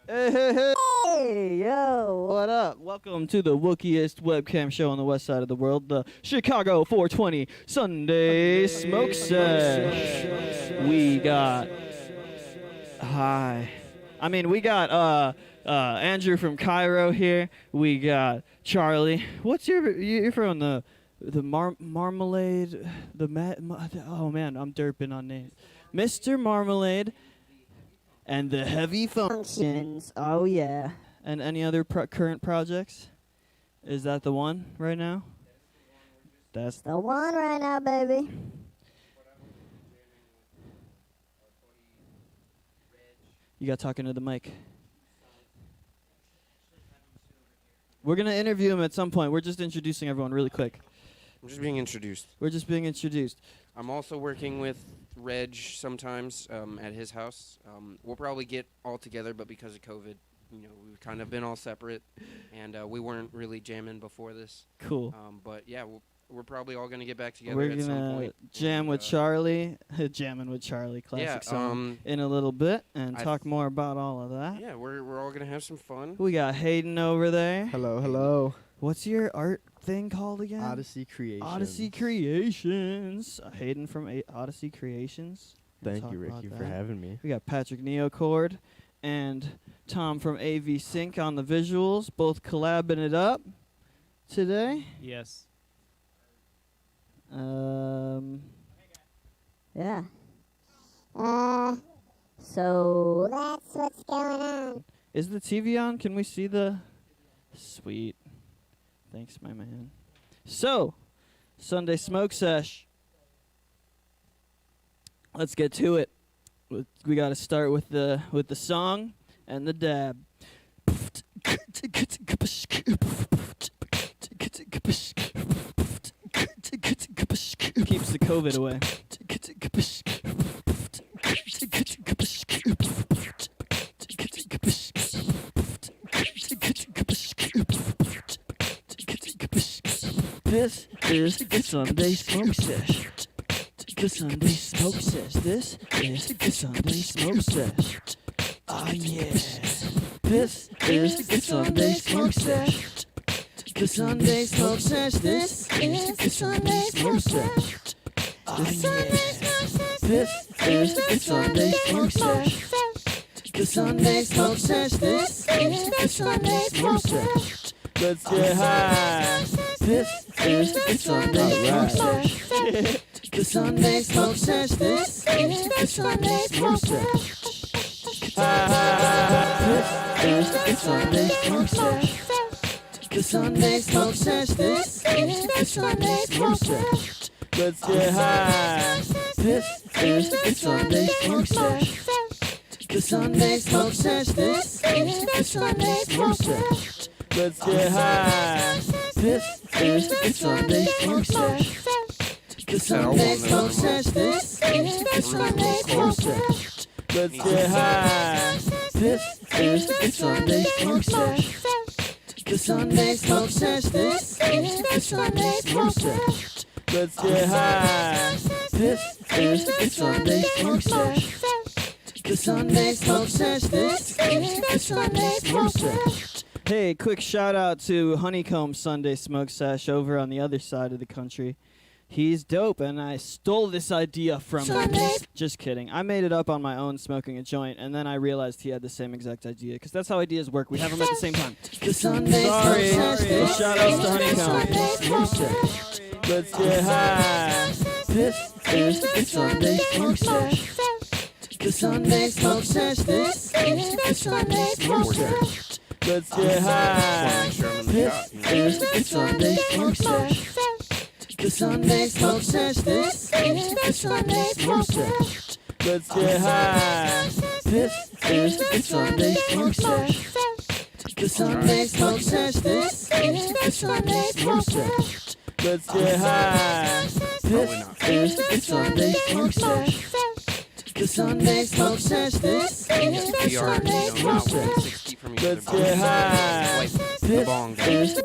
Hey, yo, What up? Welcome to the wookiest webcam show on the west side of the world, the Chicago 420 Sunday Smoke Sesh. We got we got Andrew from Cairo here. We got Charlie. What's you're from the Marmalade, oh man, I'm derping on names. Mr. Marmalade and the Heavy Functions. Oh, yeah. And any other current projects? Is that the one right now? That's The one right now, baby. You got talking to the mic. We're going to interview him at some point. We're just introducing everyone really quick. I'm just being introduced. We're just being introduced. I'm also working with Reg sometimes at his house. We'll probably get all together, but because of COVID, we've kind of been all separate, and we weren't really jamming before this. Cool. But yeah, we're probably all gonna get back together We're at some gonna point. jam with Charlie, jamming with Charlie, classic song, in a little bit, and talk more about all of that. Yeah, we're all gonna have some fun. We got Hayden over there. Hello. What's your art thing called again? Odyssey Creations. Odyssey Creations. Hayden from Odyssey Creations. Thank you, Ricky, for having me. We got Patrick Neocord and Tom from AV Sync on the visuals, both collabing it up today. Yes. Yeah. So that's what's going on. Is the TV on? Can we see the... Sweet. Thanks, my man. So, Sunday Smoke Sesh. Let's get to it. We got to start with the song and the dab. Keeps the COVID away. This is the Sunday Smoke Sesh. The Sunday Smoke Sesh. This is the Sunday Smoke Sesh. Oh yeah. This is the Sunday Smoke Sesh. The Sunday Smoke Sesh. This is the Sunday Smoke Sesh. Oh yeah. This is the Sunday Smoke Sesh. The Sunday Smoke Sesh. This is the Sunday Smoke Sesh. Let's get high. This is the Sunday Smoke Sesh. The Sunday Smoke Sesh. This is the Sunday Smoke Sesh. This is the Sunday Smoke Sesh. The Sunday Smoke Sesh. This is the Sunday Smoke Sesh. Let's get high. This is the Sunday Smoke Sesh. The Sunday Smoke Sesh. This is the Sunday Smoke Sesh. Let's get high. This is the Sunday Smoke Sesh. The Sunday Smoke Sesh. This is the Sunday Smoke Sesh. Let's get high. This is the Sunday Smoke Sesh. The Sunday Smoke Sesh. This is the Sunday Smoke Sesh. Let's get high. This is the Sunday Smoke Sesh. The Sunday Smoke Sesh. This is the Sunday Smoke Sesh. Hey, quick shout out to Honeycomb Sunday Smoke Sesh over on the other side of the country. He's dope, and I stole this idea from him. Just kidding. I made it up on my own smoking a joint, and then I realized he had the same exact idea, because that's how ideas work. We have them at the same time. Sorry. Well, shout outs to Honeycomb. Let's get high. This is the Sunday Smoke Sesh. The Sunday Smoke Sesh. This is the Sunday Smoke Sesh. Let's get high. This is the Sunday Smoke Sesh. The Sunday Smoke Sesh. This is the Sunday Smoke Sesh. Let's get high. This is the Sunday Smoke Sesh. The Sunday Smoke Sesh. This is the Sunday Smoke Sesh. Let's get high. This is the Sunday Smoke Sesh. The Sunday Smoke Sesh. This is the Sunday Smoke Sesh. Let's get high. This is the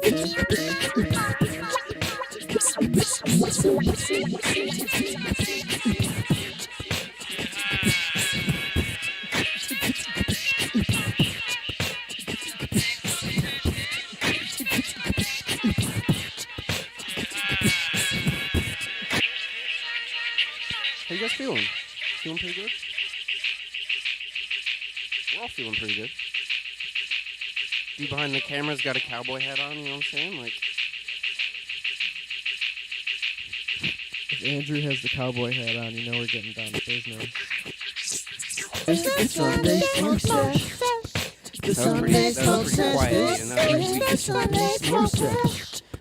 you guys feeling? Feeling pretty good? We're all feeling pretty good. Dude behind the camera's got a cowboy hat on, you know what I'm saying? Like, If Andrew has the cowboy hat on, you know we're getting down to business. It's Sunday Smoke Sesh. that was pretty quiet. And that was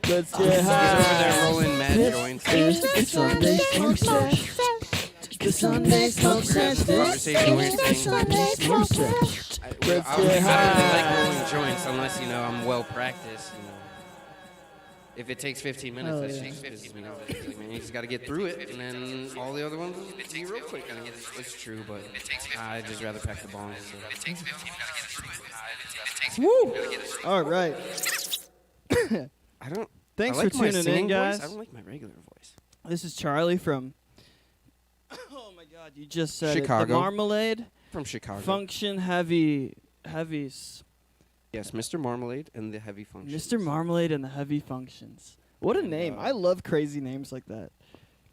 Let's he's over there rolling mad joints. It's Sunday Smoke Sesh. The Sunday Smoke Sesh. Conversation weird thing. Smoke Sesh. I don't really like rolling joints unless, you know, I'm well practiced, you know. If it takes 15 minutes, that takes 15 minutes. Man, you just got to get through it, and then all the other ones, it takes real quick. I mean, it's true, but I'd just rather pack the bongs. So. Woo! All right. I don't. Thanks I like for my tuning in, singing guys. voice. I don't like my regular voice. This is Charlie from. Oh my God! You just said Chicago. It. The Marmalade From Chicago. Function Heavies. Yes, Mr. Marmalade and the Heavy Functions. Mr. Marmalade and the Heavy Functions. What a name! I love crazy names like that.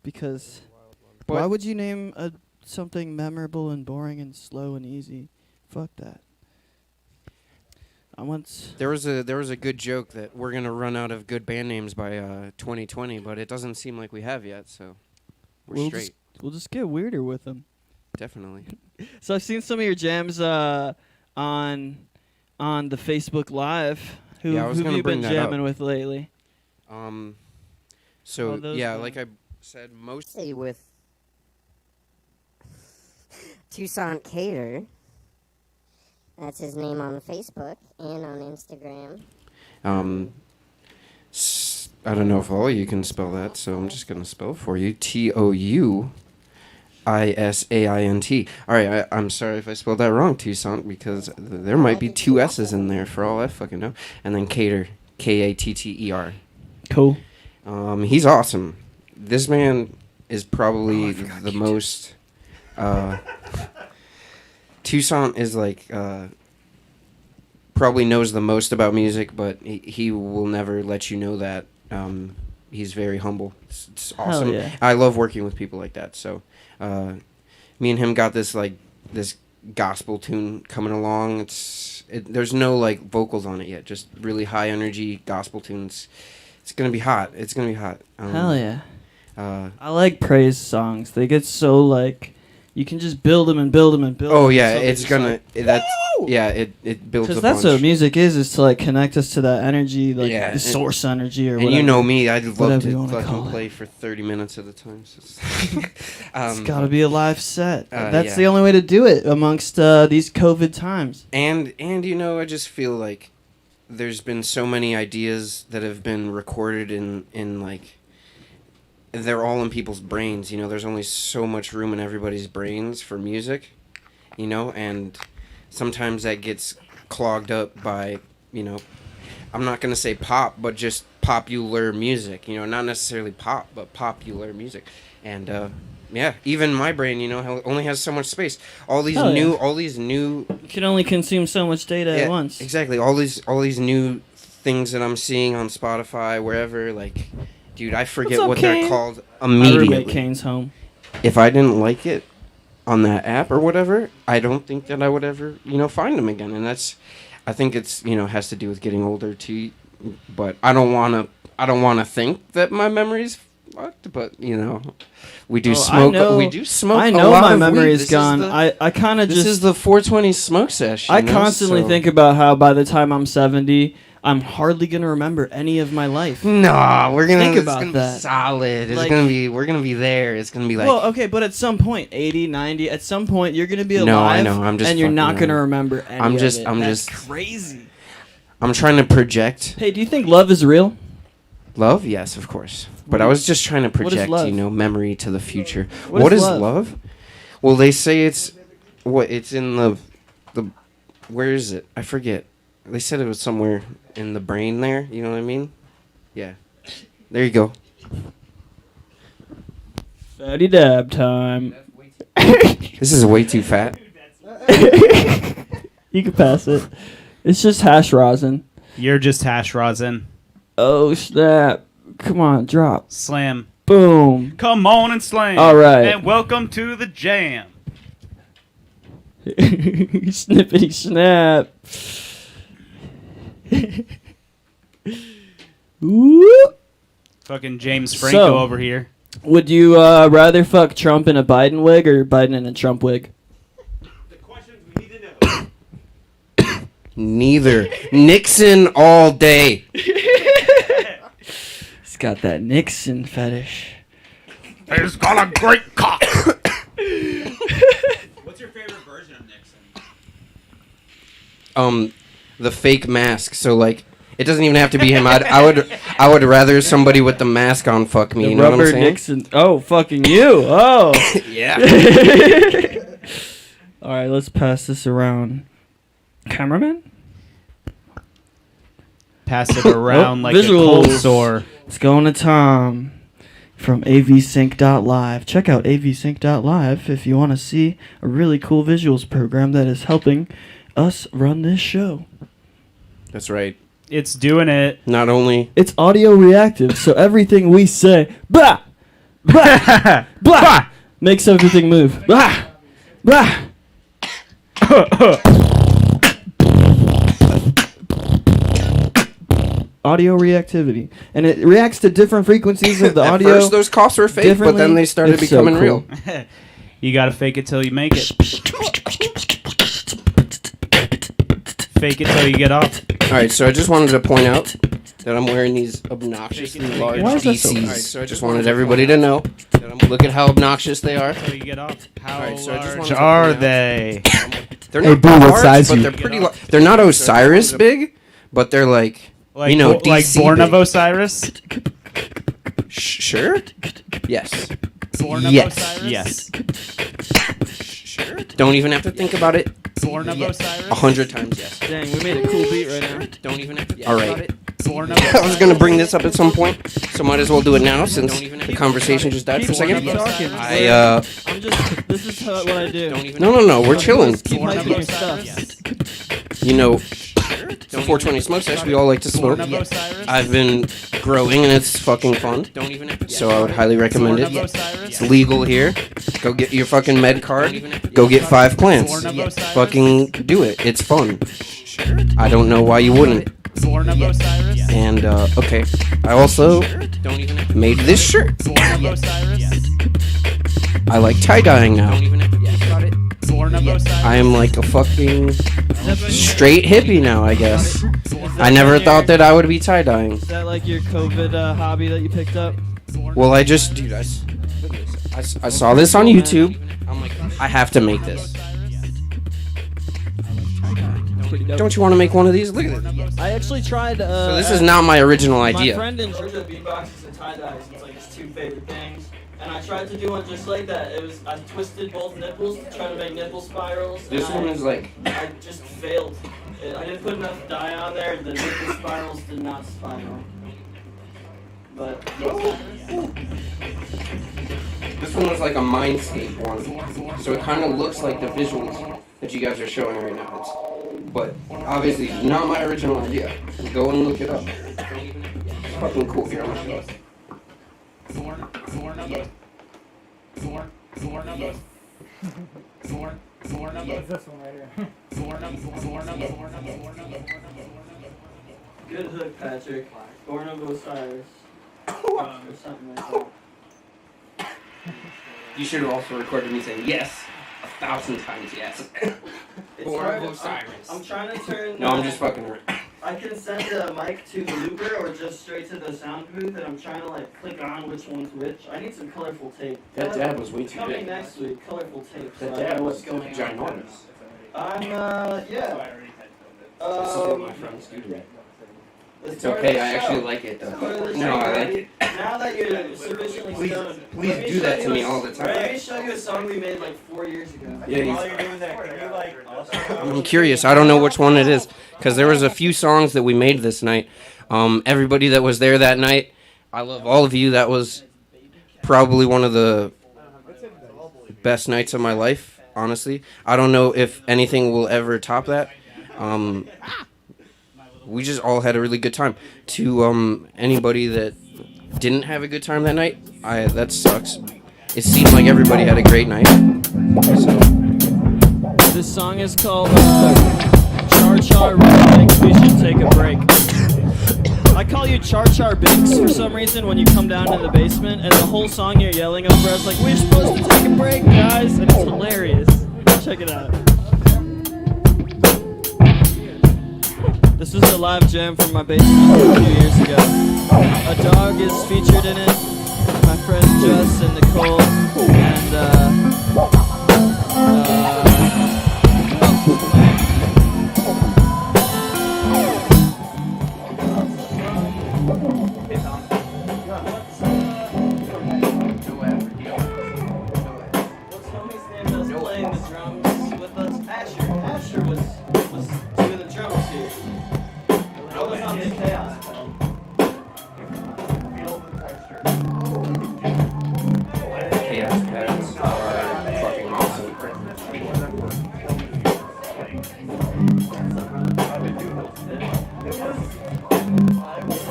Because But- why would you name something memorable and boring and slow and easy? Fuck that. I once. There was a good joke that we're gonna run out of good band names by 2020, but it doesn't seem like we have yet. So we're straight. We'll just get weirder with them. Definitely. So I've seen some of your jams on the Facebook Live. Who Yeah, I was have gonna you been bring that up. jamming with lately? So All those yeah, guys. like I said, most. Say with Tucson Cater. That's his name on Facebook and on Instagram. I don't know if all of you can spell that, so I'm just gonna spell it for you. TOUISAINT. All right, I'm sorry if I spelled that wrong, Tucson, because there might be two S's in there for all I fucking know. And then Cater, KATTER. Cool. He's awesome. This man is probably the most. Tucson is like probably knows the most about music, but he will never let you know that. He's very humble. It's awesome. Hell yeah. I love working with people like that. So, me and him got this gospel tune coming along. There's no like vocals on it yet. Just really high energy gospel tunes. It's gonna be hot. It's gonna be hot. Hell yeah. I like praise songs. They get so like you can just build them and build them and build. Oh them yeah, until it's they gonna. just like, That's woo! yeah. It builds a Because bunch. that's what music is to like connect us to that energy, like Yeah, the and- source energy or And whatever. you know me, I'd love whatever you to wanna call fucking it. play for 30 minutes at a time. So It's gotta be a live set. That's yeah. the only way to do it amongst these COVID times. And you know, I just feel like there's been so many ideas that have been recorded in like they're all in people's brains. You know, there's only so much room in everybody's brains for music. You know, and sometimes that gets clogged up by, you know, I'm not gonna say pop, but just popular music. You know, not necessarily pop, but popular music. And yeah, even my brain, you know, only has so much space. All these Hell new, yeah. all these new. You can only consume so much data Yeah, at once. Exactly. All these new things that I'm seeing on Spotify, wherever, like, dude, I forget up, what Kane? they're called My roommate immediately. Kane's home. If I didn't like it on that app or whatever, I don't think that I would ever, you know, find them again. And that's, I think it's, you know, has to do with getting older too. But I don't want to think that my memory's fucked. But you know, we do smoke. We do smoke. I a know lot my of memory weed. is This gone. the- I kind of This just. is the 420 smoke sesh. I you know, constantly so- think about how by the time I'm 70, I'm hardly gonna remember any of my life. No, we're gonna Think it's about gonna that. be solid. It's Like- gonna be we're gonna be there. It's gonna be like Well, okay, but at some point, 80, 90, at some point, you're gonna be alive. No, I know, I'm just and you're not fucking gonna around. remember any I'm of just- it. I'm That's just- crazy. I'm trying to project Hey, do you think love is real? love. Yes, of course. But What I is- was just trying to what is project, love? you know, memory to the future. What What is is love? love? Well, they say it's it's in the where is it? I forget. They said it was somewhere in the brain there. You know what I mean? Yeah. There you go. Fatty dab time. This is way too fat. You can pass it. It's just hash rosin. You're just hash rosin. Oh snap! Come on, drop. Slam. Boom. Come on and slam. All right. And welcome to the jam. Snippity snap. Whoop. Fucking James Franco over here. Would you rather fuck Trump in a Biden wig or Biden in a Trump wig? The questions we need to know. Neither. Nixon all day. He's got that Nixon fetish. He's got a great cock. What's your favorite version of Nixon? The fake mask. So like, it doesn't even have to be him. I would rather somebody with the mask on fuck me. The You know what I'm rubber saying? Nixon. Oh, fucking you. Oh. Yeah. All right, let's pass this around. Cameraman? Pass it around Oh, like visuals. a cold sore. It's going to Tom from avsync.live. Check out avsync.live if you want to see a really cool visuals program that is helping us run this show. That's right. It's doing it. Not only It's audio reactive, so everything we say, blah, blah, blah, makes everything move. Blah, blah. Audio reactivity, and it reacts to different frequencies of the at audio. first those coughs were fake, but then they started It's so becoming cool. real. You gotta fake it till you make it. Fake it till you get off. All right, so I just wanted to point out that I'm wearing these obnoxiously large Why is that so- DCs. All right, so I just wanted everybody to know. Look at how obnoxious they are. Till you get off. How Alright, so I just large wanted to are point out- they? They're Hey, not boo, what large, size but you? they're pretty. They're not Osiris big, but they're like Like, know, like DC Born of big. Osiris? Sure. Yes. Born of Yes. Osiris? Yes. Sure. Don't even have to think about it. Born of Osiris? 100 times yes. Dang, we made a cool beat right now. Don't even have to think about it. Born of I was gonna bring this up at some point, so might as well do it now since the conversation just died for a second. Keep talking. I I'm just. This is what I do. no, we're chilling. Keep Born of hyping your Osiris? stuff. You know, the 420 smoke sesh. We all like to smoke. Born of Osiris? I've been growing and it's fucking fun. So I would highly recommend Born of it. Osiris? It's legal here. Go get your fucking med card. Go get 5 plants. Born of Osiris? Fucking do it. It's fun. I don't know why you wouldn't. Born of Osiris? And okay, I also made this shirt. Born of Osiris? I like tie-dyeing now. Born of Osiris? I am like a fucking straight hippie now, I guess. I never thought that I would be tie-dyeing. Is that like your COVID hobby that you picked up? Well, I just, dude, I saw this on YouTube. I have to make this. Don't you want to make one of these? Look at it. I actually tried. So this is not my original My idea. friend in Georgia beatboxes and tie dyes. It's like his 2 favorite things. And I tried to do one just like that. It was I twisted both nipples to try to make nipple spirals. This and one is like, I just failed. I didn't put enough dye on there. The nipple spirals did not spiral. But this one was like a Mindscape one. So it kind of looks like the visuals that you guys are showing right now. But obviously not my original idea. Go and look it up. It's fucking cool here. I'm gonna show you. good hook, Patrick. Born of Osiris. Or something like that. You should have also recorded me saying yes 1,000 times yes. It's Born hard. of Osiris. I'm trying to turn. No, I'm just fucking around. I can send the mic to the looper or just straight to the sound booth, and I'm trying to like click on which one's which. I need some colorful tape. That dab was way too Coming big. next week, colorful tape. So That I dab know was what's going on. ginormous. I'm yeah. This is what my friends do to me. Let's It's start okay, the I show. actually like it Let's start though. the No, show, I like ready? it. Now that you're sufficiently Please- stoned, please let me do that show to you me a- all the time. Let me show you a song we made like 4 years ago. Yeah, While you're doing that, can you like also? I'm curious. I don't know which one it is because there was a few songs that we made this night. Everybody that was there that night, I love all of you. That was probably one of the best nights of my life. Honestly, I don't know if anything will ever top that. We just all had a really good time. To anybody that didn't have a good time that night, that sucks. It seemed like everybody had a great night. So This song is called Char Char really thinks we should take a break. I call you Char Char Binks for some reason when you come down to the basement, and the whole song you're yelling over us like, we're supposed to take a break, guys, and it's hilarious. Check it out. This is a live jam from my basement a few years ago. A dog is featured in it. My friends Jess and Nicole and what's homie's name that was playing the drums with us? Asher was doing the drums here. I was on the chaos pedal. chaos pads are fucking awesome.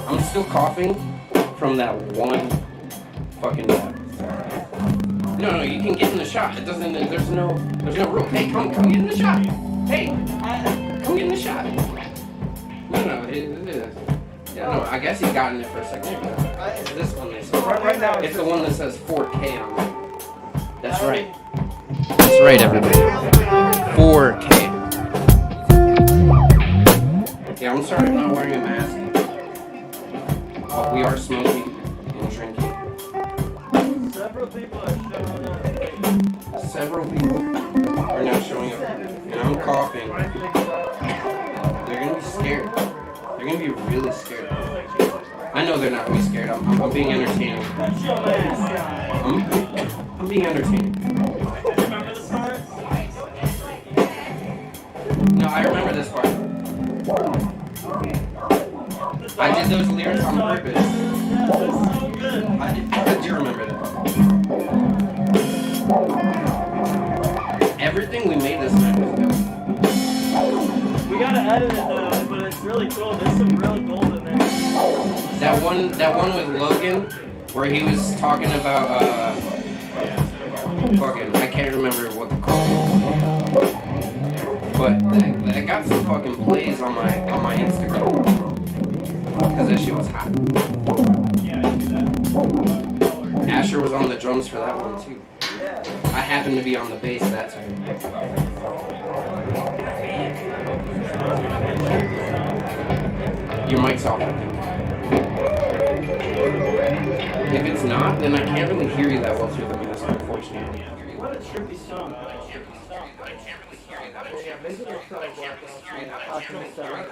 I'm still coughing from that one fucking dab. No, you can get in the shot. It doesn't. There's no rule. Hey, come get in the shot. Hey, come get in the shot. No. Yeah, no. I guess he's gotten it for a second. It's this one. Right now, It's the one that says 4K on it. That's right. That's right, everybody. 4K. Yeah, I'm sorry I'm not wearing a mask. But we are smoking and drinking. Several people are now showing up. And I'm coughing. They're gonna be scared. They're gonna be really scared. I know they're not gonna be scared. I'm being entertaining. I'm being entertaining. Remember this part? No, I remember this part. I did those lyrics on purpose. I do remember that. Everything we made this night was good. We gotta edit it though, but it's really cool. There's some real gold in there. That one with Logan, where he was talking about fucking, I can't remember what the call was, but that got some fucking plays on my Instagram, because that shit was hot. Asher was on the drums for that one too. I happened to be on the bass that time. Your mic's off, I think. If it's not, then I can't really hear you that well through the mask, unfortunately. What a trippy song.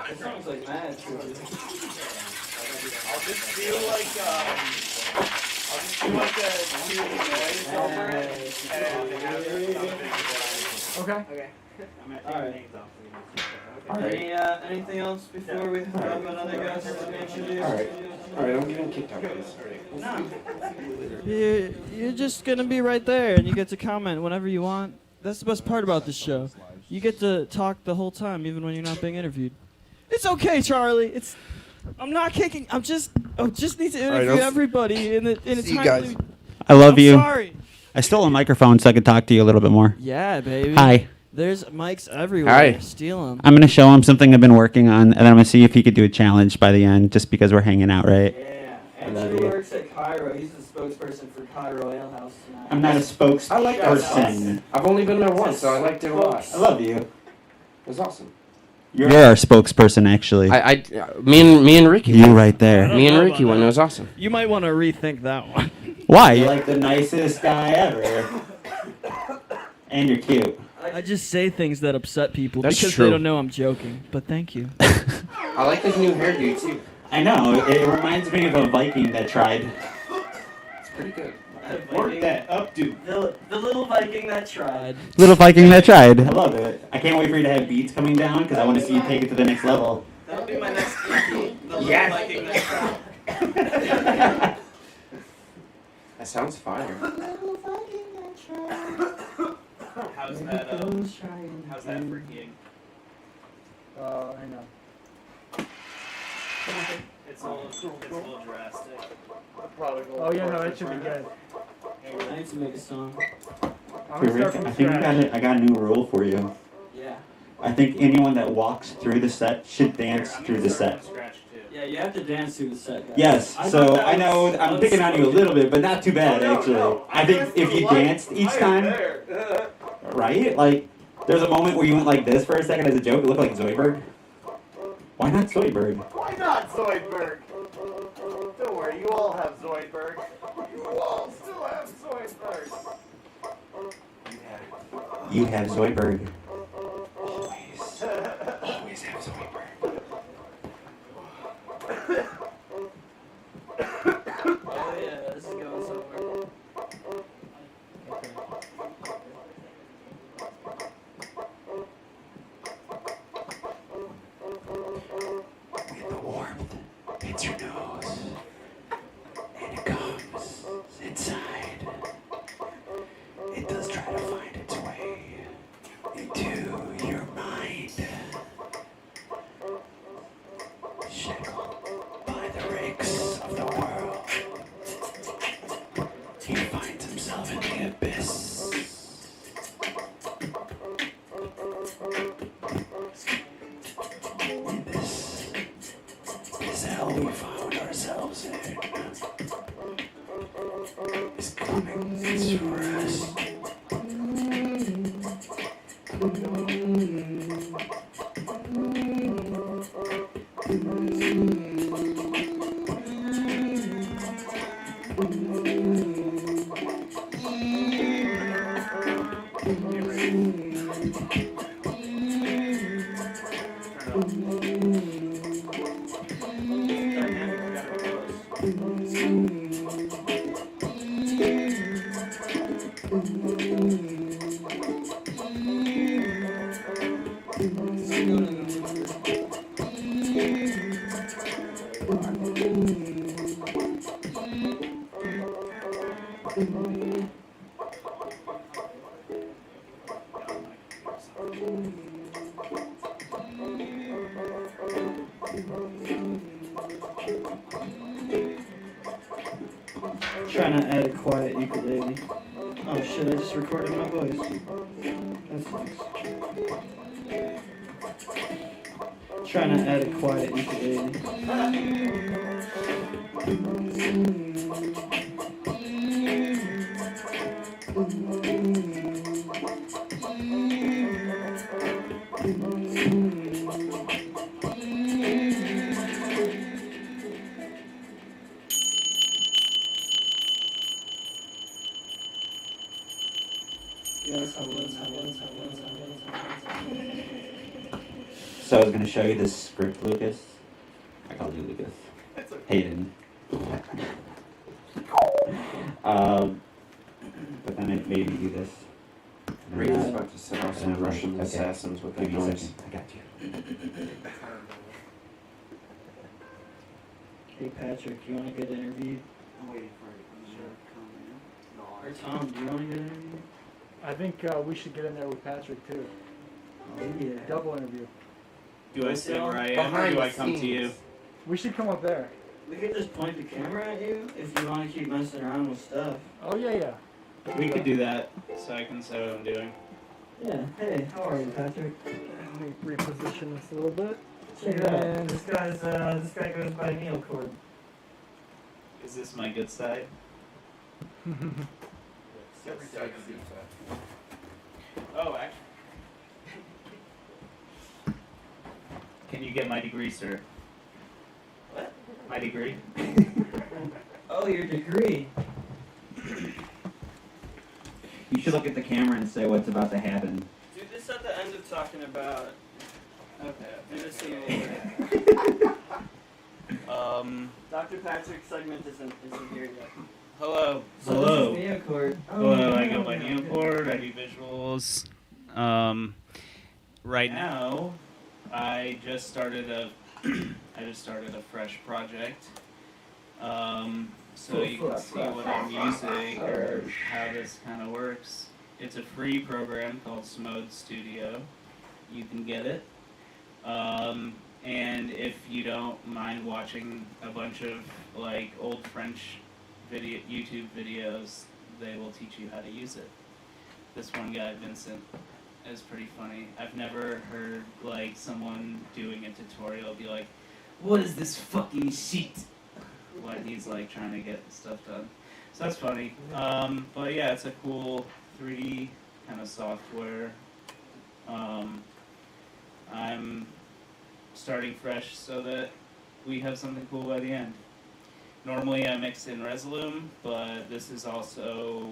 It sounds like mad trippy. I'll just do like a two noise over it. Okay. Anything else before we have another guest to introduce? Alright, I'm getting kicked out of this. No. You're just gonna be right there, and you get to comment whenever you want. That's the best part about this show. You get to talk the whole time, even when you're not being interviewed. It's okay, Charlie. I'm not kicking. I just need to interview everybody in a See you timely. guys. I love I'm you. sorry. I stole a microphone so I could talk to you a little bit more. Yeah, baby. Hi. There's mics everywhere. Hi. Steal them. I'm going to show him something I've been working on, and then I'm going to see if he could do a challenge by the end, just because we're hanging out, right? Yeah. Andrew works at Cairo. He's the spokesperson for Cairo Ale House tonight. I'm not a spokesperson. I like that house. I've only been there once, so I liked it a lot. I love you. It was awesome. You're our spokesperson, actually. Me and Ricky. You right there. Me and Ricky went. It was awesome. You might want to rethink that one. Why? You're like the nicest guy ever. And you're cute. I just say things that upset people That's because true. they don't know I'm joking. But thank you. I like his new hairdo too. I know, it reminds me of a Viking that tried. It's pretty good. Work that up, dude. The little Viking that tried. Little Viking that tried. I love it. I can't wait for you to have beats coming down because I want to see you take it to the next level. That'll be my next EP. The little Yes. Viking that tried. That sounds fire. How's that for heating? I know. It's a little drastic. Oh yeah, no, that should be good. I need to make a song. I'm gonna start from I think scratch. I got a new rule for you. Yeah. I think anyone that walks through the set should dance through the set. Yeah, you have to dance through the set, guys. Yes, so I know I'm picking on you a little bit, but not too bad actually. No. I think if you danced each time, right? Like, there's a moment where you went like this for a second as a joke. It looked like Zoidberg. Why not Zoidberg? Why not Zoidberg? Don't worry, you all have Zoidberg. You all still have Zoidberg. You have Zoidberg. Always. Always have Zoidberg. Oh yeah, this is going somewhere. With the warmth hits your nose, and it comes inside. It does try to find its way into your mind. Shackled by the rakes of the world, he finds himself in the abyss. And this is hell we found ourselves in. Is coming for us. Trying to add a quiet ukulele. Oh shit, I just recorded my voice. That's nice. Trying to add a quiet ukulele. So I was going to show you this script, Lucas. I called you Lucas. Hayden. But then it made me do this. Ray is about to set off some Russian Okay. assassins with that Give me a noise. second. I got you. Hey Patrick, you want to get interviewed? I'm waiting for it. Sure. Or Tom, do you want to get interviewed? I think we should get in there with Patrick too. Oh yeah. Double interview. Do I stay where I am, or do I come to you? We should come up there. We could just point the camera at you if you want to keep messing around with stuff. Oh yeah. We could do that, so I can say what I'm doing. Yeah. Hey, how are you, Patrick? Let me reposition this a little bit. Check it out. This guy goes by Neil Cord. Is this my good side? Oh, actually. Can you get my degree, sir? What? My degree? Oh, your degree. You should look at the camera and say what's about to happen. Do this at the end of talking about. Okay. Do this scene. Dr. Patrick's segment isn't here yet. Hello. So Hello. This is Neocord. Hello, I go by Neocord, I do visuals. Right now, I just started a fresh project. So you can see what I'm using or how this kind of works. It's a free program called Smode Studio. You can get it. And if you don't mind watching a bunch of like old French YouTube videos, they will teach you how to use it. This one guy, Vincent, is pretty funny. I've never heard like someone doing a tutorial be like, "What is this fucking shit?" when he's like trying to get stuff done. So that's funny. But yeah, it's a cool 3D kind of software. I'm starting fresh so that we have something cool by the end. Normally I mix in Resolume, but this is also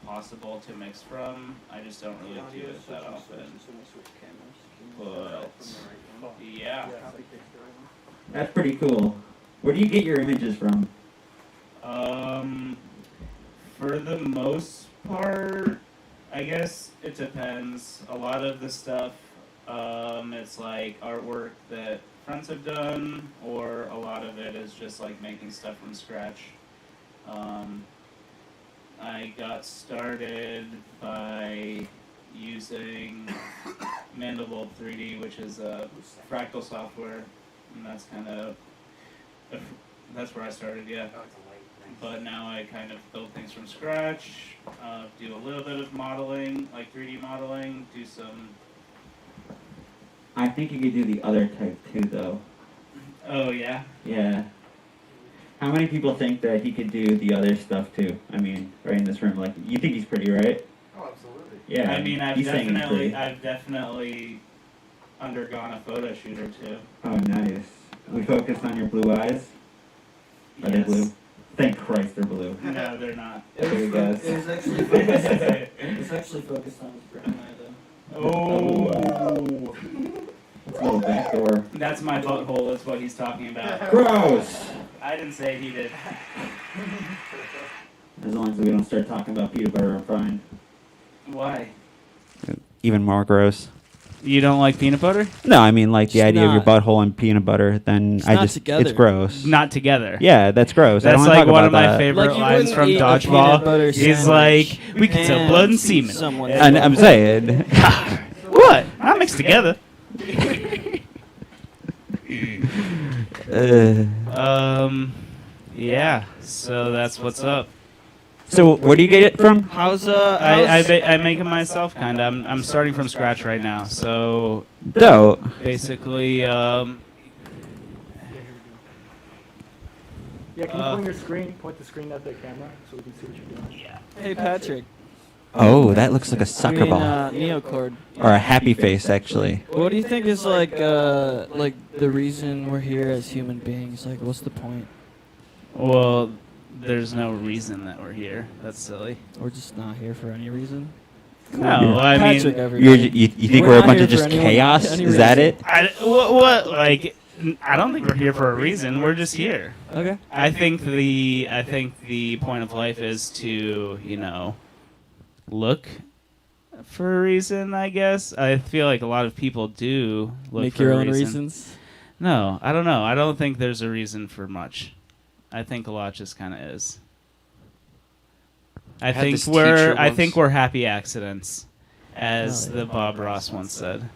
possible to mix from. I just don't really do it that often. But yeah. That's pretty cool. Where do you get your images from? For the most part, I guess it depends. A lot of the stuff, it's like artwork that friends have done, or a lot of it is just like making stuff from scratch. I got started by using Mandible 3D, which is a fractal software, and that's kind of that's where I started, yeah. But now I kind of build things from scratch, do a little bit of modeling, like 3D modeling, do some... I think you could do the other type too, though. Oh, yeah? Yeah. How many people think that he could do the other stuff too? I mean, right in this room, like, you think he's pretty, right? Oh, absolutely. Yeah. I mean, he's saying he's pretty. I've definitely undergone a photo shoot or two. Oh, nice. We focused on your blue eyes? Are they blue? Thank Christ they're blue. No, they're not. There he goes. It was actually focused on his brown eye, though. Oh! It's a little back door. That's my butthole, that's what he's talking about. Gross! I didn't say he did. As long as we don't start talking about peanut butter, I'm fine. Why? Even more gross. You don't like peanut butter? No, I mean like the It's idea of your not. butthole and peanut butter. Then It's I not just together. it's gross. Not together. Yeah, that's gross. I That's don't wanna like talk one about of my that. favorite Like you lines wouldn't from eat a peanut Dodgeball. butter He's sandwich like, we can tell blood and semen. someone And I'm saying. What? Not mixed together. Yeah. So that's what's up. So where do you get it from? How's I make it myself, kind of. I'm starting from scratch right now. So Dope. basically, Yeah, can you point your screen, point the screen at the camera so we can see what you're doing? Hey Patrick. Oh, that looks like a sucker ball. Neocord. Or a happy face, actually. What do you think is like the reason we're here as human beings? Like, what's the point? well, there's no reason that we're here. That's silly. We're just not here for any reason. No, I Patrick, mean, everybody. You think We're we're a not bunch here of just for any chaos? reason. Is that it? what? Like, I don't think we're here for a reason. We're just here. Okay. I think the point of life is to, look for a reason, I guess. I feel like a lot of people do look Make for your a own reason. reasons. No, I don't know. I don't think there's a reason for much. I think a lot just kind of is. I had think this teacher we're happy accidents, as Oh, the yeah. Bob Ross once said.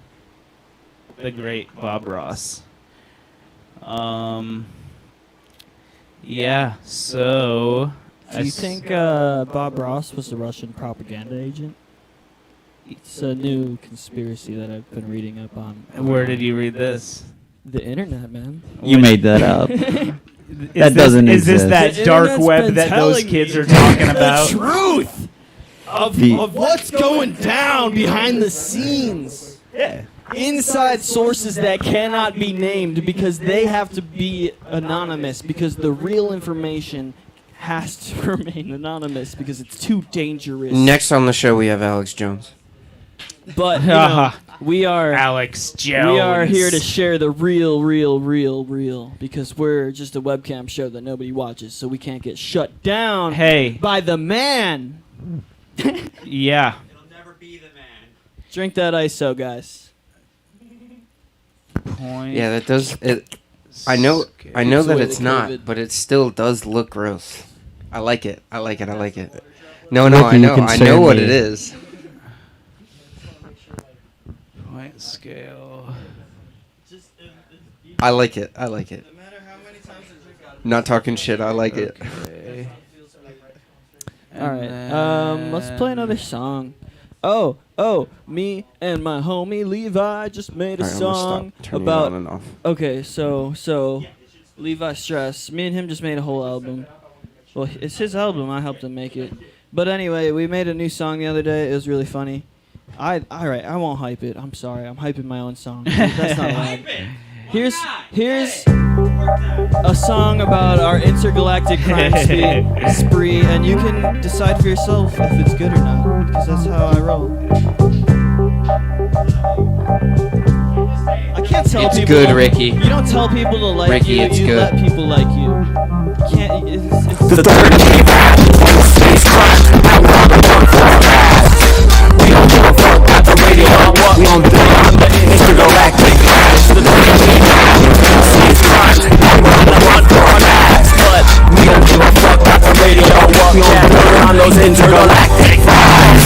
The great Bob Ross. Yeah. So. Do you think Bob Ross was a Russian propaganda agent? It's a new conspiracy that I've been reading up on. Where did you read this? The internet, man. You made that up. Is doesn't Is this exist. that The dark internet's web been that those telling kids me are talking about? The truth of what's going down behind the scenes. Yeah. Inside sources that cannot be named because they have to be anonymous because the real information has to remain anonymous because it's too dangerous. Next on the show, we have Alex Jones. But we are Alex Jones. we are here to share the real because we're just a webcam show that nobody watches, so we can't get shut down Hey. by the man. Yeah. It'll never be the man. Drink that ISO, guys. Point. Yeah, that does it. I know Keeps that away it's the not, COVID. but it still does look gross. I like it. No, Look, I you know. I know concern what me. it is. Point scale. I like it. Not talking shit. I like it. Okay. All right. Let's play another song. Oh, me and my homie Levi just made a song about. on and off. Okay, so Levi Stress. Me and him just made a whole album. Well, it's his album. I helped him make it. But anyway, we made a new song the other day. It was really funny. All right. I won't hype it. I'm sorry. I'm hyping my own song. That's not allowed. Here's a song about our intergalactic crime spree, and you can decide for yourself if it's good or not, because that's how I roll. I can't tell It's people. good, Ricky. You don't tell people to like Ricky, you. it's You good. let people like you. You can't. It's The third space crime. We don't give a fuck about the radio or what we on the intergalactic rise. The third space crime. We're on the run for our lives, but we don't give a fuck about the radio or what we on those intergalactic rise.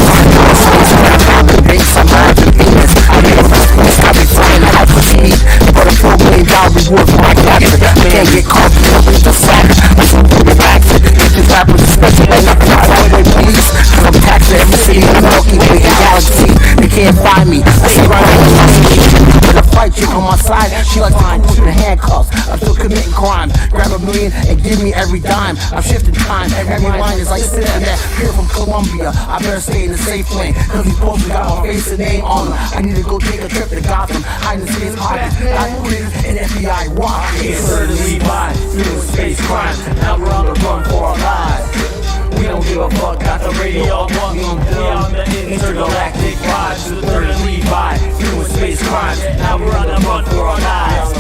Space crime, base, I'm having Venus. I made a first place, I've been flying out for me. But a $4 million reward for my capture. Can't get caught up in the sack. I'm so relaxed. These rappers especially like nothing I like with police. Cause I'm taxing every city in the Milky Way galaxy. They can't find me. I stay right on my street. There's a fight chick on my side. She like to put in handcuffs. I'm still committing crime. Grab $1 million and give me every dime. I'm shifting time. Every line is like sitting there. Here from Colombia. I better stay in the safe lane. Cause these posters got my face and name on them. I need to go take a trip to Gotham. Hide in the space pockets. I put it in FBI rock. It's certainly by through space crime. Now we're on the run for our lives. We don't give a fuck, got the radio on what we on the intergalactic vibes. To the third and Levi, doing space crimes. Now we're on the run for our lives.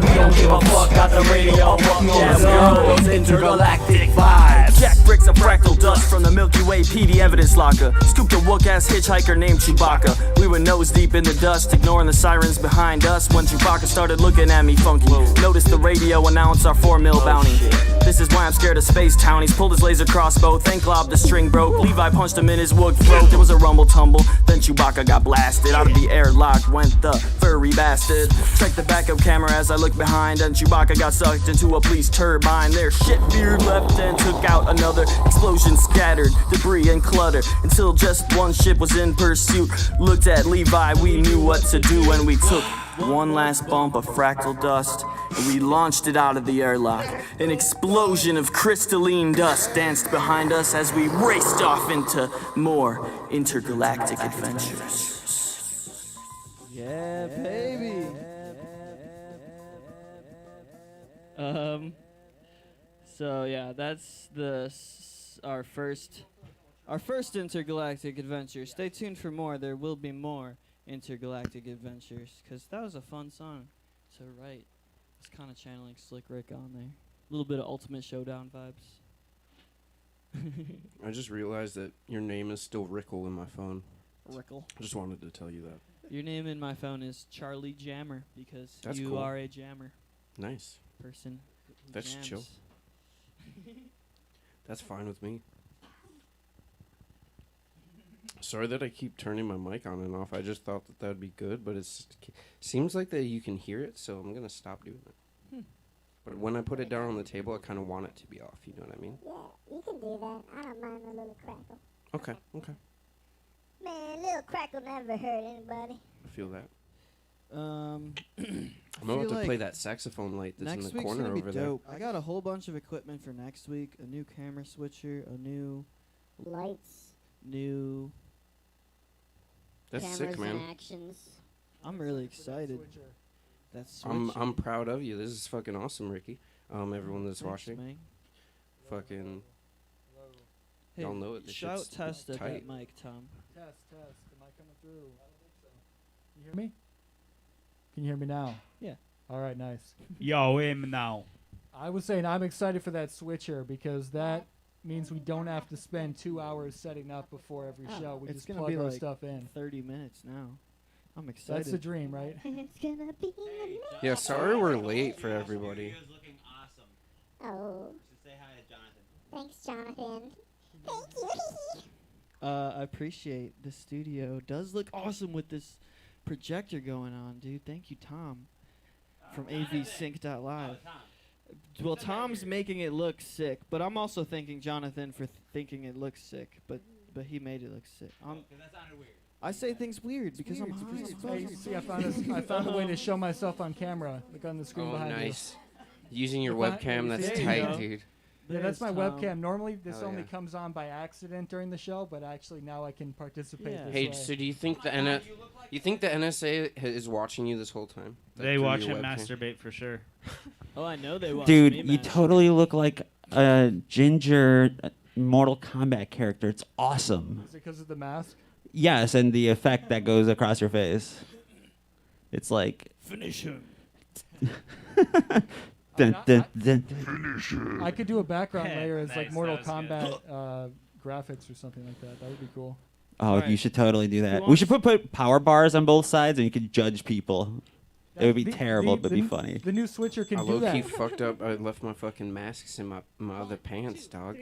We don't give a fuck, got the radio on what we on those intergalactic vibes. Jack bricks of fractal dust from the Milky Way PD evidence locker. Scooped a wook-ass hitchhiker named Chewbacca. We were nose deep in the dust, ignoring the sirens behind us when Chewbacca started looking at me funky. Noticed the radio announce our 4 mil bounty. This is why I'm scared of space townies. Pulled his laser crossbow, thank Glob the string broke. Levi punched him in his wook throat. There was a rumble tumble, then Chewbacca got blasted. Out of the airlock went the furry bastard. Checked the backup camera as I looked behind, and Chewbacca got sucked into a police turbine. Their shit beard left and took out another. Explosion scattered debris and clutter until just one ship was in pursuit. Looked at Levi, we knew what to do, and we took one last bump of fractal dust, and we launched it out of the airlock. An explosion of crystalline dust danced behind us as we raced off into more intergalactic adventures. Yeah, baby. So yeah, that's our first intergalactic adventure. Stay tuned for more. There will be more intergalactic adventures, because that was a fun song to write. It's kind of channeling Slick Rick on there. A little bit of Ultimate Showdown vibes. I just realized that your name is still Rickle in my phone. Rickle. I just wanted to tell you that. Your name in my phone is Charlie Jammer, because That's you cool. are a jammer Nice. person. who That's jams. chill. That's fine with me. Sorry that I keep turning my mic on and off. I just thought that would be good, but it seems like that you can hear it, so I'm going to stop doing it. But when I put it down on the table, I kind of want it to be off, you know what I mean? Yeah, you can do that. I don't mind a little crackle. Okay. Man, a little crackle never hurt anybody. I feel that. I I'm about feel to like play that saxophone light that's in next the week's corner gonna be over there. dope. I got a whole bunch of equipment for next week. A new camera switcher, a new Lights, That's cameras, sick, man. and actions. I'm really excited. That's I'm proud of you. This is fucking awesome, Ricky. Everyone that's watching, Man. fucking, Hey, y'all know it. This shout shit's test at tight. that mic, Tom. Test. Am I coming through? Can you hear me? Can you hear me now? Yeah. All right, nice. Yo, him now. I was saying I'm excited for that switcher because that means we don't have to spend 2 hours setting up before every Oh, show. We it's just gonna plug be our like stuff in. 30 minutes now. I'm excited. That's the dream, right? It's gonna be amazing. Yeah, sorry we're late for everybody. Oh, thanks, Jonathan. Thank you. I appreciate the studio. Does look awesome with this projector going on, dude. Thank you, Tom, from avsync.live. Well, Tom's making it look sick, but I'm also thanking Jonathan for thinking it looks sick, but he made it look sick. That sounded weird. I say things weird because I'm high. as fuck. Hey, see, I found a way to show myself on camera. Look on the screen Oh, behind nice. Using your Look webcam, that's there you tight, go. dude. you. Yeah, There's that's my Tom. webcam. Normally, this Hell only yeah. comes on by accident during the show, but actually now I can participate Yeah. this Hey, way. so do you think the NSA is watching you this whole time? Like, They through watch your him webcam? masturbate for sure. Oh, I know they watch Dude, me, you man. totally look like a ginger Mortal Kombat character. It's awesome. Is it because of the mask? Yes, and the effect that goes across your face. It's like. Finish him. Dun, dun, dun. I could do a background Yeah, layer as like nice, Mortal that was Kombat graphics or something like that. That would be cool. Oh, Alright. you should totally do that. We wants- should put power bars on both sides, and you could judge people. It would be The- terrible, the- but the- be funny. The new switcher can I do low-key that. fucked up. I left my fucking masks in my other pants, dog.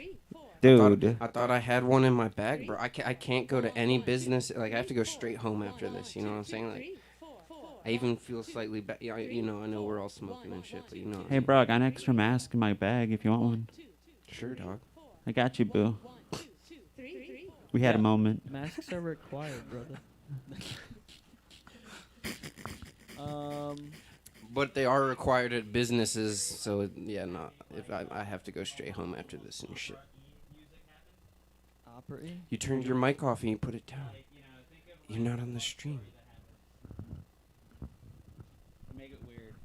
Dude, I thought I had one in my bag, bro. I can't go to any business. Like, I have to go straight home after this. You know what I'm saying? Like, I even feel slightly bad. Yeah, I know we're all smoking and shit, but you know. hey, bro, I got an extra mask in my bag if you want one. Sure, dog. I got you, boo. We had a moment. Masks are required, brother. But they are required at businesses, so yeah, no. If I have to go straight home after this and shit. Opry? You turned your mic off and you put it down. You're not on the stream. Make it weird.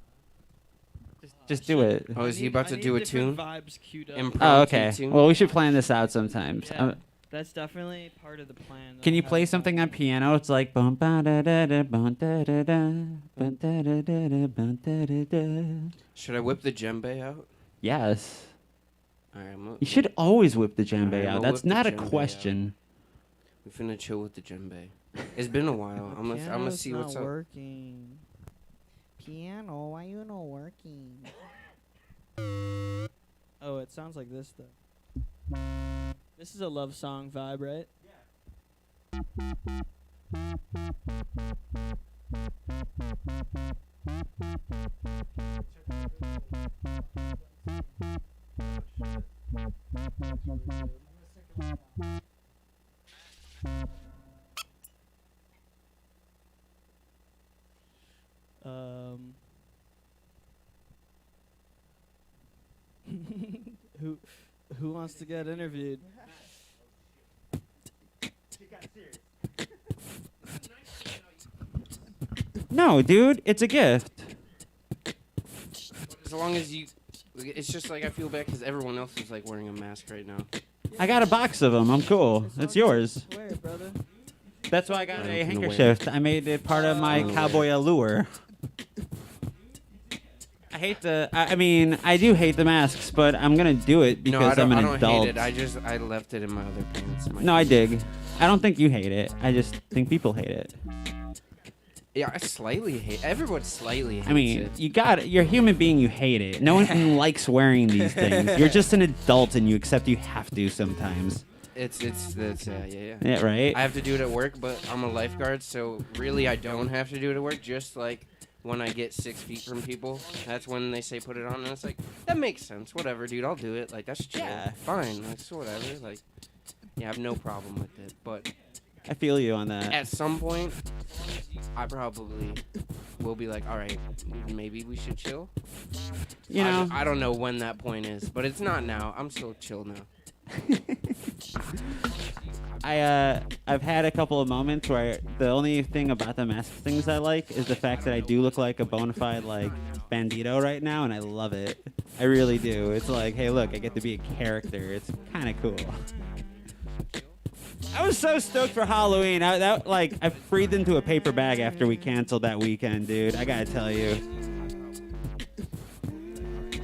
Just do it. Oh, is he about to do a tune? Vibes queued up. Oh, okay. tune? Well, we should plan this out sometimes. Yeah, that's definitely part of the plan. Can you play something on piano? It's like bum ba da da da bum da da da bum da da da da bum da da da. Should I whip the djembe out? Yes. All right, You should always whip the djembe Alright, out. I'll That's whip the not a djembe out. question. We finna chill with the djembe. It's been a while. I'm gonna see what's up. Working. Piano, why you not working? Oh, it sounds like this though. This is a love song vibe, right? Who wants to get interviewed? No, dude, it's a gift. As long as you, it's just like I feel bad because everyone else is like wearing a mask right now. I got a box of them. I'm cool. It's yours. Where, brother? That's why I got I'm a gonna handkerchief. I made it part of my Oh. cowboy allure. I hate I mean, I do hate the masks, but I'm gonna do it No, because I'm an I don't adult. hate it. I left it in my other pants. No, I dig. I don't think you hate it. I just think people hate it. Yeah, I slightly hate. Everyone slightly hates I mean, it. you got it. You're a human being. You hate it. No one likes wearing these things. You're just an adult, and you accept you have to sometimes. It's yeah. Yeah, right. I have to do it at work, but I'm a lifeguard, so really I don't have to do it at work. Just like when I get 6 feet from people, that's when they say put it on, and it's like that makes sense. Whatever, dude, I'll do it. Like that's chill. Yeah. Fine. That's whatever. Like, yeah, I have no problem with it. But I feel you on that. at some point, I probably will be like, all right, maybe we should chill. You know, I don't know when that point is, but it's not now. I'm still chill now. I've had a couple of moments where the only thing about the mask things I like is the fact that I do look like a bona fide like bandito right now, and I love it. I really do. It's like, hey, look, I get to be a character. It's kind of cool. I was so stoked for Halloween. I breathed into a paper bag after we canceled that weekend, dude. I gotta tell you.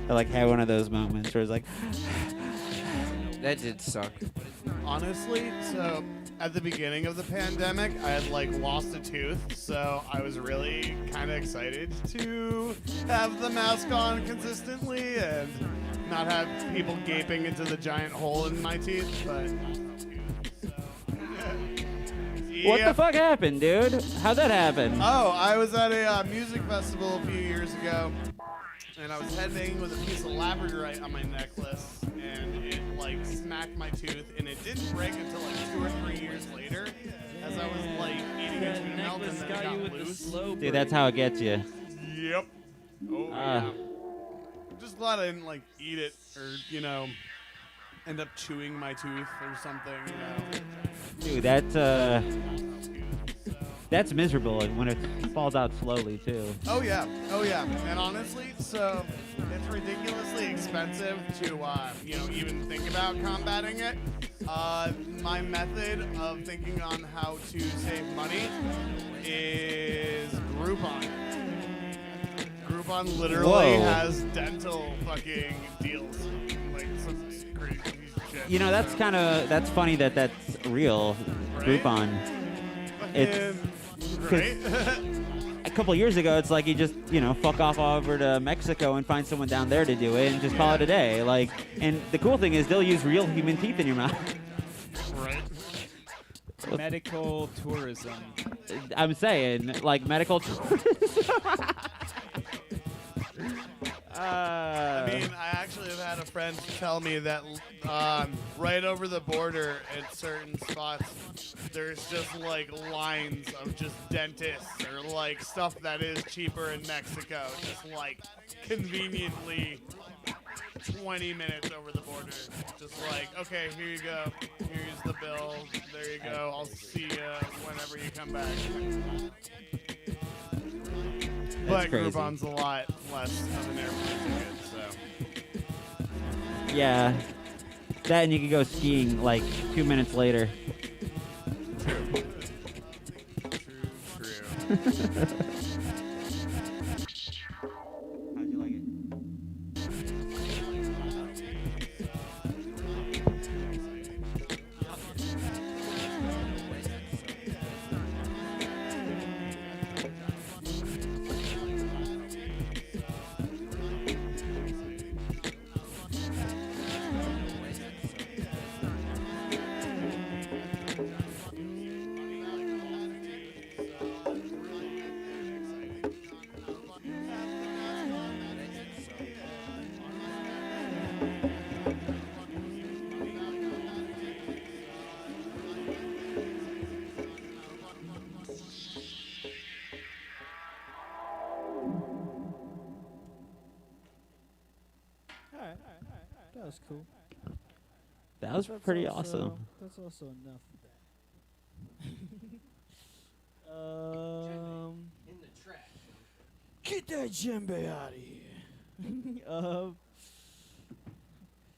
I like had one of those moments where it's like, That did suck. Honestly, so at the beginning of the pandemic, I had like lost a tooth, so I was really kind of excited to have the mask on consistently and not have people gaping into the giant hole in my teeth. But what the fuck happened, dude? How'd that happen? Oh, I was at a music festival a few years ago, and I was headbanging with a piece of labradorite on my necklace, and it like smacked my tooth, and it didn't break until like 2 or 3 years later, as I was like eating a tuna melt and then it got loose. Dude, that's how it gets you. Yep. Oh yeah. I'm just glad I didn't like eat it or end up chewing my tooth or something. Dude, that's miserable when it falls out slowly too. Oh yeah, and honestly, so it's ridiculously expensive to even think about combating it. My method of thinking on how to save money is Groupon. Groupon literally has dental fucking deals, like some crazy shit. That's funny that's real. Right? Groupon. It's right. A couple years ago, it's like you just fuck off over to Mexico and find someone down there to do it and just call it a day. Like, and the cool thing is they'll use real human teeth in your mouth. Right. Medical tourism. I'm saying, like, medical tourism. I mean, I actually have had a friend tell me that right over the border at certain spots, there's just like lines of just dentists or like stuff that is cheaper in Mexico, just like conveniently 20 minutes over the border. Just like, okay, here you go. Here's the bill. There you go. I'll see you whenever you come back. But crazy. Groupon's a lot less of an airplane ticket, so. Yeah. That and you could go skiing like 2 minutes later. True. How'd you like it? That was cool. That was pretty awesome. That's also enough of that. In the trash. Get that djembe out of here.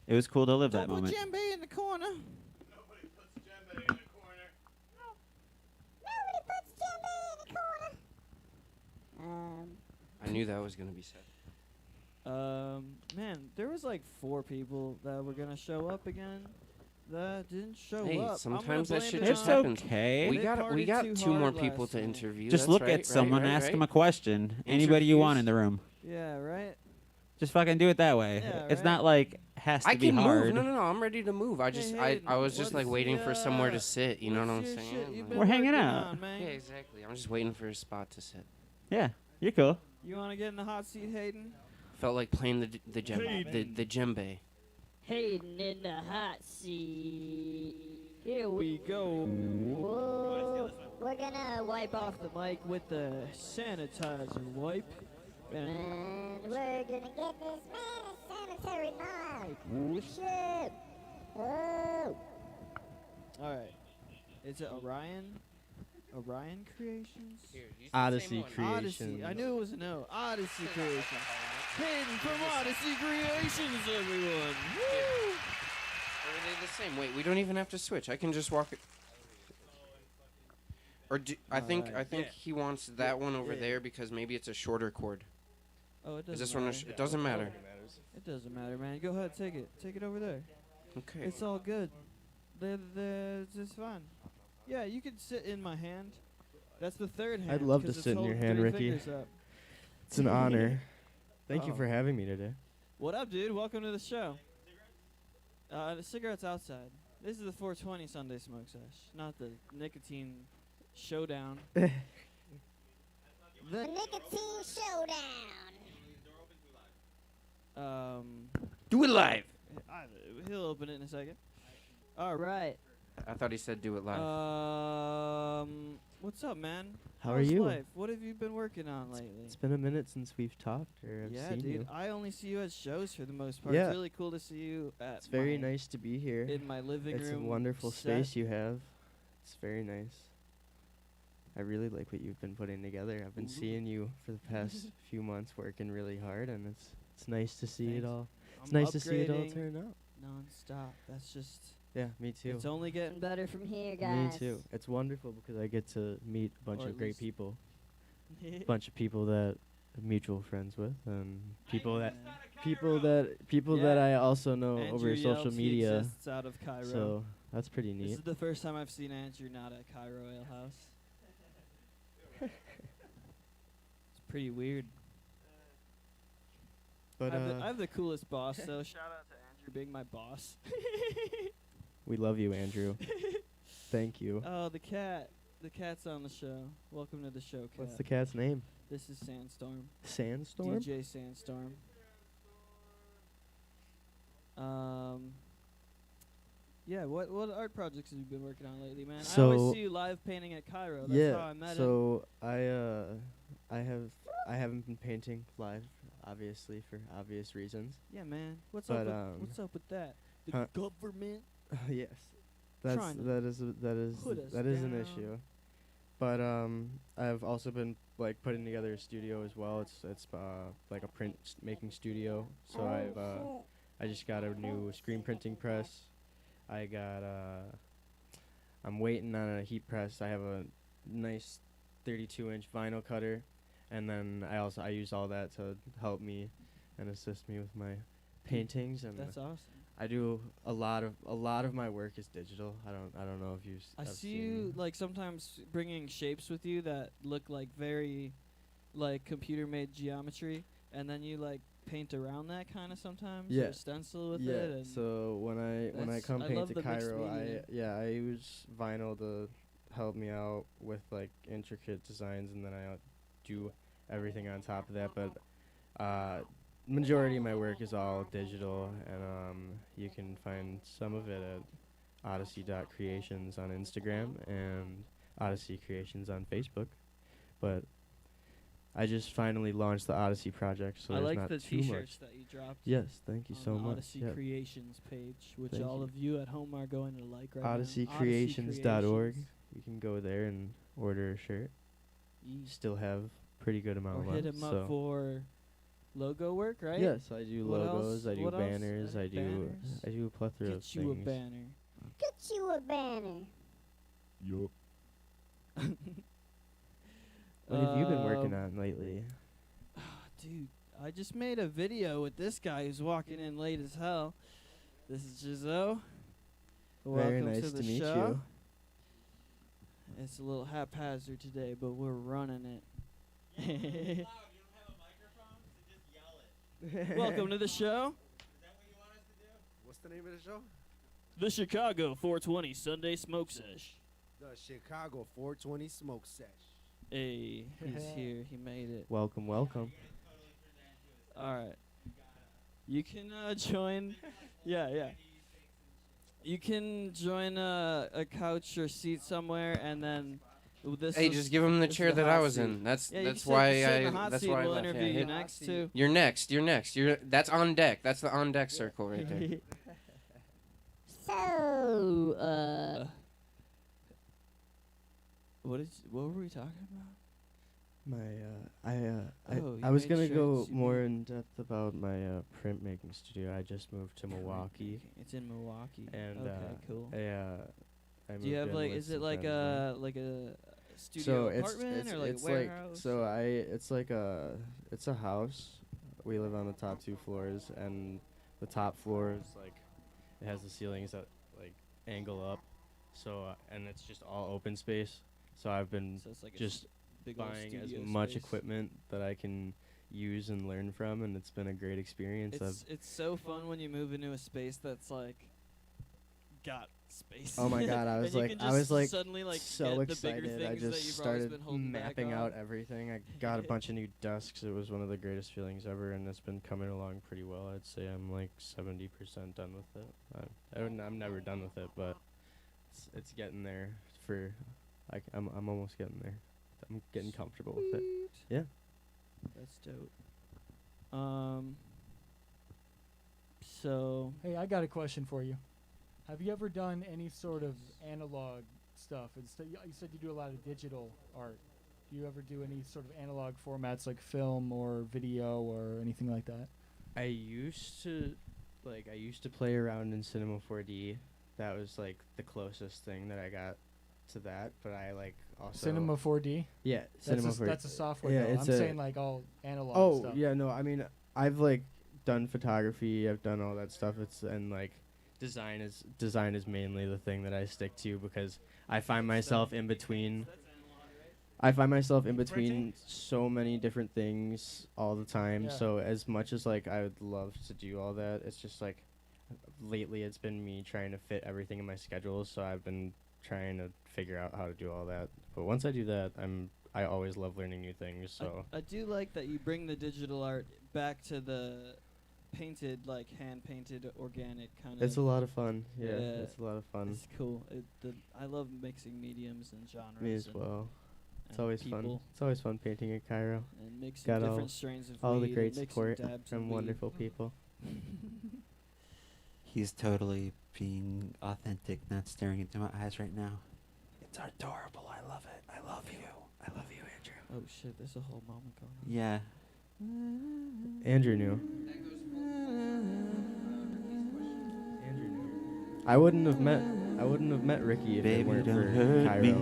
It was cool to live that Don't put moment. djembe in the corner. Nobody puts djembe in the corner. Nobody puts djembe in the corner. I knew that was gonna be said. Man, there was like 4 people that were gonna show up again that didn't show Hey, up. sometimes that shit it just on- happens. Okay. We They got partied too two more hard people last to night. interview. Just that's look right, at someone, right, ask right. them a question. Anybody you want Interviews. in the room. Yeah, right? Just fucking do it that way. Yeah, It's right. not like has to I be can hard. move. No. I'm ready to move. I just, I was just like what's waiting for somewhere to your- sit. You know what I'm what's your saying? shit you've Like- been We're hanging working out. on, man? yeah, exactly. I'm just waiting for a spot to sit. Yeah, you're cool. You want to get in the hot seat, Hayden? Felt like playing the djembe. Hayden in the hot seat. Here we go. Whoa. We're gonna Wipe off the mic with the sanitizer wipe. and we're gonna get this man a sanitary knife. Oh shit! Oh. All right. Is it Orion? Orion Creations? Odyssey Odyssey. Creations. I knew it was a no. Odyssey Creations. Hayden from Odyssey Creations, everyone. Woo! Are they the same? Wait, we don't even have to switch. I can just walk it. Or I think he wants that one over there because maybe it's a shorter cord. Oh, it doesn't Is this one? matter. It doesn't matter. It doesn't matter, man. Go ahead, take it. Take it over there. Okay. It's all good. It's fine. Yeah, you can sit in my hand. That's the third hand. I'd love to 'cause it's sit in your holding hand, 3 Ricky. fingers up. It's an honor. Thank you Oh. for having me today. What up, dude? Welcome to the show. The cigarettes outside. This is the 420 Sunday smoke sesh, not the nicotine showdown. The nicotine showdown. Do it live. He'll open it in a second. All right. I thought he said do it live. What's up, man? How are How's you? life? What have you been working on lately? It's been a minute since we've talked or I've Yeah, seen dude. you. I only see you at shows for the most part. Yeah. It's really cool to see you at. It's very nice to be here. In my living room. It's a wonderful set. space you have. It's very nice. I really like what you've been putting together. I've been seeing you for the past few months working really hard, and it's nice to see it Thanks. all. It's I'm nice to see it all upgrading turn out. Non-stop. That's just. Yeah, me too. It's only getting better from here, Me guys. too. It's wonderful because I get to meet a bunch Or of at great least- people. A bunch of people that I'm mutual friends with, and people that Yeah. I also know Andrew over social Yelps, he media. exists out of Cairo. So that's pretty This neat. is the first time I've seen Andrew not at Cairo Ale House. It's pretty weird. But I have the coolest boss, though. Shout out to Andrew being my boss. we love you, Andrew. Thank you. Oh, the cat. The cat's on the show. Welcome to the show, cat. What's the cat's name? This is Sandstorm. Sandstorm? DJ Sandstorm. Yeah, what art projects have you been working on lately, man? I always see you live painting at Cairo. That's how I met him. So I haven't been painting live, obviously for obvious reasons. Yeah, man. What's But, up with that? The huh? government. Yes, that is put us an down. issue. But I've also been like putting together a studio as well. It's like a print making studio. So I just got a new screen printing press. I got I'm waiting on a heat press. I have a nice 32-inch vinyl cutter, and then I use all that to help me and assist me with my paintings. And That's awesome. I do a lot of my work is digital. I don't know if you. I see you like sometimes bringing shapes with you that look like very, like computer-made geometry, and then you like paint around that kind of sometimes. Yeah. Or stencil with Yeah. it. And So when I come I paint love to the mixed Cairo, media. I use vinyl to help me out with like intricate designs, and then I do everything on top of that. But majority of my work is all digital, and you can find some of it at odyssey.creations on Instagram and Odyssey Creations on Facebook. But I just finally launched the Odyssey project, so I there's like not the too T-shirts much. that you dropped. Yes, thank you on so the much. Odyssey Yep. Creations page, which Thank all you. of you at home are going to like right now. OdysseyCreations.org. Creations. You can go there and order a shirt. Yee. Still have pretty good amount Or left. hit him so. up for logo work, right? Yes, I do What logos. else? I do What else? banners. I do Banners? I do a plethora of Get you a things. banner. Get you a banner. Yup. What have you been working on lately? Dude, I just made a video with this guy who's walking in late as hell. This is Jizzo. Very Welcome nice to the to meet show. you. It's a little haphazard today, but we're running it. Welcome to the show. What's the name of the show? The Chicago 420 Sunday Smoke Sesh. The Chicago 420 Smoke Sesh. Hey, he's here. He made it. Welcome, welcome. All right. You can join. Yeah. You can join a couch or seat somewhere, and then this. Hey, is- just give him the this is chair that hot I was seat. in. That's Yeah, you that's can why sit in I the hot that's seat. why I We'll left. interview Yeah, you hey. next too. You're next. That's on deck. That's the on deck circle right there. So, What were we talking about? I was made gonna go shirts, you more made- in depth about my printmaking studio. I just moved to Milwaukee. It's in Milwaukee. And okay, cool. I Do you moved have in like? with Is it some like friends of mine. a studio So apartment or like it's a warehouse? it's a house. We live on the top 2 floors, and the top floor is like it has the ceilings that like angle up. So and it's just all open space. So I've been So it's like a just big ol' buying as studio much space. equipment that I can use and learn from, and it's been a great experience. It's so fun when you move into a space that's like got space. Oh my god, I And was you like, can I was just like suddenly, like, so get the bigger excited. I things that just you've always started been holding back mapping on. out everything. I got a bunch of new desks. It was one of the greatest feelings ever, and it's been coming along pretty well. I'd say I'm like 70% done with it. I'm never done with it, but it's getting there. I'm almost getting there. I'm getting comfortable with it. Yeah. That's dope. So Hey, I got a question for you. Have you ever done any sort of analog stuff? You said you do a lot of digital art. Do you ever do any sort of analog formats like film or video or anything like that? I used to play around in Cinema 4D. That was like the closest thing that I got to that, but I like also Cinema 4D? Yeah, Cinema 4D. That's a software. Yeah, though. it's I'm saying like all analog stuff. Oh, yeah, no. I mean, I've like done photography. I've done all that stuff. And like design is mainly the thing that I stick to because I find myself in between. I find myself in between so many different things all the time. Yeah. So as much as like I would love to do all that, it's just like lately it's been me trying to fit everything in my schedule. So I've been trying to figure out how to do all that. But once I do that, I always love learning new things. So I do like that you bring the digital art back to the painted, like hand-painted, organic kind of. it's a lot of fun. Yeah, it's a lot of fun. It's cool. I love mixing mediums and genres. Me as and well. It's and always fun. people. It's always fun painting in Cairo. And mixing Got different strains of all the weed great and mixing support dabs from of wonderful weed. people. He's totally being authentic, not staring into my eyes right now. It's adorable. I love it. I love you. I love you, Andrew. Oh shit! There's a whole moment going on. Yeah. Andrew knew. I wouldn't have met Ricky if it Baby, weren't don't for hurt Cairo. me.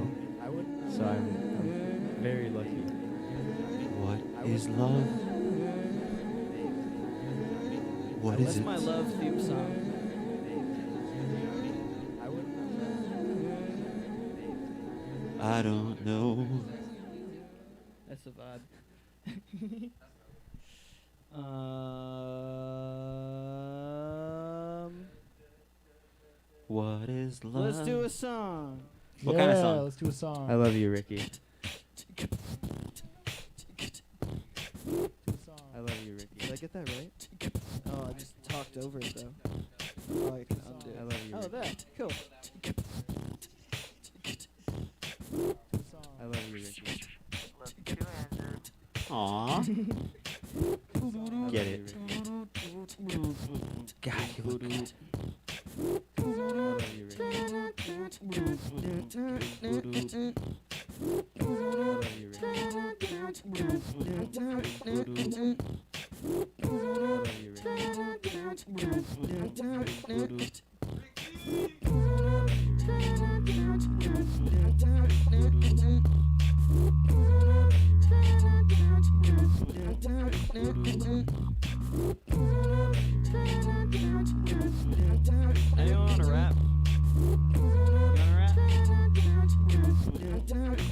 So I'm very lucky. What is love? What is That's it? my love theme song. I don't know. That's a vibe. What is love? Let's do a song. What kind of song? Let's do a song. I love you, Ricky. I love you, Ricky. Did I get that right? Oh, I just talked over it though. Oh, I can undo it. I love you, Oh, Ricky. that. Cool. I love you, Ricky. Aww. Get it. God, you look good. I love you, Ricky. I love you, Anyone want to rap? You want to rap?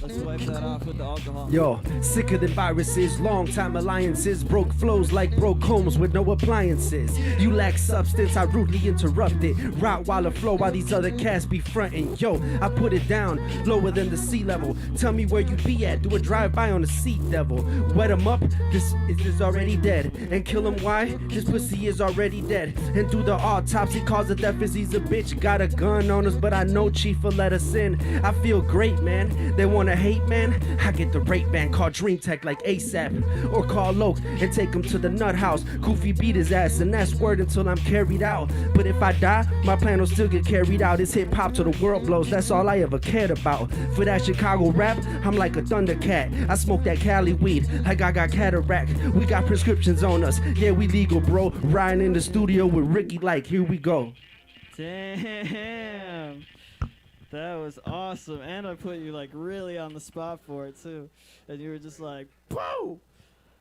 Let's wipe that off with the alcohol. Yo, sicker than viruses, long time alliances, broke flows like broke homes with no appliances. You lack substance, I rudely interrupted. Rottweiler flow while these other cats be frontin'. Yo, I put it down lower than the sea level. Tell me where you be at, do a drive-by on the seat, devil. Wet him up, this is already dead. And kill him, why? This pussy is already dead. And do the autopsy, cause of death is he's a bitch. Got a gun on us, but I know Chief will let us in. I feel great, man. They wanna hate, man? I get the rape band, call Dream Tech like ASAP. Or call Loke and take him to the nut house. Goofy beat his ass, and that's word until I'm carried out. But if I die, my plan will still get carried out. It's hip hop till the world blows, that's all I ever cared about. For that Chicago rap, I'm like a Thundercat. I smoke that Cali weed like I got cataract. We got prescriptions on us, yeah, we legal, bro. Riding in the studio with Ricky, like, here we go. Damn. That was awesome. And I put you like really on the spot for it too. And you were just like, whoa!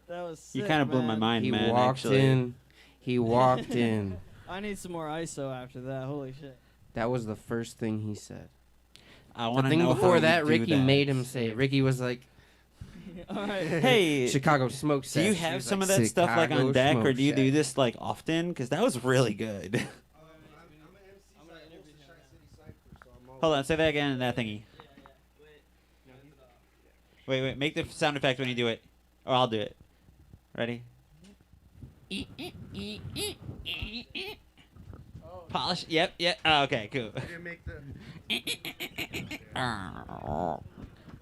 That was sick, You kind of blew my man. mind, He man. walked actually. in. He walked in. I need some more ISO after that. Holy shit. That was the first thing he said. I The want to thing know before how that, you do Ricky that. made him say it. Ricky was like, All right. Hey, Chicago smoke do you sesh. He have was some like, of that stuff like Chicago on deck, or smoke do you do sesh. this like often? Because that was really good. Hold on, say that again in that thingy. Wait, make the sound effect when you do it. Or I'll do it. Ready? Polish. Yep. Oh, okay, cool.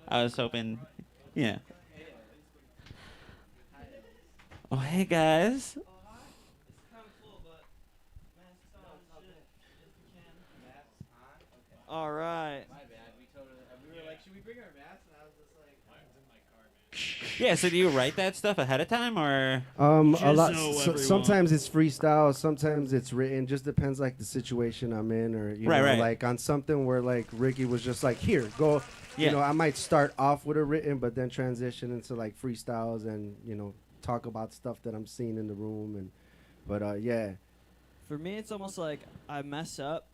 I was hoping. Yeah. Oh, hey, guys. All right. My bad. We were like, should we bring our masks? And I was just like, mine's in my car, man. Yeah, so do you write that stuff ahead of time, or? A lot. Sometimes it's freestyle, sometimes it's written. Just depends, like the situation I'm in, or you know, Right. like on something where like Ricky was just like, here, go. Yeah. You know, I might start off with a written, but then transition into like freestyles and talk about stuff that I'm seeing in the room but yeah. For me, it's almost like I mess up,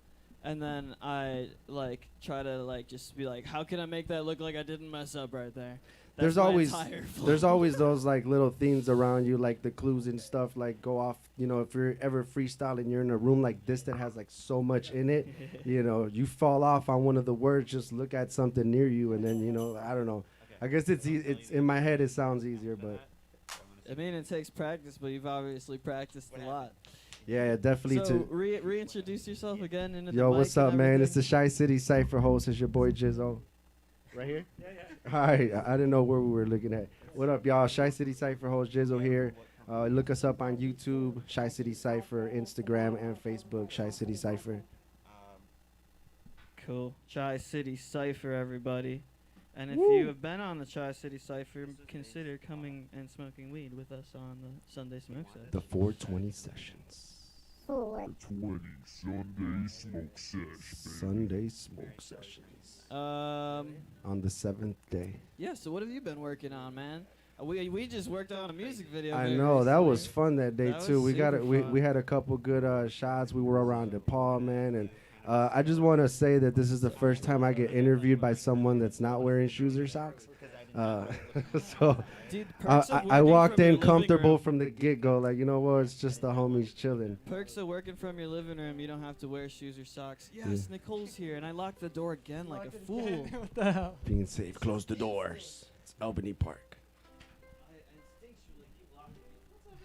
and then I like try to like just be like, how can I make that look like I didn't mess up right there? That's There's my always entire flow. there's always those like little themes around you, like the clues and stuff, like go off. If you're ever freestyling, you're in a room like this that has like so much in it. You fall off on one of the words, just look at something near you, and then I don't know. I guess it's in my head. It sounds easier, but I mean, it takes practice, but you've obviously practiced a lot. yeah, definitely. So reintroduce yourself again into the Yo, mic what's and up, man? everything. It's the Shy City Cypher host. It's your boy Jizzo. Right here? Yeah. Hi, I didn't know where we were looking at. What up, y'all? Shy City Cypher host Jizzo here. Look us up on YouTube, Shy City Cypher, Instagram, and Facebook, Shy City Cypher. Cool. Tri-City Cypher, everybody. And if you have been on the Tri-City Cypher, consider coming and smoking weed with us on the Sunday Smoke Session. The 420 sessions. 420 Sunday Smoke Sesh. Sunday Smoke Sessions. On the 7th day. Yeah, so what have you been working on, man? We just worked on a music video. I very know that recently. was fun that day That too. was We had a couple good shots. We were around DePaul, man, and I just want to say that this is the first time I get interviewed by someone that's not wearing shoes or socks. So Dude, perks of I working walked from your in living comfortable room. from the get go, like it's just the homies chilling. Perks of working from your living room, you don't have to wear shoes or socks. Yes, Nicole's here, and I locked the door again like a fool. What the hell? Being safe, close the doors. It's Albany Park.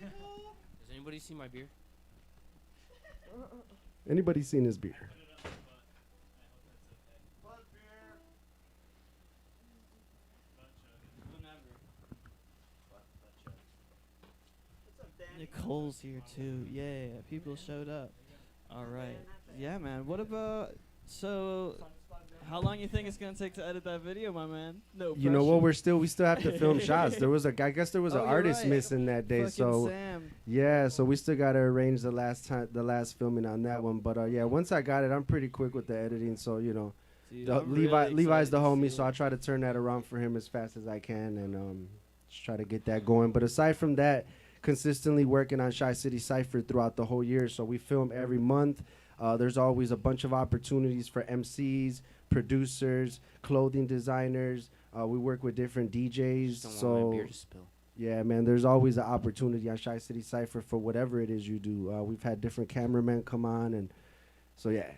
Does anybody see my beer? Anybody seen his beer? Nicole's here too. Yeah, people showed up. All right. Yeah, man. What about how long you think it's gonna take to edit that video, my man? No. You know what? We still have to film shots. I guess there was an Oh, you're artist right. missing that day, Fucking so Sam. yeah. So we still gotta arrange the last filming on that one. But yeah, once I got it, I'm pretty quick with the editing. So Dude, I'm Levi's really the excited to homie, see so I try to turn that around for him as fast as I can, and just try to get that going. But aside from that, consistently working on Shy City Cypher throughout the whole year. So we film every month. There's always a bunch of opportunities for MCs, producers, clothing designers. We work with different DJs. Don't want my beer to spill. Yeah, man, there's always an opportunity on Shy City Cypher for whatever it is you do. We've had different cameramen come on, and so yeah,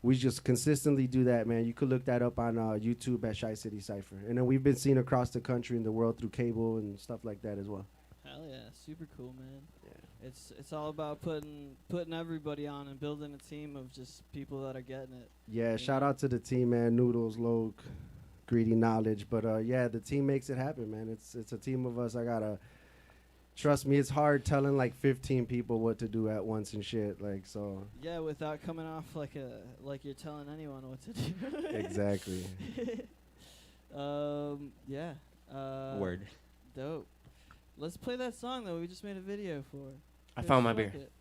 we just consistently do that, man. You could look that up on YouTube at Shy City Cypher. And then we've been seen across the country and the world through cable and stuff like that as well. Hell yeah, super cool, man. Yeah. It's all about putting everybody on and building a team of just people that are getting it. Yeah, shout out to the team, man. Noodles, Loke, Greedy Knowledge. But yeah, the team makes it happen, man. It's a team of us. Trust me, it's hard telling like 15 people what to do at once and shit. Like, so. Yeah, without coming off like you're telling anyone what to do. Exactly. Yeah. Word. Dope. Let's play that song that we just made a video for. I found my Fuck beer. it.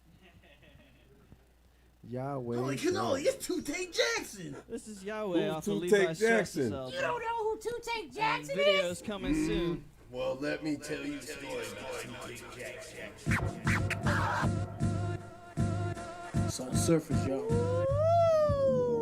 Yahweh. Holy cannoli, it's Two-Take Jackson. This is Yahweh Who's off of Two-Take Levi's Jackson? Justice album. You don't know who Two-Take Jackson And videos coming soon. Well, let me tell you a story about Two-Take Jackson. It's on the surface, y'all.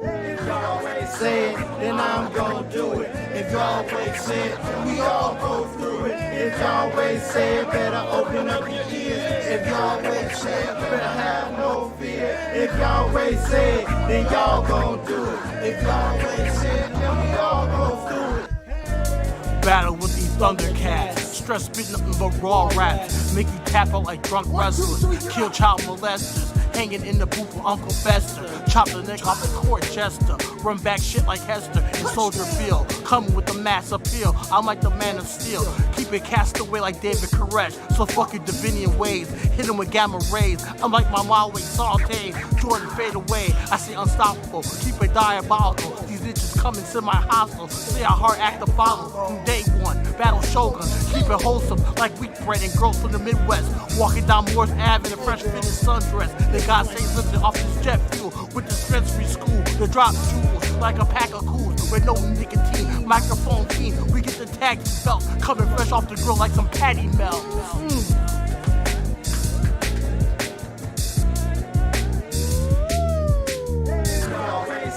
It's always always say it, then I'm gonna do it. If you always say it, we all go through it. If you always say it, better open up your ears. If you always say it, better have no fear. If you always say it, then y'all gon' do it. If you always say it, then we all go through it. Battle with these Thundercats. Stress spit nothing but raw raps. Make you tap out like drunk wrestlers. Kill child molesters. Hanging in the booth with Uncle Fester. Chop the neck off the court jester. Run back shit like Hester in Soldier Field. Coming with the mass appeal. I'm like the man of steel. Keep it cast away like David Koresh. So fuck your Divinian ways. Hit him with gamma rays. I'm like my Huawei saute. Jordan fade away. I say unstoppable. Keep it diabolical. These bitches coming to my hostel. Say a hard act to follow. From day one. Battle Shogun. Keep it wholesome like wheat bread and girls from the Midwest. Walking down Morris Ave in a fresh fitted sundress. They God stays lifted off this jet fuel with dispensary school. The drop jewels like a pack of cools with no nicotine. Microphone fiend, we get the tag belts coming fresh off the grill like some patty melt.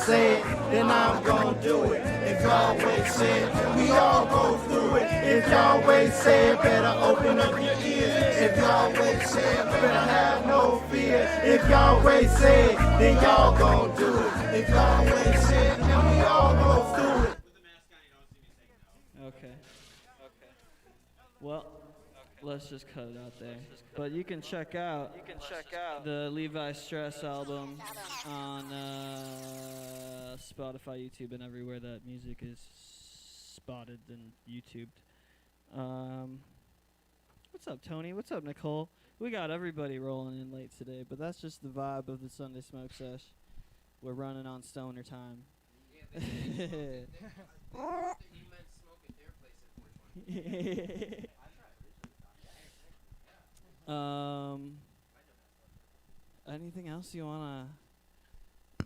Say it, then I'm gonna do it. If you always say it, we all go through it. If you always say it, better open up your ears. If you always say it, better have no fear. If you always say it, then y'all gon' do it. If you always say it, then we all go through it. Okay. Well, let's just cut it out there. But you can check out the Levi Stress album on Spotify, YouTube, and everywhere that music is spotted and YouTubed. What's up, Tony? What's up, Nicole? We got everybody rolling in late today, but that's just the vibe of the Sunday Smoke Sesh. We're running on stoner time. Anything else you wanna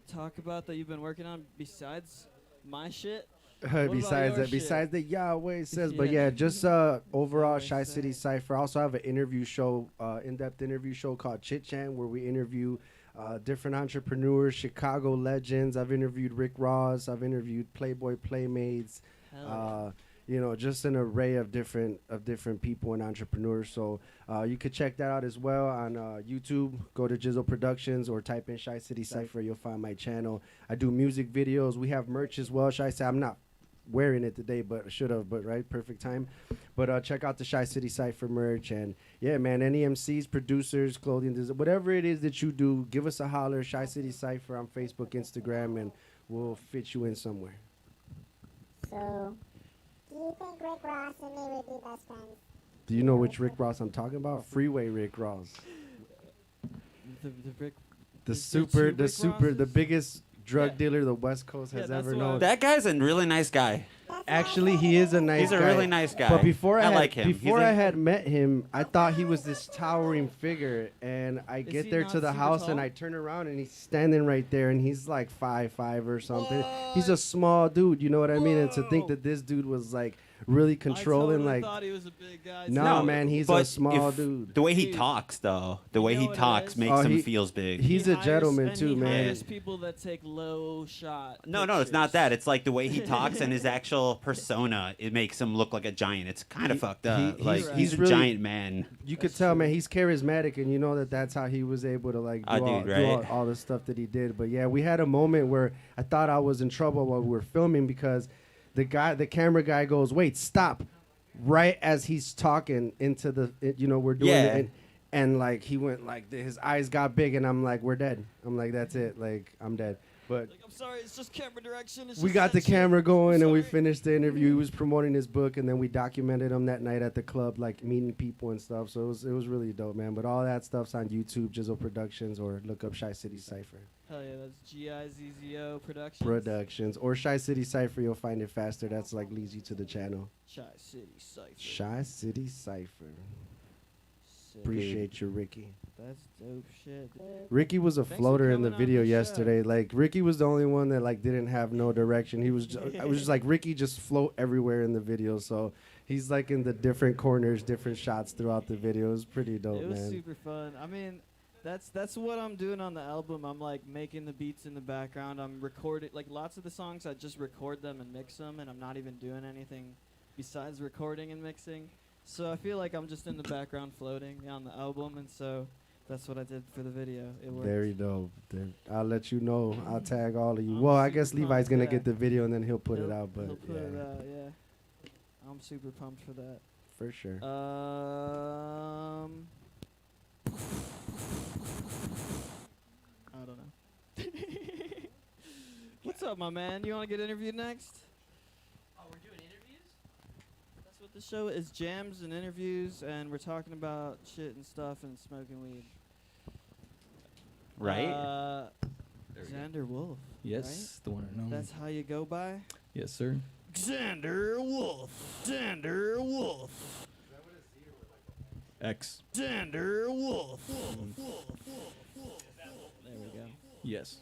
talk about that you've been working on besides my shit? Besides that, Yahweh says. But yeah, just overall Shy City Cypher. I also have an interview show, in-depth interview show called Chit Chan, where we interview different entrepreneurs, Chicago legends. I've interviewed Rick Ross. I've interviewed Playboy Playmates. You know, just an array of different people and entrepreneurs. So you could check that out as well on YouTube. Go to Jizzle Productions or type in Shy City Cypher. You'll find my channel. I do music videos. We have merch as well. Shy City. I'm not wearing it today, but should have. But right, perfect time. But check out the Shy City Cypher merch. And yeah, man, any MCs, producers, clothing, whatever it is that you do, give us a holler. Shy City Cypher on Facebook, Instagram, and we'll fit you in somewhere. So, do you think Rick Ross and me would be best friends? Do you know which Rick Ross I'm talking about? Freeway Rick Ross. The biggest drug dealer the West Coast has ever known. That guy's a really nice guy. Actually, he is a nice guy. He's a really nice guy. But before I like him. Before I had met him, I thought he was this towering figure. And I get there to the house and I turn around and he's standing right there and he's like 5'5" or something. What? He's a small dude, you know what I mean? And to think that this dude was like really controlling, I thought he was a big guy. No, man, he's a small dude. The way he talks, though, the way he talks makes him feels big. He's a gentleman too, man. Hires people that take low shot. No, it's not that. It's like the way he talks and his actual persona. It makes him look like a giant. It's kind of fucked up. He's a really, giant man. You could tell, man. He's charismatic, and you know that's how he was able to like do all the stuff that he did. But yeah, we had a moment where I thought I was in trouble while we were filming because the camera guy goes, "Wait, stop!" Right as he's talking into we're doing it, and like he went like his eyes got big, and I'm like, "We're dead." I'm like, "That's it. Like I'm dead." But I'm sorry, it's just camera direction. We got the camera going, and we finished the interview. He was promoting his book, and then we documented him that night at the club, like meeting people and stuff. So it was really dope, man. But all that stuff's on YouTube, Jizzle Productions, or look up Shy City Cypher. Hell yeah, that's Gizzo Productions. Or Shy City Cypher, you'll find it faster. That's like leads you to the channel. Shy City Cypher. Shy City Cypher. Appreciate you, Ricky. That's dope shit. Ricky was a floater in the video yesterday. Like Ricky was the only one that like didn't have no direction. He was I was just like Ricky just float everywhere in the video. So he's like in the different corners, different shots throughout the video. It was pretty dope, man. It was super fun. I mean, That's what I'm doing on the album. I'm like making the beats in the background. I'm recording like lots of the songs. I just record them and mix them, and I'm not even doing anything besides recording and mixing. So I feel like I'm just in the background floating on the album, and so that's what I did for the video. It worked. Very dope. I'll let you know. I'll tag all of you. Well, I guess Levi's gonna get the video and then he'll put it out. But He'll put it out, yeah. I'm super pumped for that. For sure. I don't know. What's up, my man? You want to get interviewed next? Oh, we're doing interviews? That's what the show is, jams and interviews, and we're talking about shit and stuff and smoking weed. Right? Xander Wolf. Yes, right? the one and only. That's how you go by? Yes, sir. Xander Wolf. Xander Wolf. X. Xander Wolf. There we go. Yes.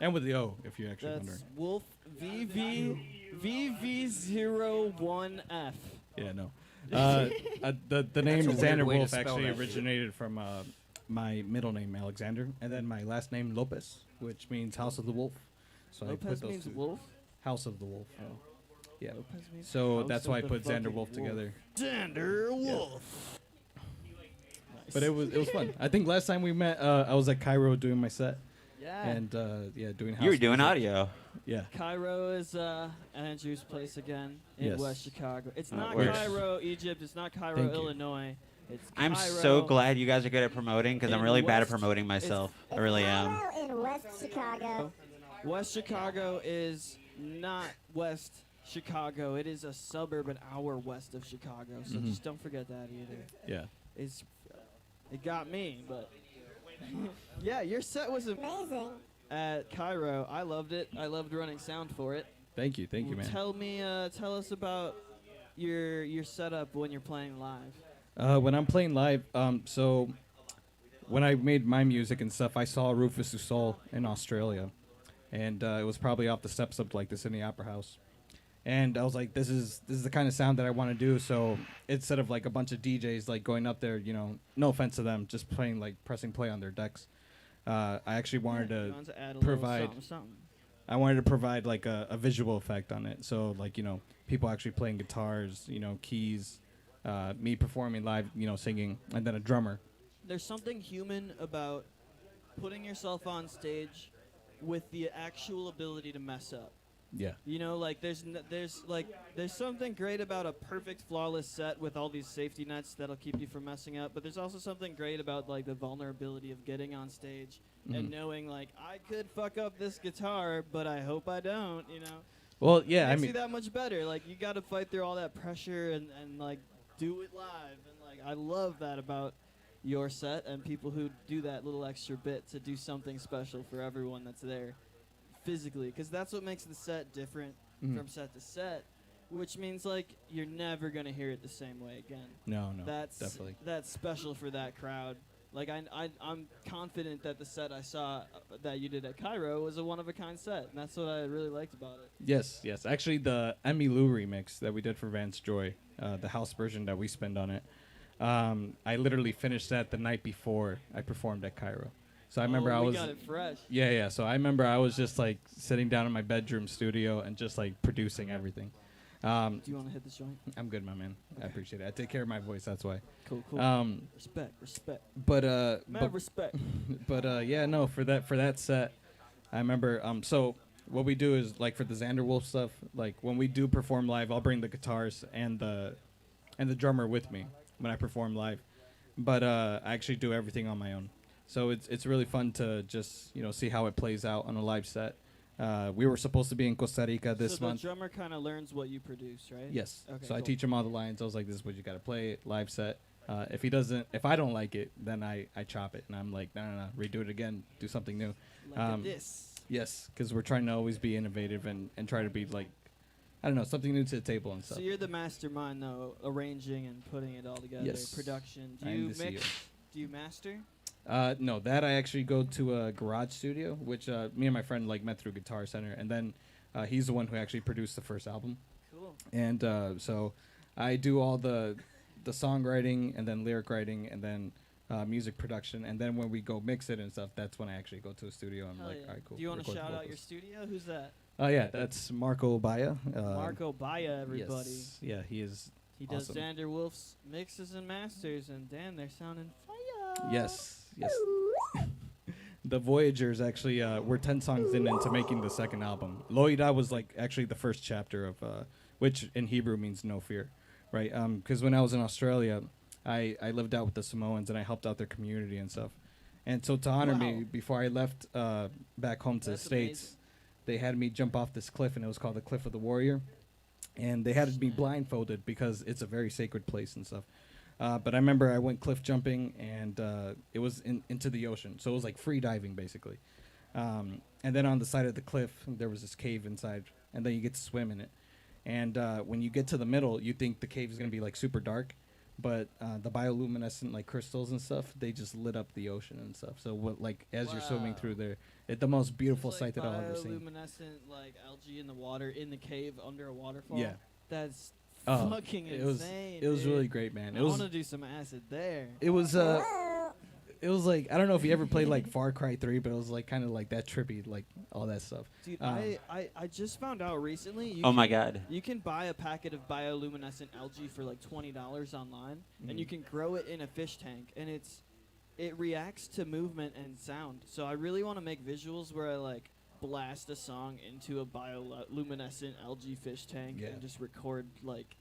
And with the O, if you're actually That's wondering. Wolf VV01F. Yeah, no. The name That's a weird Xander way to Wolf spell actually that. originated from my middle name Alexander, and then my last name Lopez, which means House of the Wolf. So I Lopez put those means two. wolf? House of the Wolf. Oh. Yeah. Lopez means So House that's of why I the put Xander fucking Wolf together. Xander Yeah. Wolf. But it was fun. I think last time we met, I was at Cairo doing my set. Yeah. And doing. You were house doing music. audio. Yeah. Cairo is Andrew's place again in Yes. West Chicago. It's not works. Cairo, Egypt. It's not Cairo, Thank you. Illinois. It's I'm Cairo so glad you guys are good at promoting because I'm in really bad at West- promoting myself. I really am. In West Chicago. West Chicago is not West Chicago. It is a suburb an hour west of Chicago. So Mhm. just don't forget that either. Yeah. It got me, but yeah, your set was amazing at Cairo. I loved it. I loved running sound for it. Thank you, man. Tell us about your setup when you're playing live. When I'm playing live, so when I made my music and stuff, I saw Rufus Du Sol in Australia, and it was probably off the steps of like the Sydney Opera House, and I was like, this is the kind of sound that I want to do. So instead of like a bunch of DJs like going up there, no offense to them, just playing like pressing play on their decks, I actually wanted You to want to add a little provide. something, something. I wanted to provide like a visual effect on it. So like people actually playing guitars, keys. Me performing live, singing, and then a drummer. There's something human about putting yourself on stage with the actual ability to mess up. Yeah. Like there's something great about a perfect flawless set with all these safety nets that'll keep you from messing up, but there's also something great about like the vulnerability of getting on stage and Mhm. knowing like I could fuck up this guitar, but I hope I don't, Well, yeah, Makes I mean, you that much better. Like you got to fight through all that pressure and like do it live, and like I love that about your set and people who do that little extra bit to do something special for everyone that's there physically, because that's what makes the set different Mhm. from set to set, which means like you're never gonna hear it the same way again. No, That's special for that crowd. Like I'm confident that the set I saw that you did at Cairo was a one-of-a-kind set, and that's what I really liked about it. yes. Actually, the Emmy Lou remix that we did for Vance Joy, the house version that we spent on it, I literally finished that the night before I performed at Cairo. So I remember I we was. got it fresh. Yeah. So I remember I was just like sitting down in my bedroom studio and just like producing everything. Do you want to hit this joint? I'm good, my man. I appreciate it. I take care of my voice. That's why. Cool. Respect. But Mad respect. But yeah, no, for that set, I remember. So what we do is like for the Xander Wolf stuff. Like when we do perform live, I'll bring the guitars and the drummer with me when I perform live. But I actually do everything on my own. So it's really fun to just see how it plays out on a live set. We were supposed to be in Costa Rica this month. So the drummer kind of learns what you produce, right? Yes. Okay, So I cool. teach him all the lines. I was like, this is what you got to play, live set. If I don't like it, then I chop it. And I'm like, no, redo it again, do something new. Like this. Yes, because we're trying to always be innovative and try to be like, I don't know, something new to the table and stuff. So you're the mastermind, though, arranging and putting it all together. Yes. Production. Do I you am the mix? CEO. Do you master? No, that I actually go to a garage studio, which me and my friend like met through Guitar Center, and then he's the one who actually produced the first album. Cool. And so I do all the songwriting and then lyric writing, and then music production, and then when we go mix it and stuff, that's when I actually go to a studio and I'm Hell like, yeah. all right, cool. Do you want to record shout out vocals. your studio? Who's that? Oh yeah, that's Marco Baya. Marco Baya, everybody. Yes. Yeah, he is. He does awesome. Xander Wolf's mixes and masters, and damn, they're sounding fire. Yes, yes. The Voyagers actually were 10 songs into making the second album. Loida was like actually the first chapter of, which in Hebrew means no fear, right? Because when I was in Australia, I lived out with the Samoans and I helped out their community and stuff. And so to honor me, before I left back home to the States, they had me jump off this cliff, and it was called the Cliff of the Warrior. And they had me blindfolded because it's a very sacred place and stuff. But I remember I went cliff jumping, and it was into the ocean. So it was like free diving, basically. And then on the side of the cliff, there was this cave inside, and then you get to swim in it. And when you get to the middle, you think the cave is going to be like super dark. But the bioluminescent like crystals and stuff, they just lit up the ocean and stuff. So what, like as you're swimming through there, it's the most beautiful sight that I've ever seen. Bioluminescent like algae in the water in the cave under a waterfall. Yeah. That's fucking insane. It was dude. really great, man. I want to do some acid there. It was like, I don't know if you ever played like Far Cry 3, but it was like kind of like that trippy, like all that stuff. Dude, I just found out recently. Oh my God. You can buy a packet of bioluminescent algae for like $20 online, and you can grow it in a fish tank, and it reacts to movement and sound. So I really want to make visuals where I like blast a song into a bioluminescent algae fish tank and just record like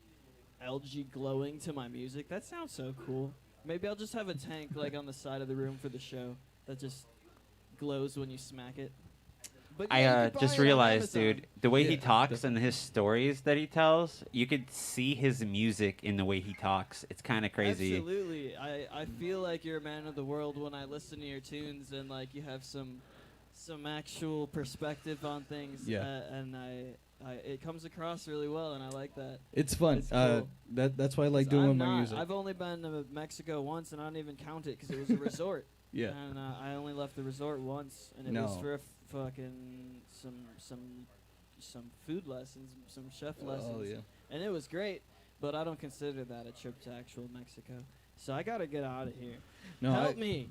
algae glowing to my music. That sounds so cool. Maybe I'll just have a tank like on the side of the room for the show that just glows when you smack it. But yeah, you can just buy it on realized, Amazon. dude, the way he talks and his stories that he tells, you could see his music in the way he talks. It's kind of crazy. Absolutely. I feel like you're a man of the world when I listen to your tunes and like you have some actual perspective on things. Yeah. And it comes across really well, and I like that. It's fun. It's cool. That's why I like 'Cause doing I'm my not- music. I've only been to Mexico once, and I don't even count it because it was a resort. Yeah. And I only left the resort once, and it was No. for a fucking some food lessons, some chef lessons. Oh, yeah. And it was great, but I don't consider that a trip to actual Mexico. So I gotta get out of here. No, Help I- me,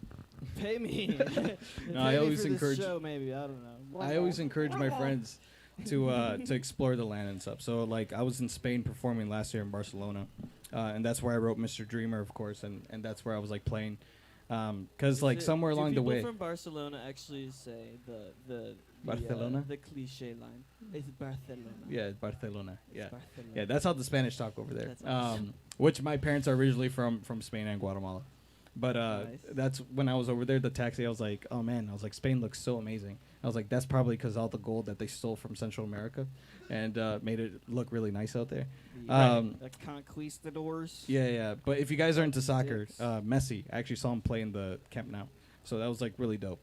pay me. No, Pay I me always for this encourage. show, maybe I don't know. I always encourage my friends to explore the land and stuff. So like I was in Spain performing last year in Barcelona, and that's where I wrote Mr. Dreamer, of course, and that's where I was like playing, because like somewhere along the way. People from Barcelona actually say the Barcelona? the cliche line. It's Barcelona. Yeah, Barcelona. Yeah, Barcelona. yeah, that's how the Spanish talk over there. That's awesome. Which my parents are originally from Spain and Guatemala. But Nice. that's when I was over there. The taxi, I was like, oh man, I was like, Spain looks so amazing. I was like, that's probably because all the gold that they stole from Central America, and made it look really nice out there. The conquistadors. Yeah, yeah. But if you guys are into soccer, Messi, I actually saw him play in the Camp Nou. So that was like really dope.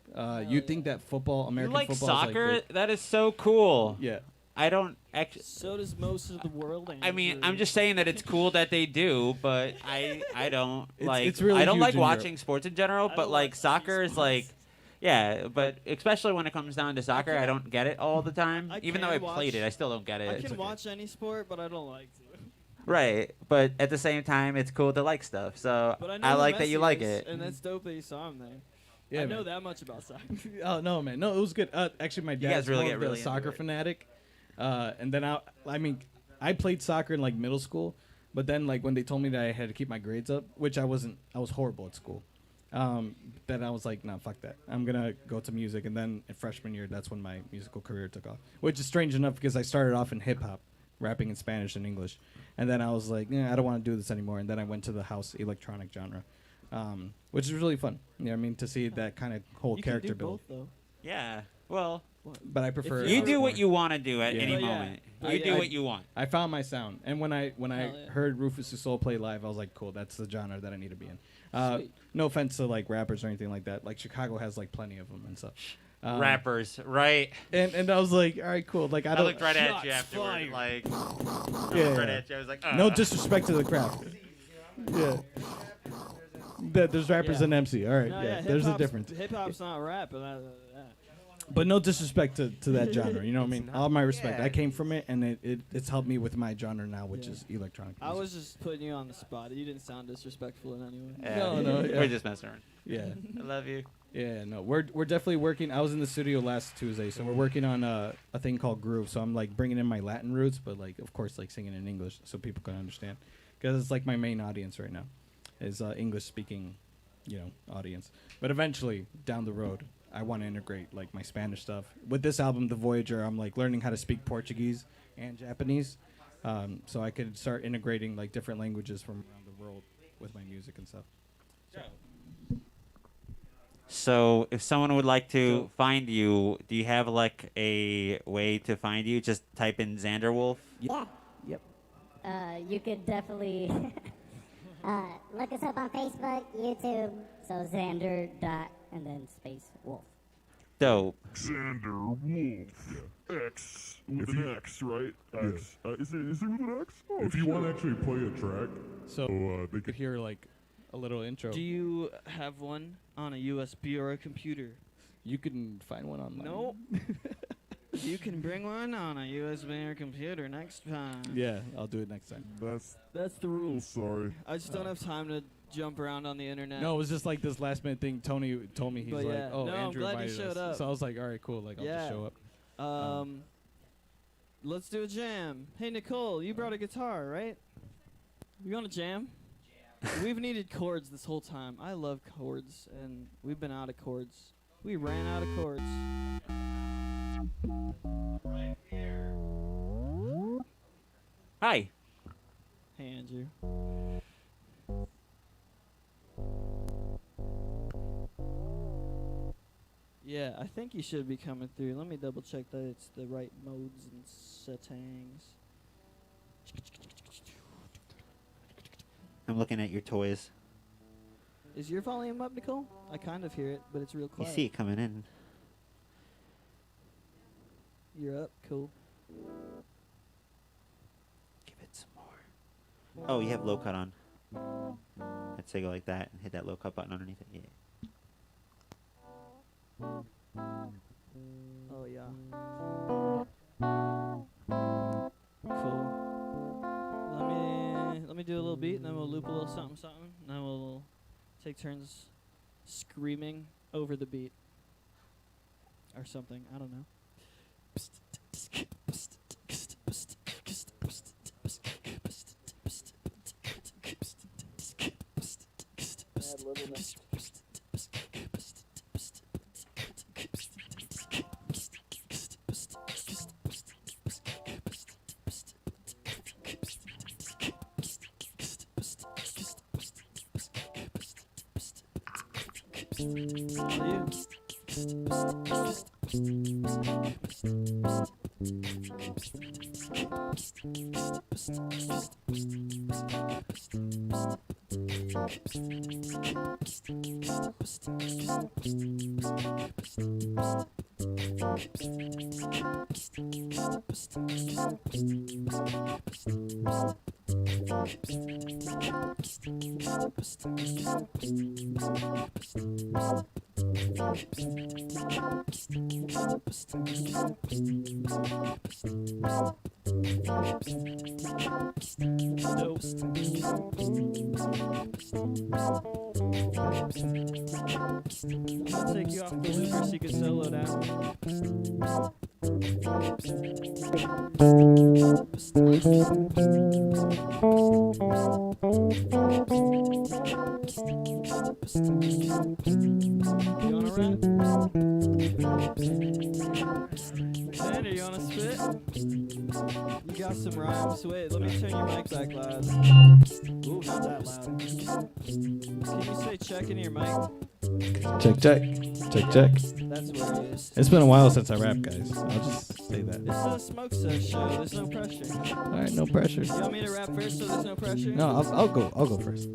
You think that football, American You like football, soccer? is like That is so cool. Yeah. I don't actually. So does most of the world. I mean, I'm just saying that it's cool that they do, but I don't like. it's really I don't huge like in watching Europe. sports in general, but like soccer is like. Yeah, but especially when it comes down to soccer, I don't get it all the time. Even though I played it, I still don't get it. I can watch any sport, but I don't like to. Right, but at the same time, it's cool to like stuff. So But I, know I who like that Messi you like is, it. and that's dope that you saw him there. Yeah, I know man. that much about soccer. Oh no, man, no, it was good. Actually, my You guys dad's really more get of really a into soccer it. fanatic, and then I mean, I played soccer in like middle school, but then like when they told me that I had to keep my grades up, which I wasn't, I was horrible at school. Then I was like, nah, fuck that. I'm gonna go to music, and then in freshman year, that's when my musical career took off. Which is strange enough because I started off in hip hop, rapping in Spanish and English, and then I was like, yeah, I don't want to do this anymore. And then I went to the house electronic genre, which is really fun. You know what I mean? To see that kind of whole You character can do build. both, though. Yeah, well. But I prefer. You do what you want to do at any Yeah. moment. You do what you want. I found my sound, and when I Hell yeah. heard Rufus Du Sol play live, I was like, cool, that's the genre that I need to be in. Sweet. No offense to like rappers or anything like that. Like Chicago has like plenty of them and stuff. Rappers, right? And I was like, all right, cool. Like I don't. looked right at you afterward, like. Yeah. Right at you. I was like, No disrespect to the craft. Yeah. There's rappers Yeah. and MC. All right, No, yeah. There's a hip-hop's- difference. Hip hop's not rap, but But no disrespect to that genre, you know what I mean? It's All my respect. yeah. I came from it, and it's helped me with my genre now, which Yeah. is electronic I music. was just putting you on the spot. You didn't sound disrespectful in any way. No, We're yeah. just messing around. Yeah. I love you. Yeah, no, we're definitely working. I was in the studio last Tuesday, so we're working on a thing called Groove. So I'm like bringing in my Latin roots, but like of course like singing in English so people can understand, because it's like my main audience right now, is English speaking, audience. But eventually down the road, I want to integrate like my Spanish stuff with this album, The Voyager. I'm like learning how to speak Portuguese and Japanese, so I could start integrating like different languages from around the world with my music and stuff. So, if someone would like to find you, do you have like a way to find you? Just type in Xanderwolf. Yeah. Yep. You could definitely look us up on Facebook, YouTube. So Xander dot and then space Wolf. Dope. Xander Wolf. X with an X, right? X. Is it with an X? Oh, if you want to actually play a track, So they could hear like a little intro. Do you have one on a USB or a computer? You can find one online. Nope. You can bring one on a USB or computer next time. Yeah, I'll do it next time. That's the rule. Sorry. I just don't have time to jump around on the internet. No, it was just like this last minute thing. Tony told me he's But like, yeah. "Oh, No, I'm Andrew glad you invited showed us." up. So I was like, "All right, cool. Like, I'll just show up." Let's do a jam. Hey, Nicole, you brought a guitar, right? You want to jam? We've needed chords this whole time. I love chords, and we've been out of chords. We ran out of chords. Right here. Hi. Hey, Andrew. Yeah, I think you should be coming through. Let me double check that it's the right modes and settings. I'm looking at your toys. Is your volume up, Nicole? I kind of hear it, but it's real You quiet. see it coming in. You're up, cool. Give it some more. Oh, you have low cut on. I'd say go like that and hit that low cut button underneath it. Yeah. Oh yeah. Cool. Let me do a little beat, and then we'll loop a little something, and then we'll take turns screaming over the beat or something. I don't know. I'll take you off the looper so you can solo down. You wanna rap? Xander, you wanna spit? You got some rhymes. Wait, let me turn your mic back loud. Ooh, not that loud. Can you say check in your mic? Check, check, check, check. That's where it is. It's been a while since I rap, guys. I'll just say that. This is a smoke sesh show. There's no pressure. All right, no pressure. You want me to rap first so there's no pressure? No, I'll go first.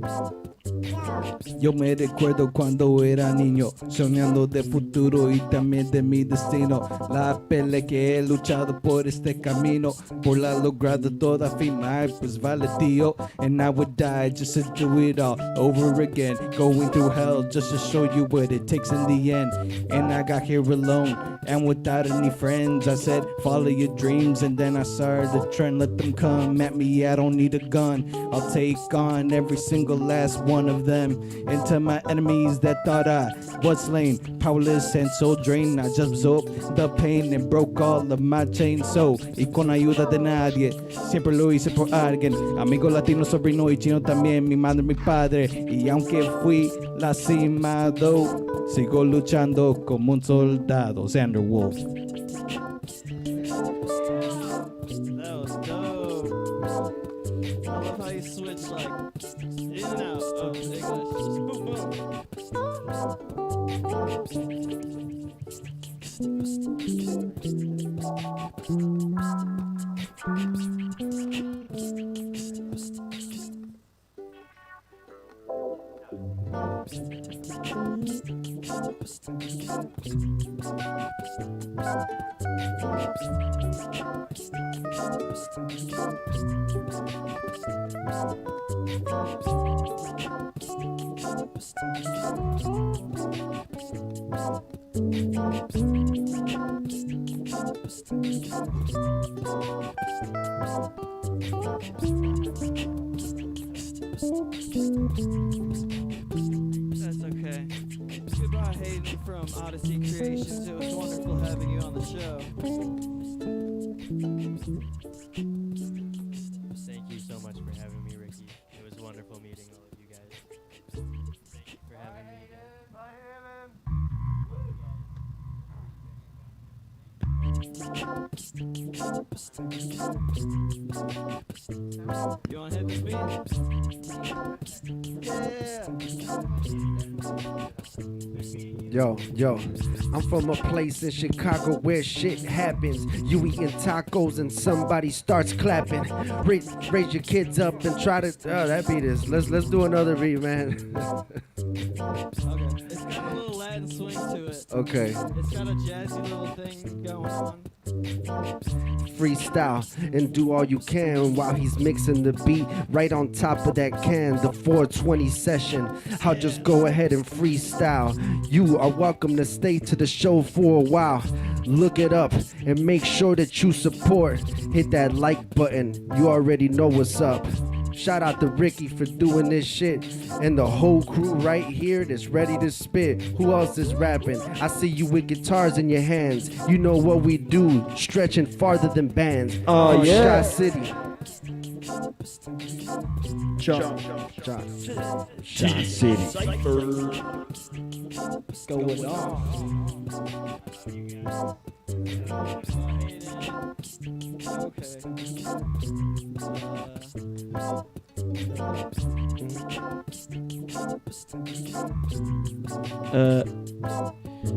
Yo me recuerdo cuando era niño, soñando de futuro y también de mi destino. La pelea que he luchado por este camino, por la logrado toda firmar, pues vale tío. And I would die just to do it all over again, going through hell just to show show you what it takes in the end. And I got here alone and without any friends. I said, follow your dreams, and then I started the trend. Let them come at me, I don't need a gun. I'll take on every single last one of them. And to my enemies that thought I was slain, powerless and soul drained, I just absorbed the pain and broke all of my chains. So, y con ayuda de nadie, siempre lo hice por alguien. Amigo latino, sobrino y chino también, mi madre, mi padre. Y aunque fui lastimado, sigo luchando como un soldado. Xander Wolf. That was dope. I love how you switch like in and out of English. Just boom, That's okay. Goodbye, Hayden from Odyssey Creations. It was wonderful having you on the show. Thank you so much for having me, Ricky. It was wonderful meeting all of you guys. Thank you for having me again. You want to hit this beat? Yo, I'm from a place in Chicago where shit happens. You eating tacos and somebody starts clapping. Raise your kids up and try to. Oh, that beat is. Let's do another beat, man. Okay. It's got a little Latin swing to it. Okay. It's got a jazzy little thing going on. Freestyle and do all you can while he's mixing the beat right on top of that can. The 420 session, I'll just go ahead and freestyle. You are welcome to stay to the show for a while. Look it up and make sure that you support. Hit that like button, you already know what's up. Shout out to Ricky for doing this shit and the whole crew right here that's ready to spit. Who else is rapping? I see you with guitars in your hands. You know what we do, stretching farther than bands. Oh, yeah. Shy City. Shy City. Going on.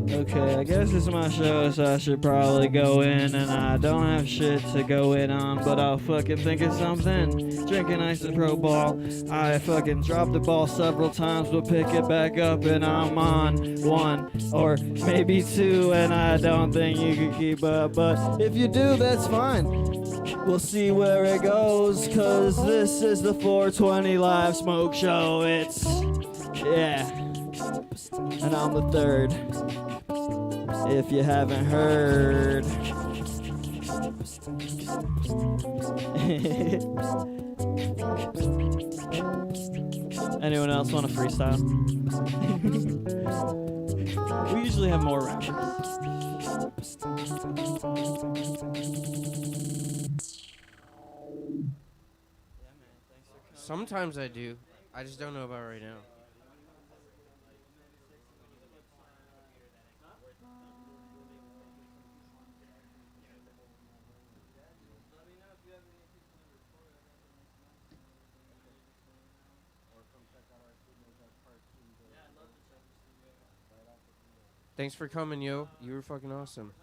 Okay, I guess it's my show, so I should probably go in, and I don't have shit to go in on, but I'll fucking think of something. Drinking Isopro ball, I fucking dropped the ball several times, but pick it back up, and I'm on one, or maybe two, and I don't think you can keep up, but if you do, that's fine. We'll see where it goes, cause this is the 420 Live Smoke Show. It's, yeah, and I'm the third. If you haven't heard. Anyone else want to freestyle? We usually have more rappers. Sometimes I do. I just don't know about right now. Thanks for coming, yo. You were fucking awesome.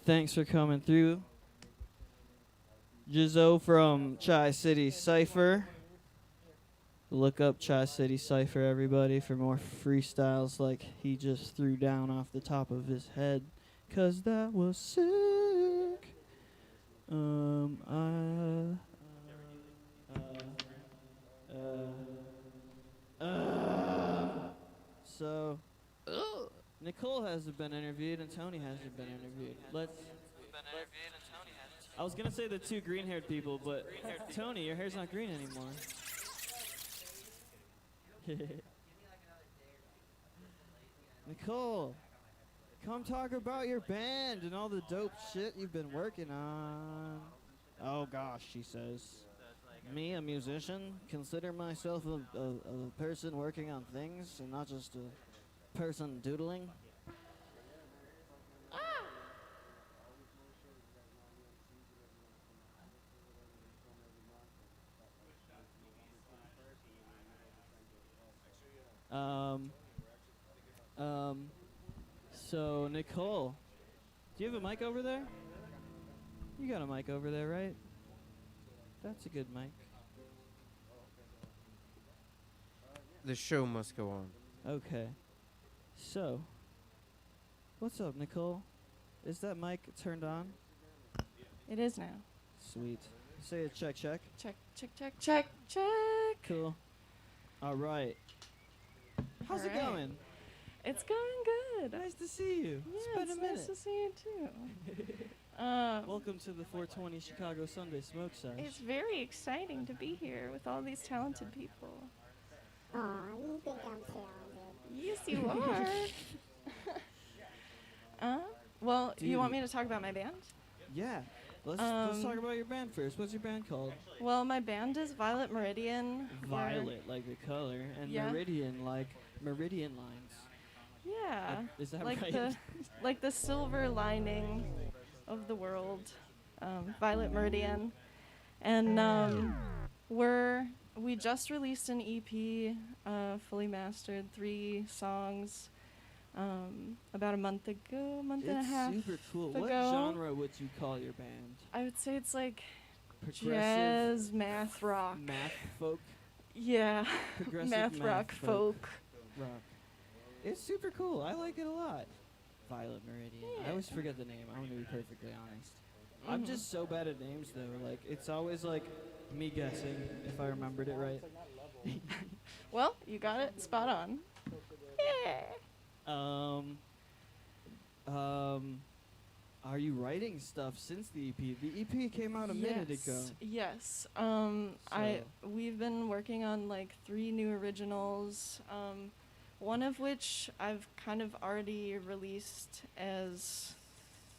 Thanks for coming through. Jizzo from Chi City Cypher. Look up Chi City Cypher, everybody, for more freestyles like he just threw down off the top of his head. 'Cause that was sick. So, Nicole hasn't been interviewed and Tony hasn't been interviewed. I was gonna say the two green-haired people, but Tony, your hair's not green anymore. Nicole, come talk about your band and all the dope shit you've been working on. Oh gosh, she says. Me, a musician, consider myself a person working on things and not just a person doodling. So Nicole, do you have a mic over there? You got a mic over there, right? That's a good mic. The show must go on. Okay. So, what's up, Nicole? Is that mic turned on? It is now. Sweet. Say a check, check. Check, check, check, check, check. Cool. All right. How's it going? It's going good. Nice to see you. Yeah, It's been a minute. nice to see you too. Welcome to the 420 Chicago Sunday Smoke Sesh. It's very exciting to be here with all these talented people. Aw, you think I'm talented? Yes, you are. Well, Dude. you want me to talk about my band? Yeah. Let's talk about your band first. What's your band called? Well, my band is Violet Meridian. Violet, like the color, and Yeah. Meridian, like meridian lines. Yeah. Is that like right? like the silver lining of the world, Violet Meridian, and we just released an EP, fully mastered, 3 songs, about a month and a half. It's super cool. ago. What genre would you call your band? I would say it's like Progressive? jazz, math rock. Math folk? Yeah, Progressive math rock folk. Rock. It's super cool. I like it a lot. Violet Meridian. I always forget the name. I'm gonna be perfectly honest. I'm just so bad at names though. Like it's always like me guessing if I remembered it right. Well, you got it spot on. Yeah. Are you writing stuff since the EP? The EP came out a minute ago. Yes. We've been working on like 3 new originals. One of which I've kind of already released as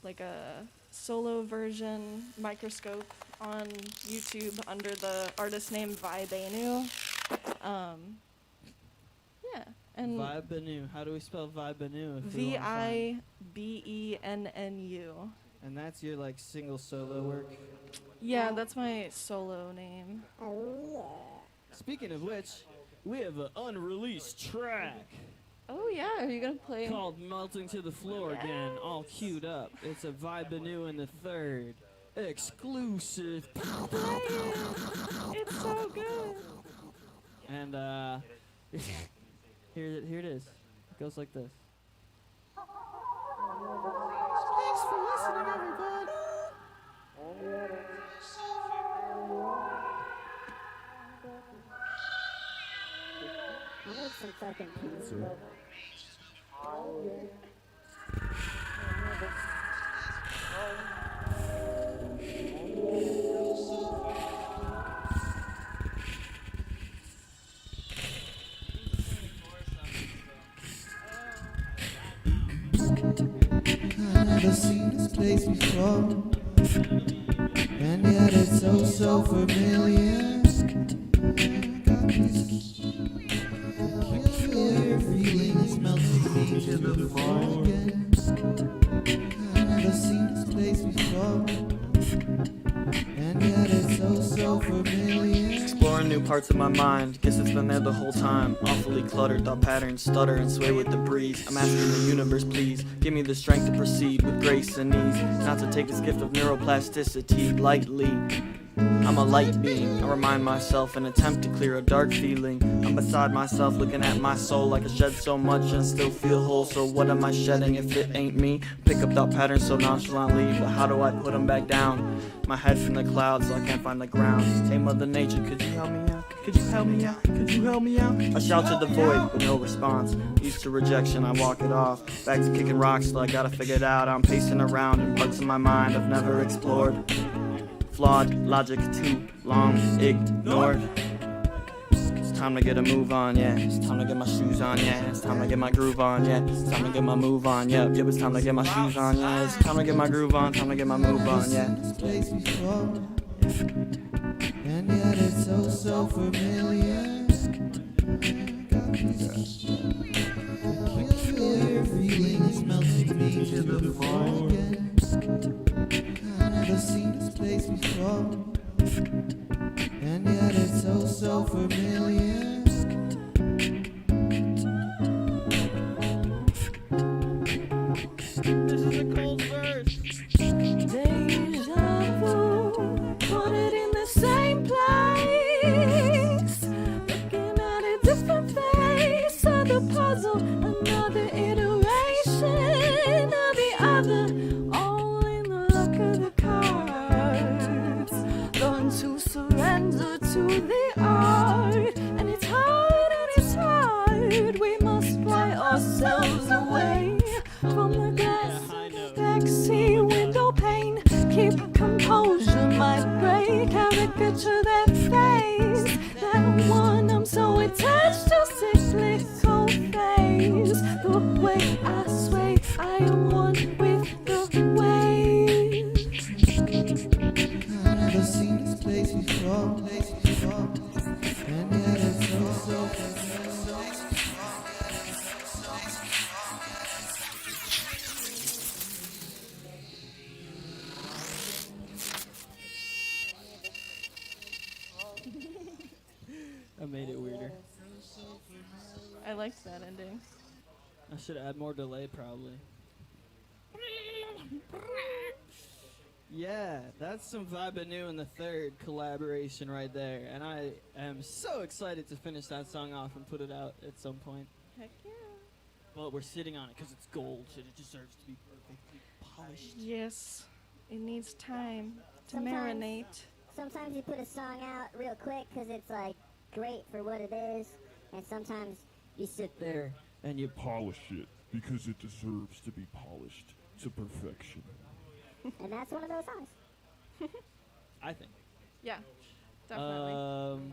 like a solo version, Microscope, on YouTube under the artist name Vibenu. Yeah. And Vibenu. How do we spell Vibenu? Vibennu. And that's your like single solo work? Yeah, that's my solo name. Speaking of which, we have an unreleased track. Oh yeah, are you gonna play? Called Melting to the Floor again, all queued up. It's a Vibenu in the 3rd. Exclusive. It's so good. And here it is. It goes like this. Thanks for listening, everybody. I need some fucking pizza. I've never seen this place before, and yet it's so familiar. Got this peculiar feeling is melting me to the floor again. I've never seen this place before, and yet it's so familiar. Exploring new parts of my mind, guess it's been there the whole time. Awfully cluttered, thought patterns stutter and sway with the breeze. I'm asking the universe, please, give me the strength to proceed with grace and ease. Not to take this gift of neuroplasticity lightly. I'm a light being, I remind myself an attempt to clear a dark feeling. I'm beside myself looking at my soul like I shed so much and still feel whole. So what am I shedding if it ain't me? Pick up thought patterns so nonchalantly, but how do I put them back down? My head from the clouds so I can't find the ground. Hey Mother Nature, could you help me out? Could you help me out? Could you help me out? I shout to the void with no response. Used to rejection, I walk it off. Back to kicking rocks till I gotta figure it out. I'm pacing around in parts of my mind I've never explored. Flawed logic too long ignored. It's time to get a move on, yeah. It's time to get my shoes on, yeah. It's time to get my groove on, yeah. It's time to get my move on, yeah. Yep, it's time to get my shoes on, yeah. It's time to get my groove on, time to get my move on, yeah. And yet it's so familiar. Peculiar feelings melting me to the floor again. I've never seen this place before. And yet it's so familiar. This is a cold verse. Deja vu, put it in the same place. Looking at a different face of the puzzle, another iteration of the other. All in the luck of the cards. Learn to surrender to the art. And it's hard, we must buy ourselves away from the glass backseat window pane. Keep composure, my break. Caricature that face, that one I'm so attached to. Cyclical phase, the way I sway, I am one with the waves. I've never seen this place before. And yet it's so I made it weirder. I liked that ending. I should add more delay, probably. Yeah, that's some Vibe New in the third collaboration right there. And I am so excited to finish that song off and put it out at some point. Heck yeah. Well, we're sitting on it because it's gold and it deserves to be perfectly polished. Yes, it needs time to Sometimes- marinate. Sometimes you put a song out real quick because it's like great for what it is, and sometimes you sit there. And you polish it because it deserves to be polished to perfection. And that's one of those songs. I think. Yeah, definitely.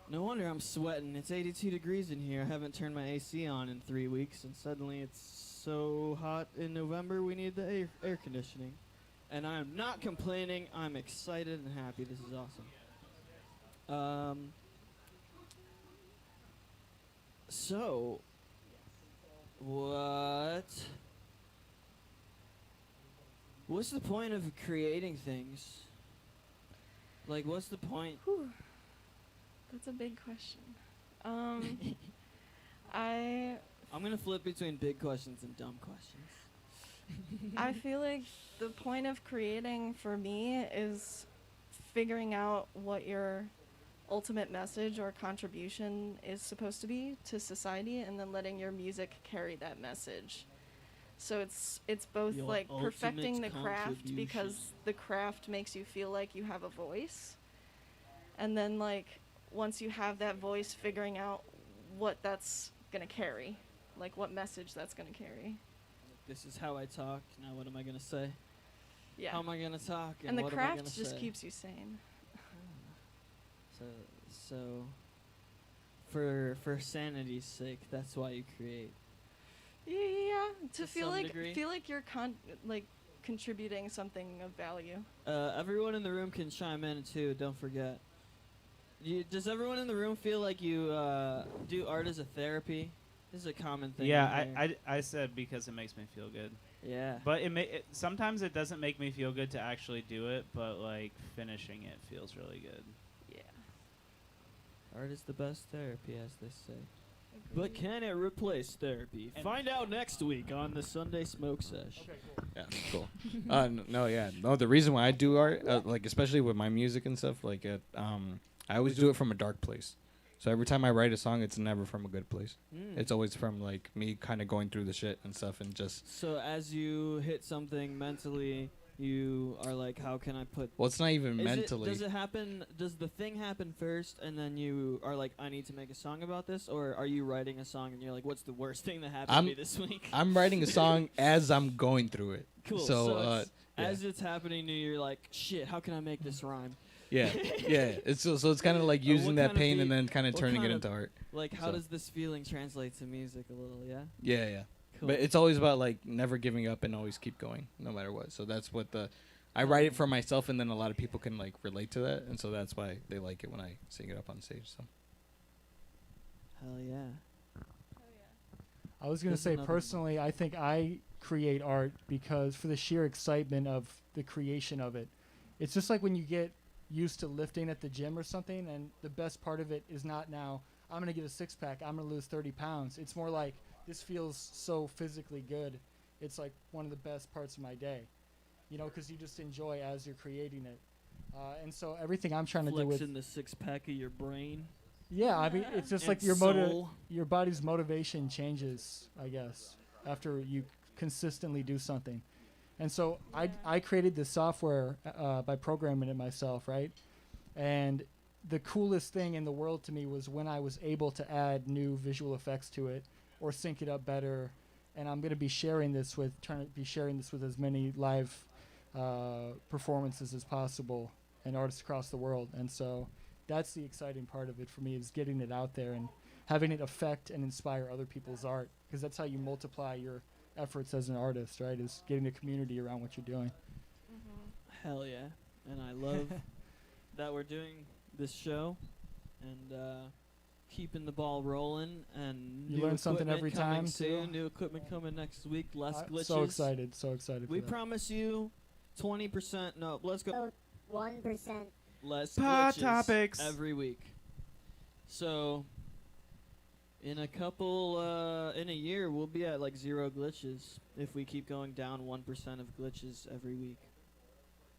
No wonder I'm sweating. It's 82 degrees in here. I haven't turned my AC on in 3 weeks, and suddenly it's so hot in November we need the air conditioning. And I'm not complaining. I'm excited and happy. This is awesome. So, what's the point of creating things? Like, what's the point? That's a big question. I'm gonna flip between big questions and dumb questions. I feel like the point of creating for me is figuring out what your ultimate message or contribution is supposed to be to society, and then letting your music carry that message. So it's both Your like perfecting the ultimate craft, because the craft makes you feel like you have a voice, and then like once you have that voice, figuring out what that's gonna carry, like what message that's gonna carry. This is how I talk. Now what am I gonna say? Yeah. How am I gonna talk? And the what am I craft gonna just say? keeps you sane. So for sanity's sake, that's why you create. Yeah, to To feel some like degree. you're contributing something of value. Everyone in the room can chime in too. Don't forget. Does everyone in the room feel like you do art as a therapy? This is a common thing. Yeah, in here. I said because it makes me feel good. Yeah. But sometimes it doesn't make me feel good to actually do it, but like finishing it feels really good. Yeah. Art is the best therapy, as they say. But can it replace therapy? Find out next week on the Sunday Smoke Sesh. Yeah, cool. No, the reason why I do art, like especially with my music and stuff, like I always do it from a dark place. So every time I write a song, it's never from a good place. It's always from like me kind of going through the shit and stuff and just. So as you hit something mentally, you are like, how can I put... Well, it's not even mentally. Does it happen... Does the thing happen first, and then you are like, I need to make a song about this? Or are you writing a song, and you're like, what's the worst thing that happened to me this week? I'm writing a song as I'm going through it. Cool. So, as it's happening to you, you're like, shit, how can I make this rhyme? Yeah. It's it's kind of like using that pain and then kind of turning it into art. Like, how does this feeling translate to music a little, yeah? Yeah. Cool. But it's always about like never giving up and always keep going no matter what. So that's what I write it for myself, and then a lot of people can like relate to that, and so that's why they like it when I sing it up on stage. So. Hell yeah. I was going to say, personally, I think I create art because for the sheer excitement of the creation of it. It's just like when you get used to lifting at the gym or something, and the best part of it is not now, I'm going to get a six-pack, I'm going to lose 30 pounds. It's more like, this feels so physically good. It's like one of the best parts of my day, you know, because you just enjoy as you're creating it. And so everything I'm trying to do with... Flexing the six-pack of your brain. Yeah, I mean, it's just And like your body's motivation changes, I guess, after you consistently do something. And so I created this software by programming it myself, right? And the coolest thing in the world to me was when I was able to add new visual effects to it or sync it up better. And I'm going to be sharing this with as many live performances as possible and artists across the world. And so that's the exciting part of it for me, is getting it out there and having it affect and inspire other people's art, because that's how you multiply your efforts as an artist, right? Is getting a community around what you're doing. Hell yeah. And I love that we're doing this show and keeping the ball rolling, and You new learn something equipment every coming time, soon, too. new equipment coming next week, less glitches. So excited We for that. promise you 20%, no, let's go 1% less Hot glitches topics. every week. So in a year, we'll be at like 0 glitches if we keep going down 1% of glitches every week.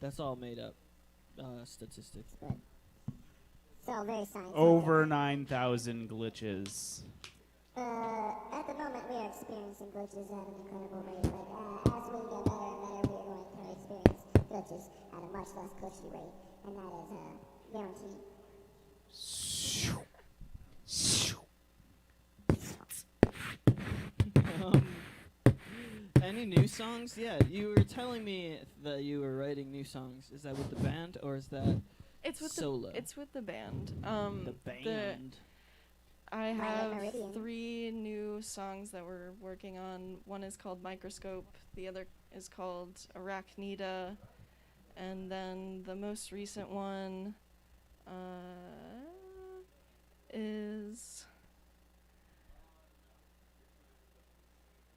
That's all made up statistics. So very scientific. Over 9,000 glitches. At the moment, we are experiencing glitches at an incredible rate, but as we get better and better, we are going to experience glitches at a much less glitchy rate, and that is guaranteed. Any new songs? Yeah, you were telling me that you were writing new songs. Is that with the band, or is that It's with solo? It's with the band. The band. I have Meridian. 3 new songs that we're working on. One is called Microscope. The other is called Arachnida. And then the most recent one is...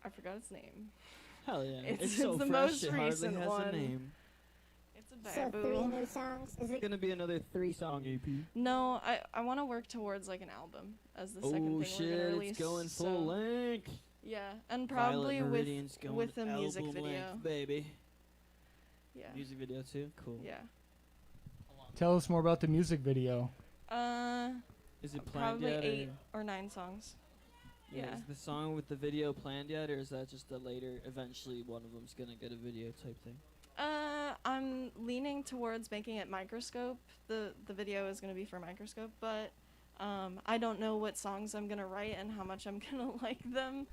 I forgot its name. Hell yeah. It's so the fresh, most it hardly recent has one. a name. It's a So bamboo. 3 new songs? Is it Gonna be another 3-song EP. No, I want to work towards like an album as the second Oh thing shit, we're gonna release. it's going so full length. Yeah, and Violet probably Meridian's going with a music album video. length, baby. Yeah. Music video too? Cool. Yeah. Tell us more about the music video. Is it planned probably yet? 8 or 9 songs. Yeah. Is the song with the video planned yet, or is that just a later, eventually one of them's gonna get a video type thing? I'm leaning towards making it Microscope. The video is going to be for Microscope, but I don't know what songs I'm going to write and how much I'm going to like them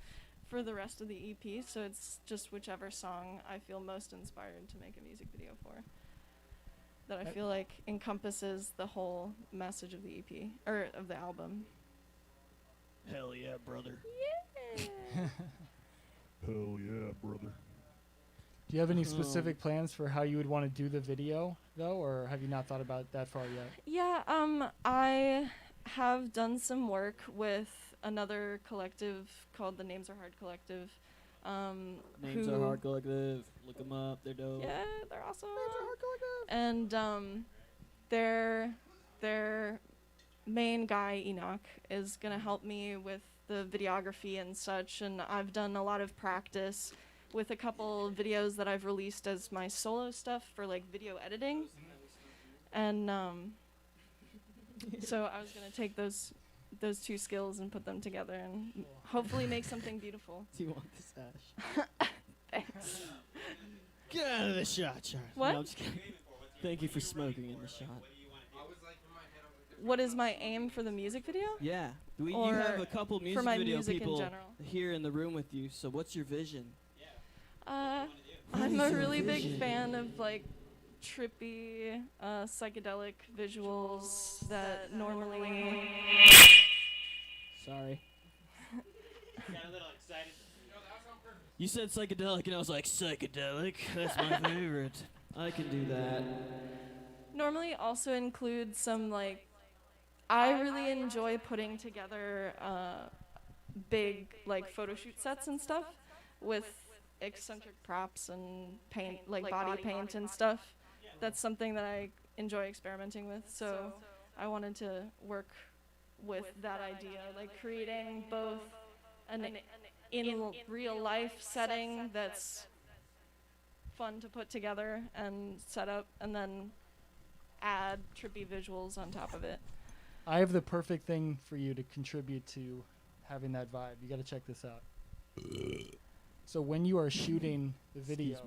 for the rest of the EP, so it's just whichever song I feel most inspired to make a music video for, that I feel like encompasses the whole message of the EP, or of the album. Hell yeah, brother. Yeah. Hell yeah, brother. Do you have any specific plans for how you would want to do the video, though, or have you not thought about that far yet? Yeah, I have done some work with another collective called the Names Are Hard Collective. Names Are Hard Collective. Look them up. They're dope. Yeah, they're awesome. Names Are Hard Collective. And their main guy, Enoch, is going to help me with the videography and such. And I've done a lot of practice with a couple videos that I've released as my solo stuff for like video editing. And so I was going to take those two skills and put them together and hopefully make something beautiful. Do you want this, Ash? Thanks. Get out of the shot, Charlie. What? No, I'm just kidding. Thank you for smoking in the shot. What is my aim for the music video? Yeah. You Or have a couple for music my video music in people general? here in the room with you. So what's your vision? I'm is a your really big vision? fan of like trippy, psychedelic visuals that normally. Sorry. Got a little excited. You said psychedelic, and I was like, psychedelic? That's my favorite. I can do that. Normally also include some like. I really enjoy putting together big like photo shoot sets and stuff with eccentric props and paint, like body paint and stuff. That's something that I enjoy experimenting with. So I wanted to work with that idea, like creating both an in real life setting that's fun to put together and set up, and then add trippy visuals on top of it. I have the perfect thing for you to contribute to having that vibe. You got to check this out. So when you are shooting the video,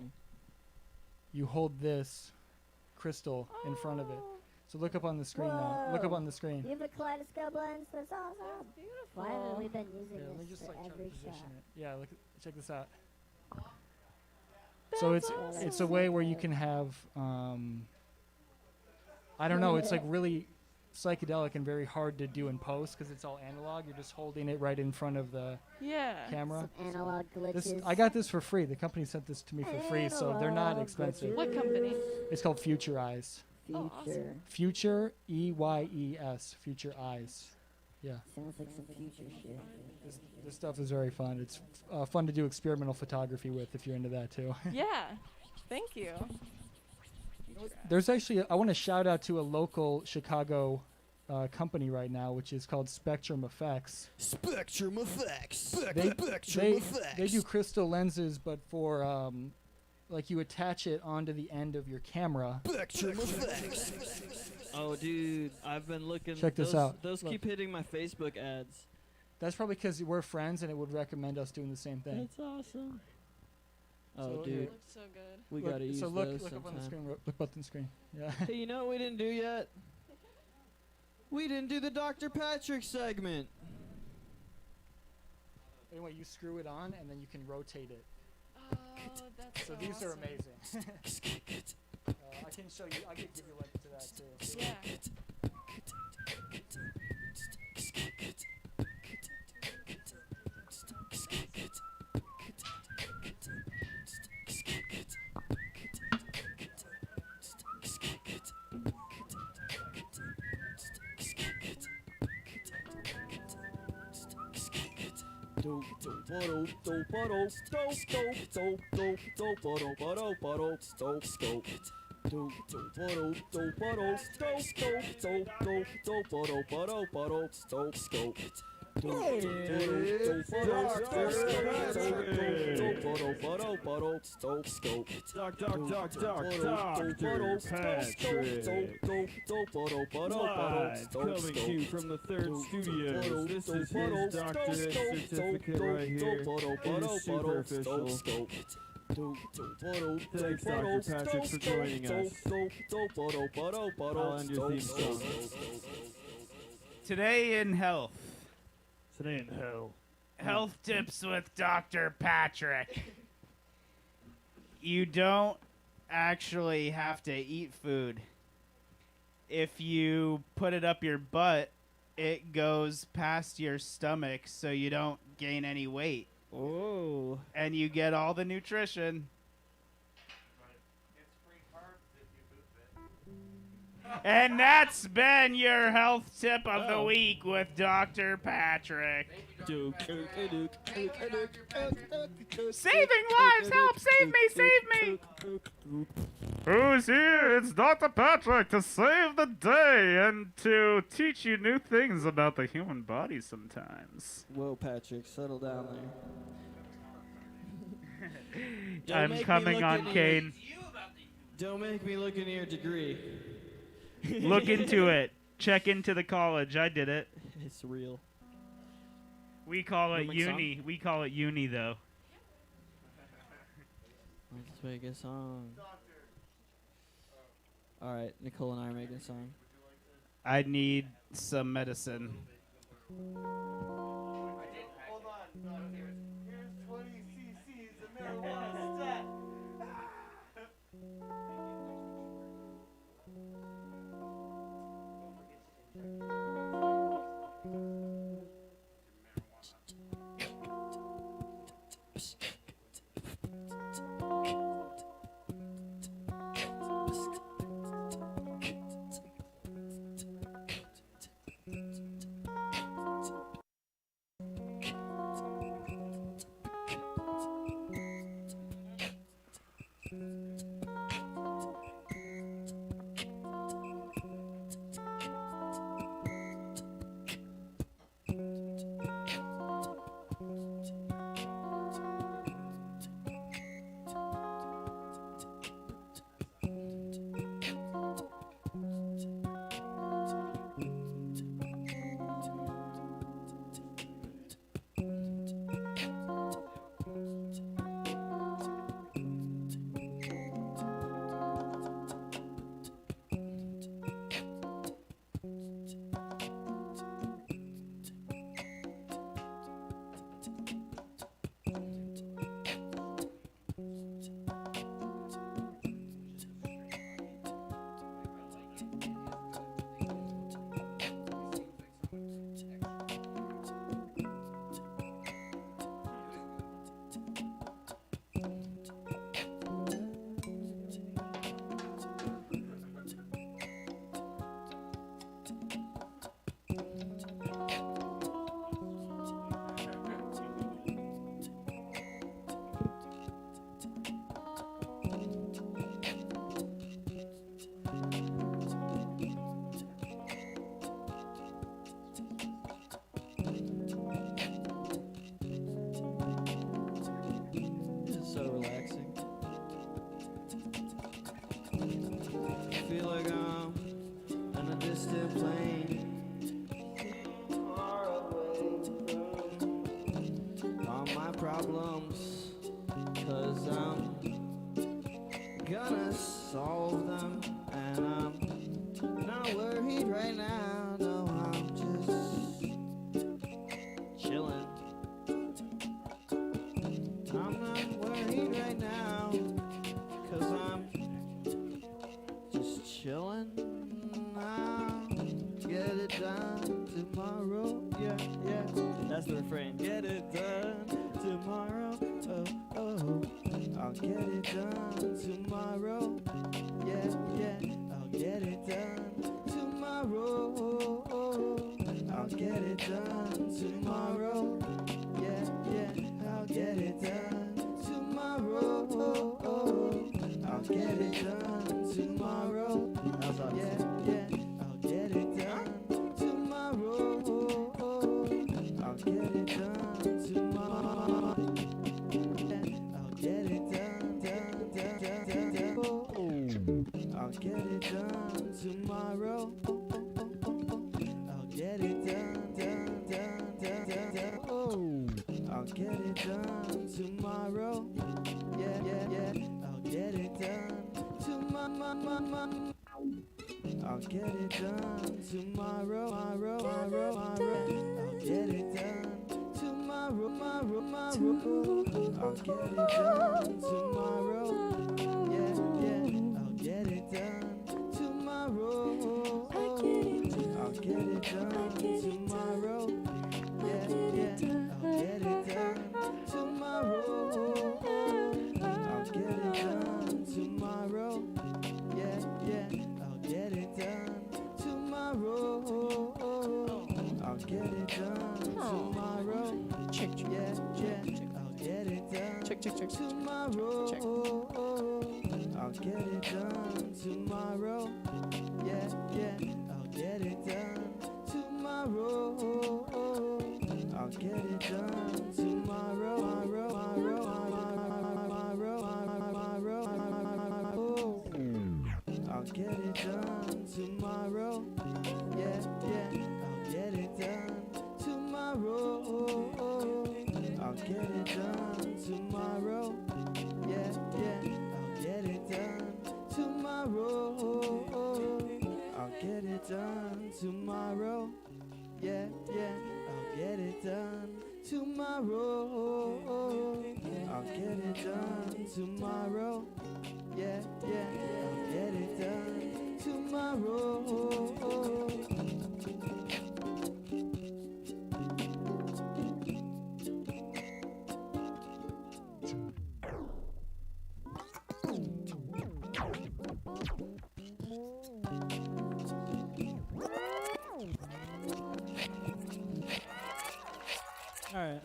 you hold this crystal in front of it. So look up on the screen now. Look up on the screen. You have a kaleidoscope lens? That's awesome. Beautiful. Why haven't we been using Let me this just for like try to every position shot? it. Yeah, check this out. So it's a way where you can have I don't know, it's like really psychedelic and very hard to do in post because it's all analog. You're just holding it right in front of the camera. Some analog This, glitches. I got this for free. The company sent this to me for free, so they're not Analog expensive. What company? It's called Future Eyes. Oh, awesome. Future, EYES, Future Eyes. Yeah. Sounds like some future shit. This stuff is very fun. It's fun to do experimental photography with if you're into that too. Yeah. Thank you. There's actually, I want to shout out to a local Chicago company right now, which is called Spectrum Effects. Spectrum Effects. They, Spectrum they, Effects. they do crystal lenses, but for like you attach it onto the end of your camera. Spectrum Effects. Oh, dude, I've been looking. Check this those, out. Those Look. keep hitting my Facebook ads. That's probably because we're friends and it would recommend us doing the same thing. That's awesome. Oh, So dude. here. Looks so good. We Look, gotta use so look, those look up on the sometime. screen. Look up on the screen. Yeah. Hey, you know what we didn't do yet? We didn't do the Dr. Patrick segment. Anyway, you screw it on and then you can rotate it. Oh, that's So so these are awesome. amazing. I can show you. I can give you a link to that too. Yeah. Dr. Patrick. Live, coming to you from the third studio. This is his doctorate certificate right here. It is super official. Thanks, Dr. Patrick, for joining us. I'll end your theme song. Today in health. Today in hell. Health tips with Dr. Patrick. You don't actually have to eat food. If you put it up your butt, it goes past your stomach so you don't gain any weight. Oh. And you get all the nutrition. And that's been your health tip of the week with Dr. Patrick. Saving lives! Help! Save me! Save me! Who's here? It's Dr. Patrick to save the day and to teach you new things about the human body sometimes. Whoa, Patrick, settle down there. I'm coming on, Kane. Don't make me look into your degree. Look into it. Check into the college. I did it. It's real. We call it Wanna make uni. song? We call it uni, though. Let's make a song. All right, Nicole and I are making a song. I need some medicine. Hold on. Here's 20 cc's of marijuana stat. problems, 'cause I'm gonna solve them, and I'm not worried right now. No, I'm just chilling. I'm not worried right now, 'cause I'm just chilling. I'll get it done tomorrow. Yeah, yeah, that's the refrain. Get it done tomorrow. Oh, oh, I'll get it done tomorrow. Yeah, yeah, I'll get it done tomorrow. I'll get it done tomorrow. Yeah, yeah, I'll get it done tomorrow. I'll get it done tomorrow. Yeah, yeah, I'll get it done tomorrow. I'll get it done tomorrow. I'll get it done, I'll get it done tomorrow. I'll get it done, I'll get it done tomorrow. Yeah, yeah, yeah. I'll get it done tomorrow. I'll get it done tomorrow. I'll get it done tomorrow. I'll get it done tomorrow. Yeah, yeah. I'll get it done tomorrow. I'll get it done tomorrow. Yeah, yeah. I'll get it done tomorrow. I'll get it done tomorrow. Yeah, yeah. I'll get it done. get it done tomorrow. Check, check, Yeah, I'll get it done tomorrow. I'll get it done tomorrow. Yeah, I'll get it done tomorrow. I'll get it done tomorrow. I'll get it done tomorrow. Yeah, I'll get it done tomorrow. I'll get it done tomorrow. Yeah, I'll get it done tomorrow. I'll get it done tomorrow. Yeah, I'll get it done tomorrow. I'll get it done tomorrow. Yeah, I'll get it done tomorrow. All right.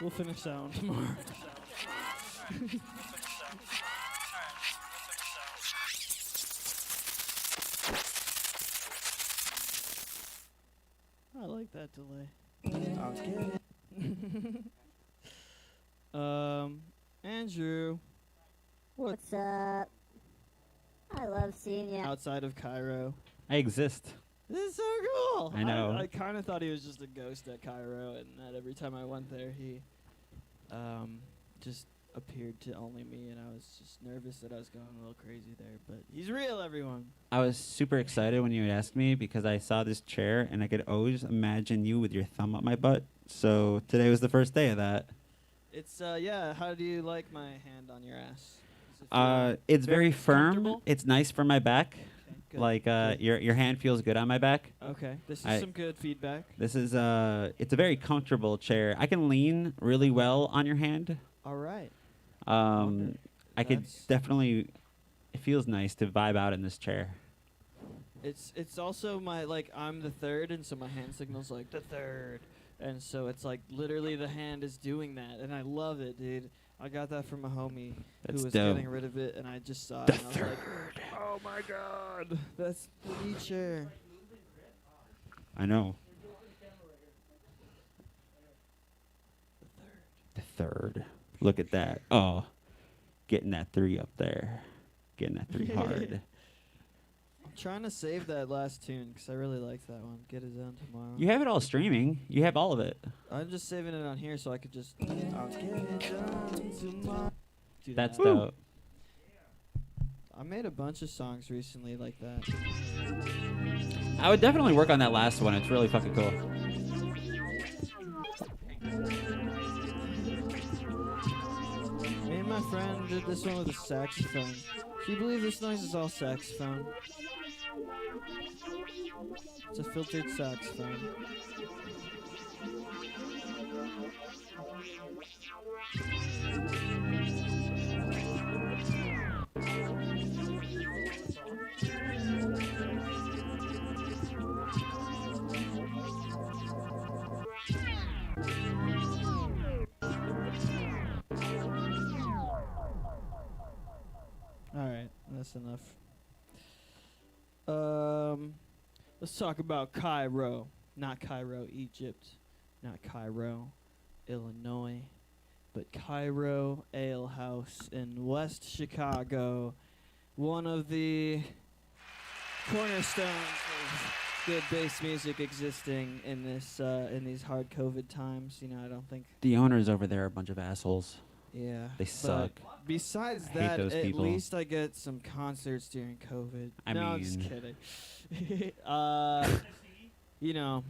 We'll finish that one tomorrow. I like that delay. I'll get it. Andrew. What's up? I love seeing you. Outside of Cairo. I exist. This is so cool. I know. I kind of thought he was just a ghost at Cairo, and that every time I went there, he just appeared to only me, and I was just nervous that I was going a little crazy there. But he's real, everyone. I was super excited when you had asked me because I saw this chair and I could always imagine you with your thumb up my butt. So today was the first day of that. It's yeah. How do you like my hand on your ass? It's very firm. comfortable? It's nice for my back. Good, Like your hand feels good on my back. Okay, this is some good feedback. This is it's a very comfortable chair. I can lean really well on your hand. All right. I could definitely. It feels nice to vibe out in this chair. It's also my I'm the third, and so my hand signal's like the third, and so it's like literally the hand is doing that, and I love it, dude. I got that from a homie That's who was dope. getting rid of it, and I just saw it. The and I was like, oh my god, that's the lead chair. I know. The third. Look at that. Oh, getting that 3 up there. Getting that 3 hard. I'm trying to save that last tune because I really like that one. Get it done tomorrow. You have it all streaming. You have all of it. I'm just saving it on here so I could just. I'll get it done tomorrow. Do That's that. dope. I made a bunch of songs recently like that. I would definitely work on that last one. It's really fucking cool. Me and my friend did this one with a saxophone. Can you believe this noise is all saxophone? It's a filtered saxophone. Alright, that's enough. Let's talk about Cairo. Not Cairo, Egypt. Not Cairo, Illinois. But Cairo Ale House in West Chicago. One of the cornerstones of good bass music existing in this in these hard COVID times. You know, I don't think. The owners over there are a bunch of assholes. Yeah. They suck. Besides I hate that, those at people. least I get some concerts during COVID. I no, I'm just mean- kidding. You know,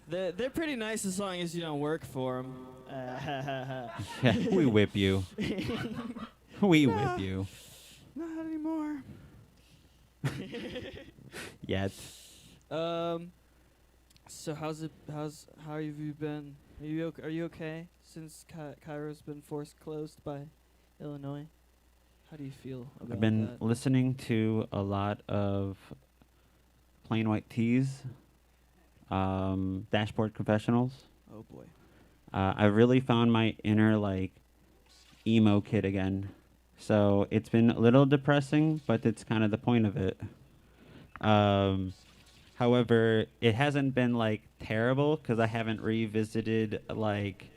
they're pretty nice as long as you don't work for them. We whip you. We whip you. Not anymore. Yet. So how have you been? Are you okay since Cairo's been forced closed by Illinois? How do you feel about I've been that? listening to a lot of Plain White Tees Dashboard Confessionals. Oh boy. I really found my inner like emo kid again. So it's been a little depressing, but it's kind of the point of it. However, it hasn't been like terrible because I haven't revisited like,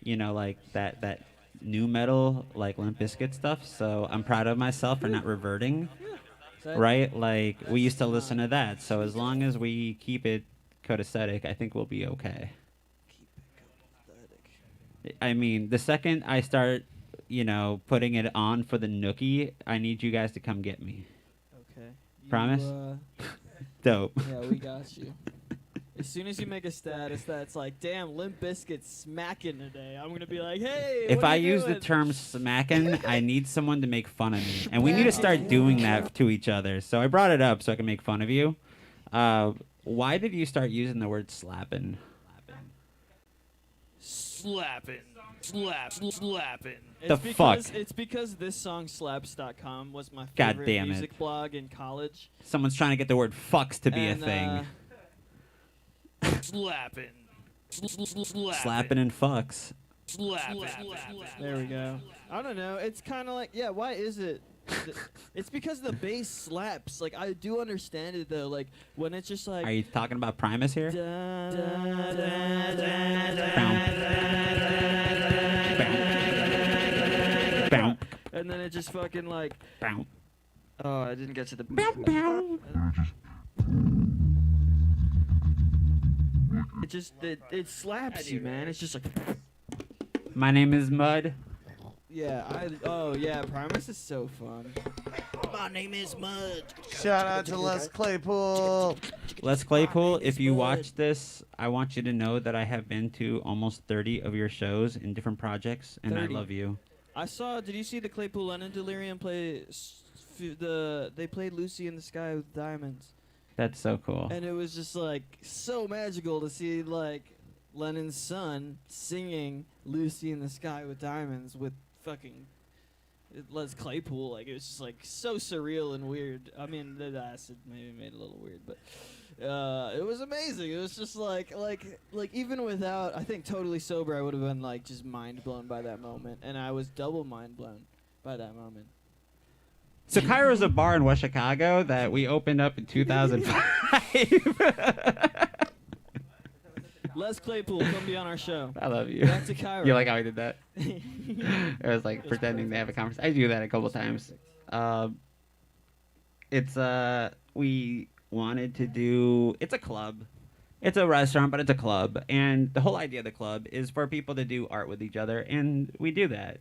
like that new metal like Limp Bizkit stuff. So I'm proud of myself for not reverting. Right? Like we used to listen to that. So as long as we keep it copacetic, I think we'll be okay. I mean, the second I start, putting it on for the nookie, I need you guys to come get me. Okay. Promise? Dope. Yeah, we got you. As soon as you make a status that's like, damn, Limp Bizkit's smacking today, I'm going to be like, hey, If what are I you use the doing? term smacking, I need someone to make fun of me. And we need to start doing that to each other. So I brought it up so I can make fun of you. Why did you start using the word slapping? Slapping. Slapping. The fuck? It's because this song slaps.com was my God favorite damn it. music blog in college. Someone's trying to get the word fucks to be And, a thing. Slapping. Slapping and fucks. There we go. I don't know. It's kind of like, yeah, why is it? It's because the bass slaps. Like, I do understand it, though. Like, when it's just like... Are you talking about Primus here? And then it just fucking like... Oh, I didn't get to the... It slaps you, man. It's just like... My name is Mud. Yeah, Primus is so fun. My name is Mud. Shout out to Les Claypool. Les Claypool, if you watch this, I want you to know that I have been to almost 30 of your shows in different projects, and 30. I love you. I saw. Did you see the Claypool Lennon Delirium play? They played Lucy in the Sky with Diamonds. That's so cool. And it was just like so magical to see like Lennon's son singing Lucy in the Sky with Diamonds with fucking Les Claypool. Like, it was just like so surreal and weird. I mean, the acid maybe made it a little weird, but it was amazing. It was just like even without, I think, totally sober, I would have been like just mind blown by that moment, and I was double mind blown by that moment. So Cairo's a bar in West Chicago that we opened up in 2005. Les Claypool, come be on our show. I love you. Back to Cairo. You like how I did that? I was like pretending to have a conversation. I do that a couple times. We wanted to do. It's a club. It's a restaurant, but it's a club. And the whole idea of the club is for people to do art with each other, and we do that.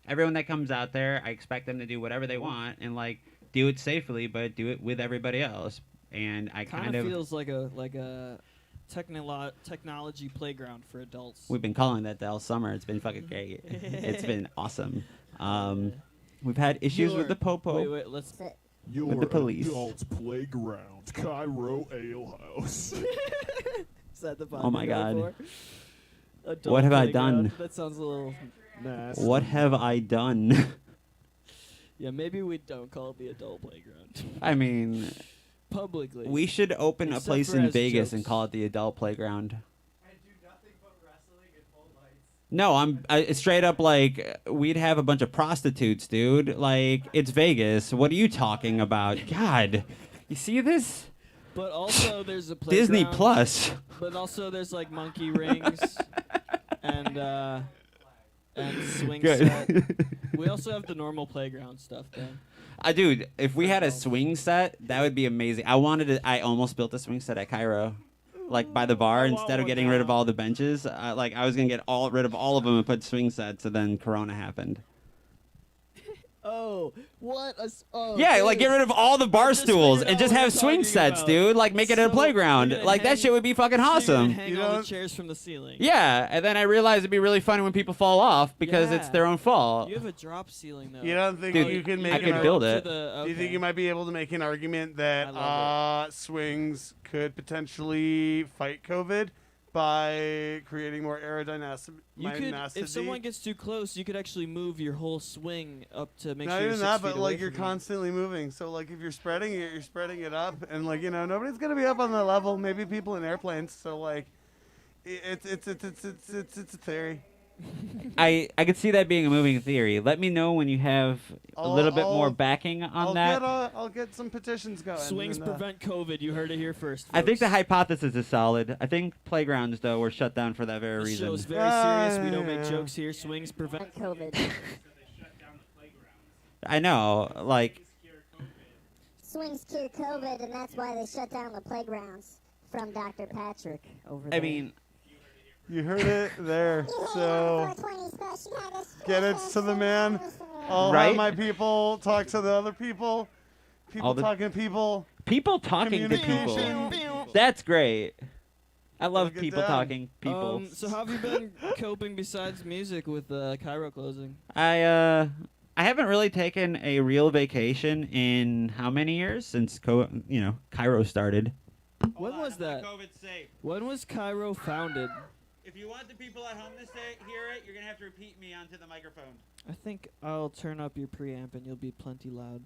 Everyone that comes out there, I expect them to do whatever they want and like do it safely, but do it with everybody else. And I kind of feels like a technology playground for adults. We've been calling that all summer. It's been fucking great. It's been awesome. We've had issues with the popo. Wait, let's. With the police. Adults Playground, Cairo Ale House. Is that the Oh my God. Adult What have I playground? done? That sounds a little nasty. What have I done? Yeah, maybe we don't call it the adult playground. I mean, publicly. we should open Except a place for in as Vegas jokes. and call it the adult playground. No, I straight up like we'd have a bunch of prostitutes, dude. Like, it's Vegas. What are you talking about? God, you see this? But also there's a playground. Disney Plus. But also there's like monkey rings and swing Good. set. We also have the normal playground stuff though. Dude, if we had a swing set, that would be amazing. I almost built a swing set at Cairo. Like by the bar, instead of getting rid of all the benches, I was gonna get rid of all of them and put swing sets, and then Corona happened. Oh, what? Yeah, dude. like get rid of all the bar stools and just have swing sets, dude. Like make it a playground. Like that shit would be fucking awesome. Hang all the chairs from the ceiling. Yeah, and then I realized it'd be really funny when people fall off because it's their own fault. You have a drop ceiling though. You don't think Dude, you can make I could build it. Do you think you might be able to make an argument that swings could potentially fight COVID? by creating more You could, if someone gets too close, you could actually move your whole swing up to make Not sure you're even 6 that, feet but away like you're from you. constantly moving. So like if you're spreading it up, and like nobody's gonna be up on the level. Maybe people in airplanes. So like, it's a theory. I could see that being a moving theory. Let me know when you have a little bit more backing on that. I'll get some petitions going. Swings and, prevent COVID. You heard it here first. I think the folks. hypothesis is solid. I think playgrounds, though, were shut down for that very This reason. show's very serious. We don't make jokes here. Swings prevent COVID. I know, like, Swings cure COVID, and that's why they shut down the playgrounds. From Dr. Patrick over there. I mean, you heard it there. So get it to the man. I'll have my people talk to the other people. People talking to people. People talking to people. That's great. I love people talking people. So how have you been coping besides music with Cairo closing? I haven't really taken a real vacation in how many years since Cairo started. When was that? When was Cairo founded? If you want the people at home to hear it, you're gonna have to repeat me onto the microphone. I think I'll turn up your preamp and you'll be plenty loud.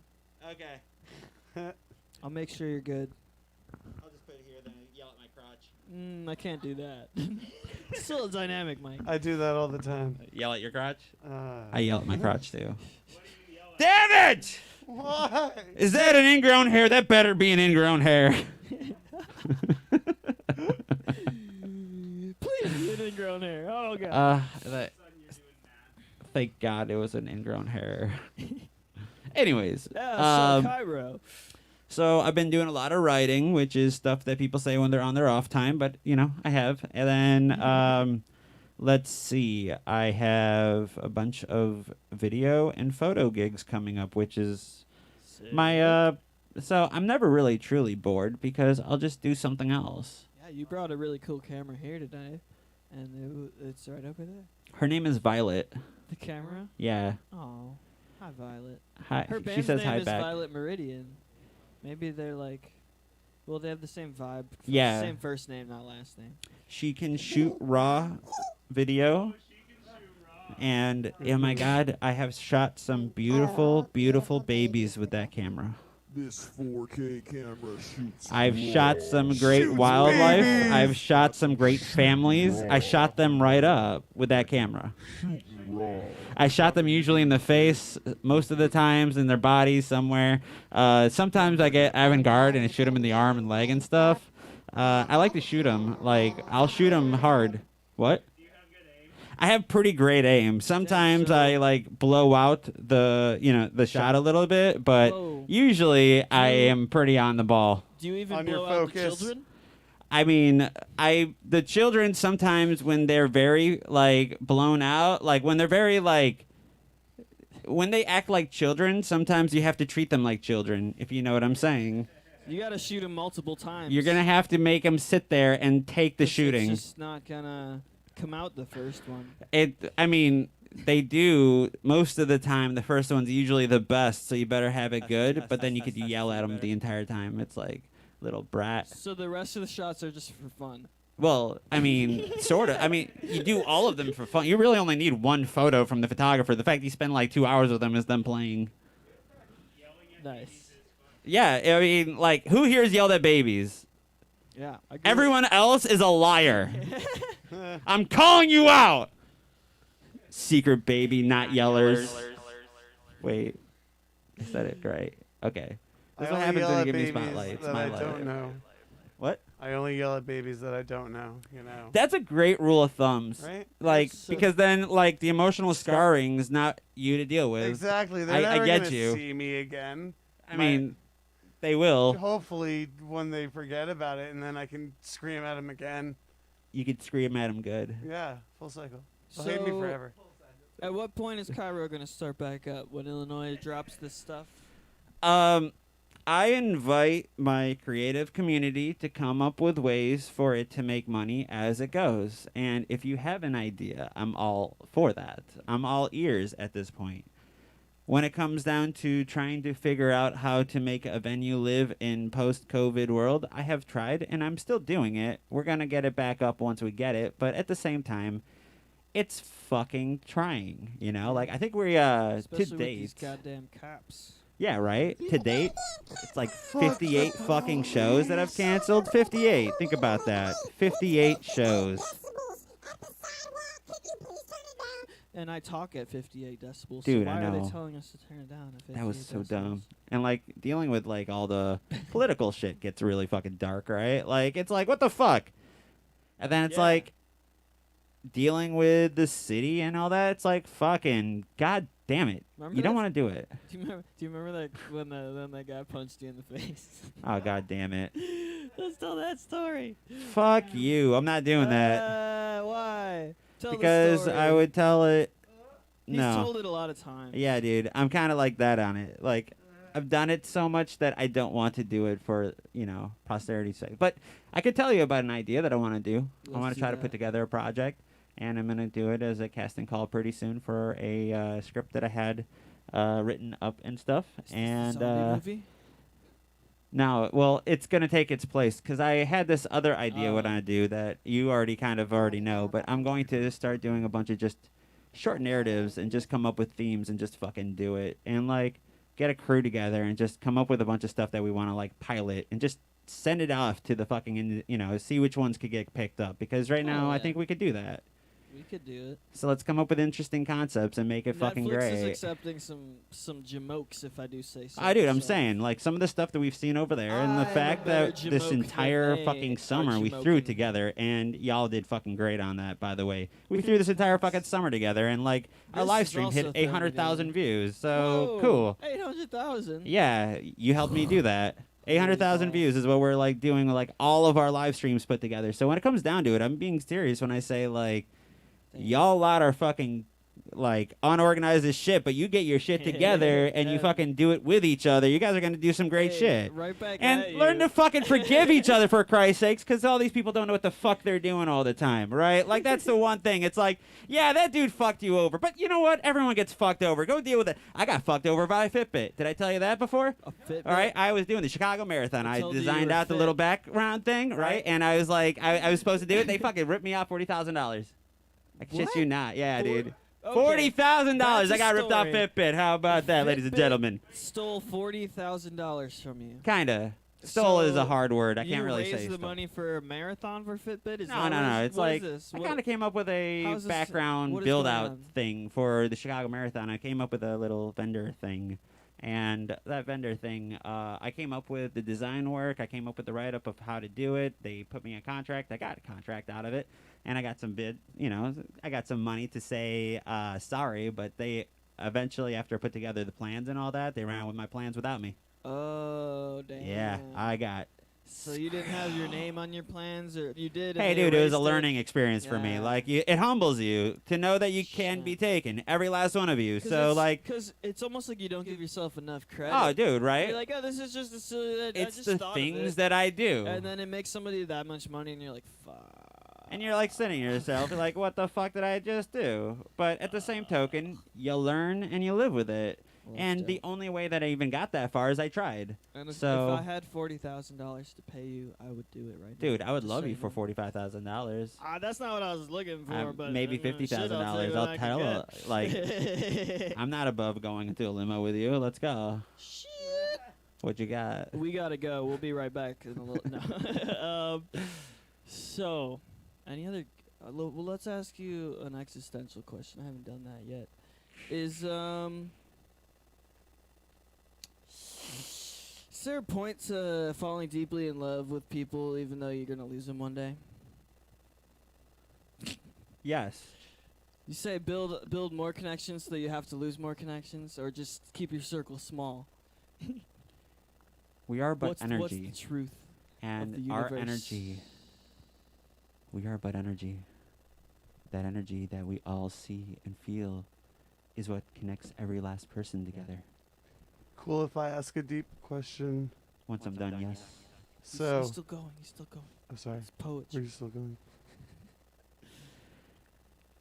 Okay. I'll make sure you're good. I'll just put it here, then yell at my crotch. I can't do that. Still a dynamic, Mike. I do that all the time. Yell at your crotch? I yell at my crotch too. Damn it! Why? Is that an ingrown hair? That better be an ingrown hair. Please, an ingrown hair. Oh god. Thank God it was an ingrown hair. Anyways, Yeah, so Cairo. So I've been doing a lot of writing, which is stuff that people say when they're on their off time, but I have. And then let's see, I have a bunch of video and photo gigs coming up, which is my so I'm never really truly bored because I'll just do something else. Yeah, you brought a really cool camera here today, and it's right over there. Her name is Violet. The camera? Yeah. Oh, hi Violet. Hi. Her She band's says name hi is back. Violet Meridian. Maybe they're like, well, they have the same vibe. Yeah. Same first name, not last name. She can shoot raw video. And oh my God, I have shot some beautiful, beautiful babies with that camera. This 4K camera shoots. I've shot some great wildlife. I've shot some great families. I shot them right up with that camera. I shot them usually in the face, most of the times in their bodies somewhere. Sometimes I get avant-garde and I shoot them in the arm and leg and stuff. I like to shoot them. Like, I'll shoot them hard. What? I have pretty great aim. Sometimes I like blow out the shot a little bit, but usually I am pretty on the ball. Do you even On blow your out the focus. children? I mean, the children sometimes when they're very like blown out, like when they're very like when they act like children, sometimes you have to treat them like children, if you know what I'm saying. You got to shoot them multiple times. You're going to have to make them sit there and take the shooting. It's just not gonna come out the first one. I mean, they do most of the time. The first one's usually the best, so you better have it good. But then you could yell at them the entire time. It's like little brat. So the rest of the shots are just for fun. Well, I mean, sort of. I mean, you do all of them for fun. You really only need one photo from the photographer. The fact you spend like 2 hours with them is them playing. Nice. Yeah, I mean, like, who here's yelled at babies? Yeah. Everyone else is a liar. I'm calling you out. Secret baby, not yellers. Wait, I said it right. Okay. That's what happens when you give me spotlights. That My I life. don't know. What? I only yell at babies that I don't know. That's a great rule of thumbs. Right? Like, That's, because then, like, the emotional scarring is not you to deal with. Exactly. They're I never get gonna you. see me again. I mean, they will. Hopefully, when they forget about it, and then I can scream at them again. You could scream at them good. Yeah, full cycle. They'll hate me forever. At what point is Cairo going to start back up? When Illinois drops this stuff? I invite my creative community to come up with ways for it to make money as it goes. And if you have an idea, I'm all for that. I'm all ears at this point. when it comes down to trying to figure out how to make a venue live in post-COVID world, I have tried, and I'm still doing it. We're going to get it back up once we get it, but at the same time, it's fucking trying, you know? Like, I think we, Especially to with date... these goddamn cops. Yeah, right? To date, it's like 58 fucking shows that have canceled. 58. Think about that. 58 shows. And I talk at 58 decibels. Dude, so why I are know. they telling us to turn it down at 58 That was so decibels? dumb. And, like, dealing with, like, all the political shit gets really fucking dark, right? Like, it's like, what the fuck? And then it's like, dealing with the city and all that, it's like, fucking, god damn it. Remember You don't that- want to do it. Do you remember that when that guy punched you in the face? Oh, god damn it. Let's tell that story. Fuck you. I'm not doing that. Why? Tell the Because story. I would tell it. He's No. told it a lot of times. Yeah, dude. I'm kind of like that on it. Like, I've done it so much that I don't want to do it for, you know, posterity's sake. But I could tell you about an idea that I want to do. I Let's want to do try to that. put together a project, and I'm going to do it as a casting call pretty soon for a script that I had written up and stuff. And zombie movie? no, well, it's going to take its place because I had this other idea what I do that you already know, but I'm going to start doing a bunch of just short narratives and just come up with themes and just fucking do it and like get a crew together and just come up with a bunch of stuff that we want to like pilot and just send it off to the fucking, you know, see which ones could get picked up because right now I think we could do that. We could do it. So let's come up with interesting concepts and make it fucking Netflix great. is accepting some jamokes, if I do say so. I dude, I'm so. saying like some of the stuff that we've seen over there, and the fact better that this jamoke than entire they fucking are summer we threw jamoking. together, and y'all did fucking great on that. By the way, we threw this entire fucking summer together, and like our This live is stream also hit thrown 800,000 views. So Whoa, cool. 800,000. Yeah, you helped me do that. 800,000 views is what we're like doing, like all of our live streams put together. So when it comes down to it, I'm being serious when I say like, y'all lot are fucking like unorganized as shit, but you get your shit together and you fucking do it with each other. You guys are gonna do some great shit. Right back And at learn you. to fucking forgive each other for Christ's sakes, because all these people don't know what the fuck they're doing all the time, right? Like that's the one thing. It's like, yeah, that dude fucked you over, but you know what? Everyone gets fucked over. Go deal with it. I got fucked over by a Fitbit. Did I tell you that before? A Fitbit? All right, I was doing the Chicago Marathon. I told you you designed were out the fit. little background thing, right? And I was like, I was supposed to do it. They fucking ripped me off $40,000. I shit you not. Yeah, dude. Okay. $40,000. That's I a got ripped off story. Fitbit. How about that, ladies and Fitbit gentlemen? Stole $40,000 from you. Kinda. Stole is a So hard word. I can't really you say raised the stole. money for a marathon for Fitbit? Is No, that no, what no. is- It's what like is this? I What- kind of came up with a how's this- background what is build going out on? thing for the Chicago Marathon. I came up with a little vendor thing. And that vendor thing, I came up with the design work. I came up with the write-up of how to do it. They put me a contract. I got a contract out of it. And I got some I got some money to say sorry. But they eventually, after I put together the plans and all that, they ran with my plans without me. Oh, damn. Yeah, I got. So you didn't have your name on your plans, or you did? Hey, and they dude, it was a erased learning experience for me. Yeah. Like, it humbles you to know that you can be taken, every last one of you. So, like, because it's almost like you don't give yourself enough credit. oh, dude, right? You're like, oh, this is just a silly. I It's just the thought of things it. that I do. And then it makes somebody that much money, and you're like, fuck. And you're like sitting yourself, you're like, what the fuck did I just do? But at the same token, you learn and you live with it. Well, And the only way that I even got that far is I tried. And if So, I had $40,000 to pay you, I would do it right now. dude, I would Just love so you for know. $45,000. That's not what I was looking for, but Maybe shit, $50,000. I'll I'll take tell what I her. can Like, get. I'm not above going into a limo with you. Let's go. Shit. What you got? We gotta go. We'll be right back in a little. No. So, any other? Well, let's ask you an existential question. I haven't done that yet. Is there a point to falling deeply in love with people, even though you're gonna lose them one day? Yes. You say build more connections so you have to lose more connections, or just keep your circle small. We are but What's energy. the truth of And the our universe? energy. We are but energy. That energy that we all see and feel is what connects every last person together. Cool if I ask a deep question. Once I'm done, yes. So. He's still going. He's still going. I'm sorry. It's poetry. Are you still going?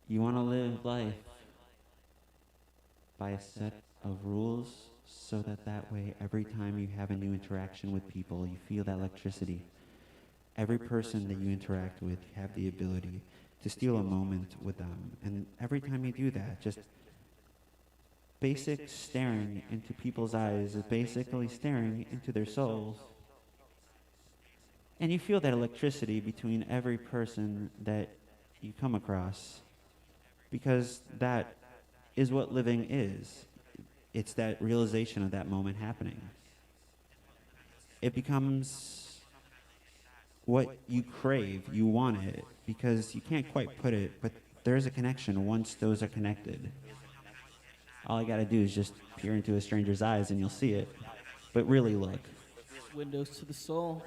You want to live life by a set of rules so that way every time you have a new interaction with people, you feel that electricity. Every person that you interact with, you have the ability to steal a moment with them. And every time you do that, just basic staring into people's eyes is basically staring into their souls. And you feel that electricity between every person that you come across, because that is what living is. It's that realization of that moment happening. It becomes what you crave, you want it, because you can't quite put it, but there's a connection once those are connected. All I gotta do is just peer into a stranger's eyes and you'll see it. But really look. Windows to the soul.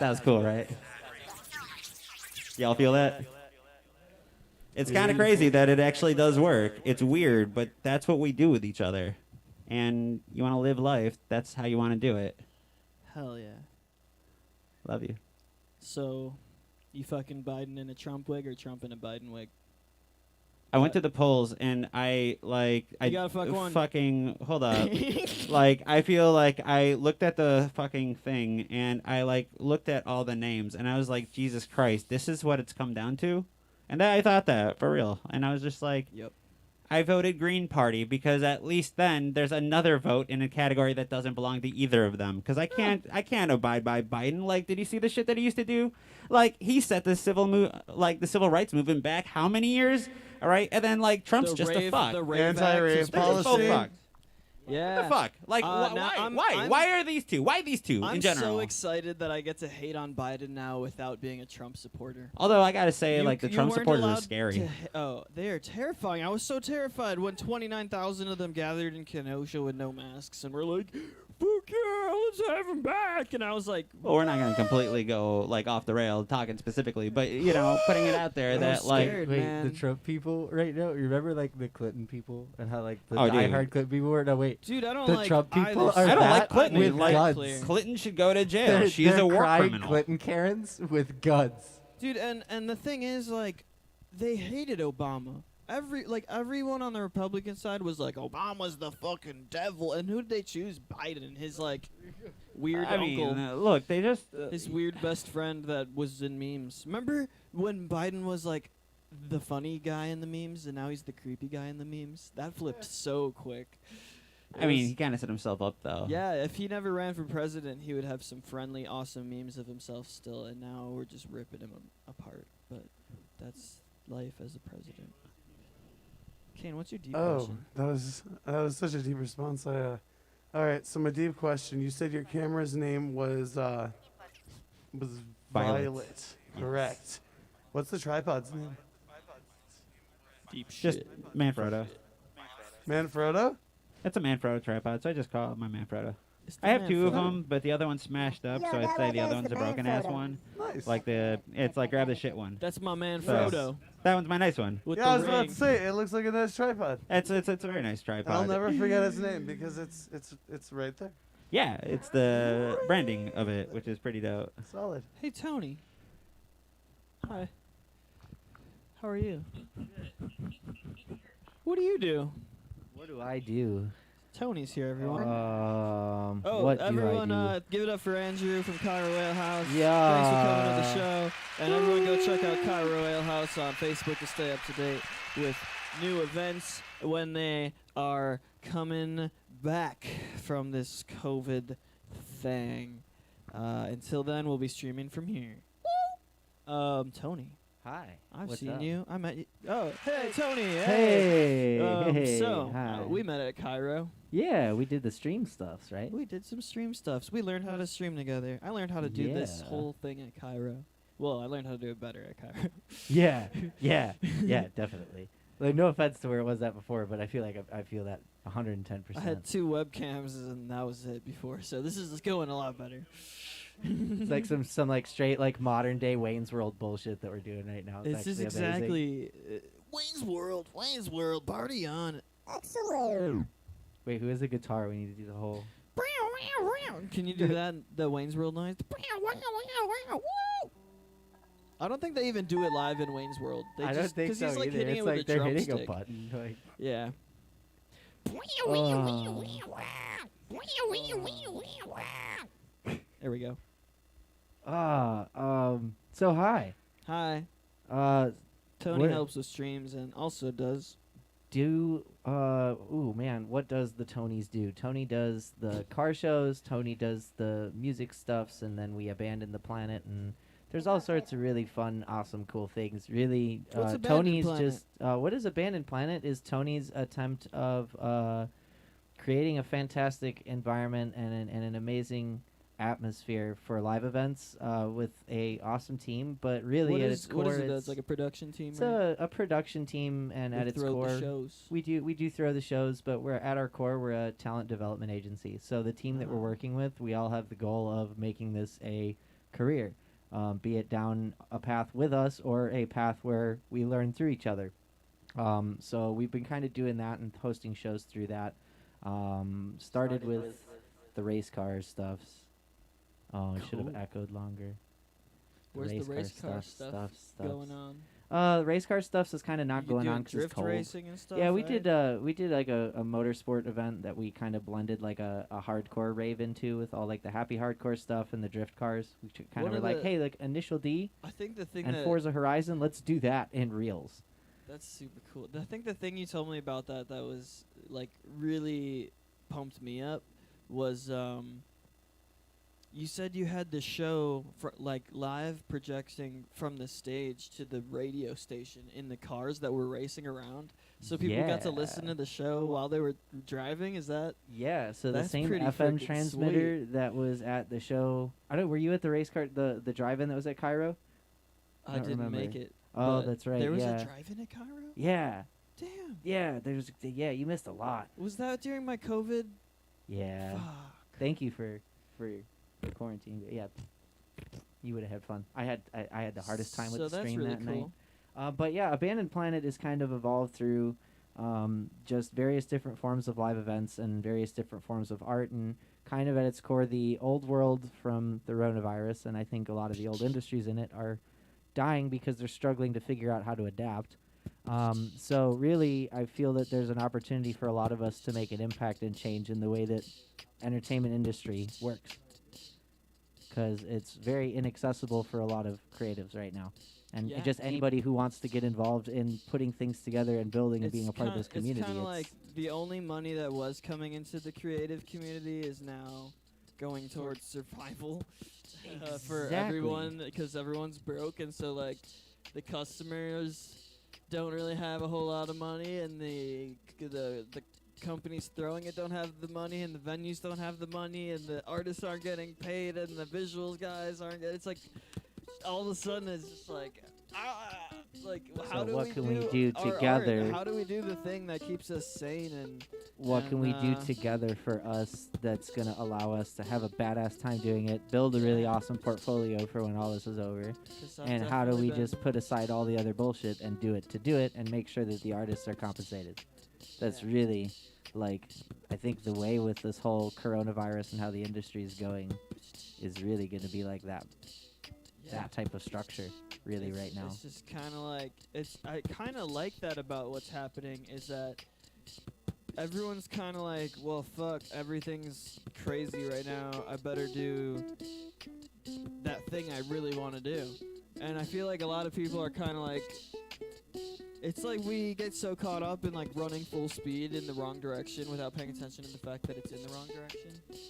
That was cool, right? Y'all feel that? It's kind of crazy that it actually does work. It's weird, but that's what we do with each other. And you want to live life, that's how you want to do it. Hell yeah. Love you. So, you fucking Biden in a Trump wig or Trump in a Biden wig? I went to the polls and I gotta fuck one. fucking hold up. Like I feel like I looked at the fucking thing and I looked at all the names and I was like, Jesus Christ, this is what it's come down to? And I thought that for real. And I was just like, yep. I voted Green Party because at least then there's another vote in a category that doesn't belong to either of them. Because I can't abide by Biden. Like, did you see the shit that he used to do? Like, he set the civil rights movement back how many years? All right, and then Trump's just a fuck. Anti-rave policy. Yeah. What the fuck? Like, why? Why are these two? Why these two in general? I'm so excited that I get to hate on Biden now without being a Trump supporter. Although I gotta say, the Trump supporters are scary. They are terrifying. I was so terrified when 29,000 of them gathered in Kenosha with no masks and were like, "Fuck yeah, let's have him back!" And I was like, well, we're not gonna completely go off the rail talking specifically, but putting it out there that wait, the Trump people right now. You remember the Clinton people and how the diehard Clinton people were? No, wait, dude, I don't the like Trump people. I don't like Clinton. With guns. Clinton should go to jail. She's they're a war crying criminal. Clinton Karens with guns. Dude, and the thing is, they hated Obama. Everyone on the Republican side was like, Obama's the fucking devil. And who did they choose? Biden, his weird uncle. Look, they just his weird best friend that was in memes. Remember when Biden was the funny guy in the memes, and now he's the creepy guy in the memes? That flipped so quick. I mean, he kind of set himself up though. Yeah, if he never ran for president, he would have some friendly, awesome memes of himself still. And now we're just ripping him apart. But that's life as a president. Kane, what's your deep question? That was such a deep response. All right, so my deep question. You said your camera's name was Violet. Correct. What's the tripod's name? Deep shit. Just Manfrotto. Manfrotto? It's a Manfrotto tripod, so I just call it my Manfrotto. I have two of them, but the other one's smashed up, so I'd say the other one's a broken ass one. Nice. It's grab the shit one. That's my man Frodo. That one's my nice one. I was about to say it looks like a nice tripod. It's a very nice tripod. I'll never forget its name because it's right there. Yeah, it's the branding of it, which is pretty dope. Solid. Hey Tony. Hi. How are you? What do you do? What do I do? Tony's here, everyone. What do everyone, I do? Give it up for Andrew from Cairo Ale House. Yeah. Thanks for coming to the show. And everyone go check out Cairo Ale House on Facebook to stay up to date with new events when they are coming back from this COVID thing. Until then, we'll be streaming from here. Tony. Hi. I've What's seen up? you. I met you. Oh, hey, Tony. Hey. So, we met at Cairo. Yeah, we did the stream stuffs, right? We did some stream stuffs. We learned how to stream together. I learned how to do this whole thing at Cairo. Well, I learned how to do it better at Cairo. Yeah, definitely. No offense to where it was at before, but I feel I feel that 110%. I had 2 webcams and that was it before, so this is going a lot better. It's some straight modern day Wayne's World bullshit that we're doing right now. It's just exactly Wayne's World, party on. Excellent. Wait, who has a guitar? We need to do the whole. Can you do that? The Wayne's World noise. I don't think they even do it live in Wayne's World. They I just, don't think 'cause so he's like either. hitting It's it with like a they're hitting a drumstick. button. Like, Yeah. There we go. So hi. Hi. Tony Where- helps with streams and also does. Ooh man, what does the Tonys do? Tony does the car shows, Tony does the music stuffs, and then we abandon the planet, and there's all sorts of really fun, awesome, cool things. Really, What's Abandoned Tony's Planet? just what is Abandoned Planet is Tony's attempt of creating a fantastic environment and an amazing atmosphere for live events with a awesome team, but really What at is- its what core is it? it's It's like a production team, It's right? a production team, and We at its throw the core shows. we do throw the shows, but we're at our core we're a talent development agency. So the team that we're working with, we all have the goal of making this a career, be it down a path with us or a path where we learn through each other. So we've been kind of doing that and hosting shows through that. Started with the race car stuffs. Oh, I should have Cool. echoed longer. Where's the race car stuff going on? The race car stuffs is kind of not You going doing on 'cause it's drift cold. racing and stuff, Yeah, we right? did. We did like a motorsport event that we kind of blended like a hardcore rave into with all like the happy hardcore stuff and the drift cars. We kind One of were of like, the- hey, like Initial D I think the thing and that Forza Horizon, let's do that in reels. That's super cool. I think the thing you told me about that was like really pumped me up was you said you had the show for like live projecting from the stage to the radio station in the cars that were racing around, so people got to listen to the show while they were driving. Is that? Yeah, so the That's same pretty FM frickin' transmitter sweet. that was at the show. I don't. Were you at the race car, the drive-in that was at Cairo? I don't didn't remember. make it. Oh, but that's right. There was yeah. a drive-in at Cairo. Yeah. Damn. Yeah, there's. Yeah, you missed a lot. Was that during my COVID? Yeah. Thank you for quarantine. But yeah, you would have had fun. I had the hardest time with So the that's stream really that cool. night. But yeah, Abandoned Planet is kind of evolved through just various different forms of live events and various different forms of art, and kind of at its core the old world from the coronavirus, and I think a lot of the old industries in it are dying because they're struggling to figure out how to adapt. So really, I feel that there's an opportunity for a lot of us to make an impact and change in the way that entertainment industry works, because it's very inaccessible for a lot of creatives right now, and Yeah. just anybody who wants to get involved in putting things together and building and being a part of this community. It's kind of it's- like the only money that was coming into the creative community is now going towards survival for Exactly. everyone, because everyone's broke, and so like the customers don't really have a whole lot of money, and the companies throwing it don't have the money, and the venues don't have the money, and the artists aren't getting paid, and the visuals guys aren't. It's like all of a sudden it's just like how So do what we can we do do our art? together? How do we do the thing that keeps us sane and what can we do uh, together for us that's going to allow us to have a badass time doing it, build a really awesome portfolio for when all this is over, 'Cause I've and how do definitely we been- just put aside all the other bullshit and do it and make sure that the artists are compensated. That's really, like, I think the way with this whole coronavirus and how the industry is going is really going to be like that. That type of structure, really, it's, right now. It's just kind of like I kind of like that about what's happening is that everyone's kind of like, well, fuck, everything's crazy right now. I better do that thing I really want to do. And I feel like a lot of people are kind of like, it's like we get so caught up in like running full speed in the wrong direction without paying attention to the fact that it's in the wrong direction.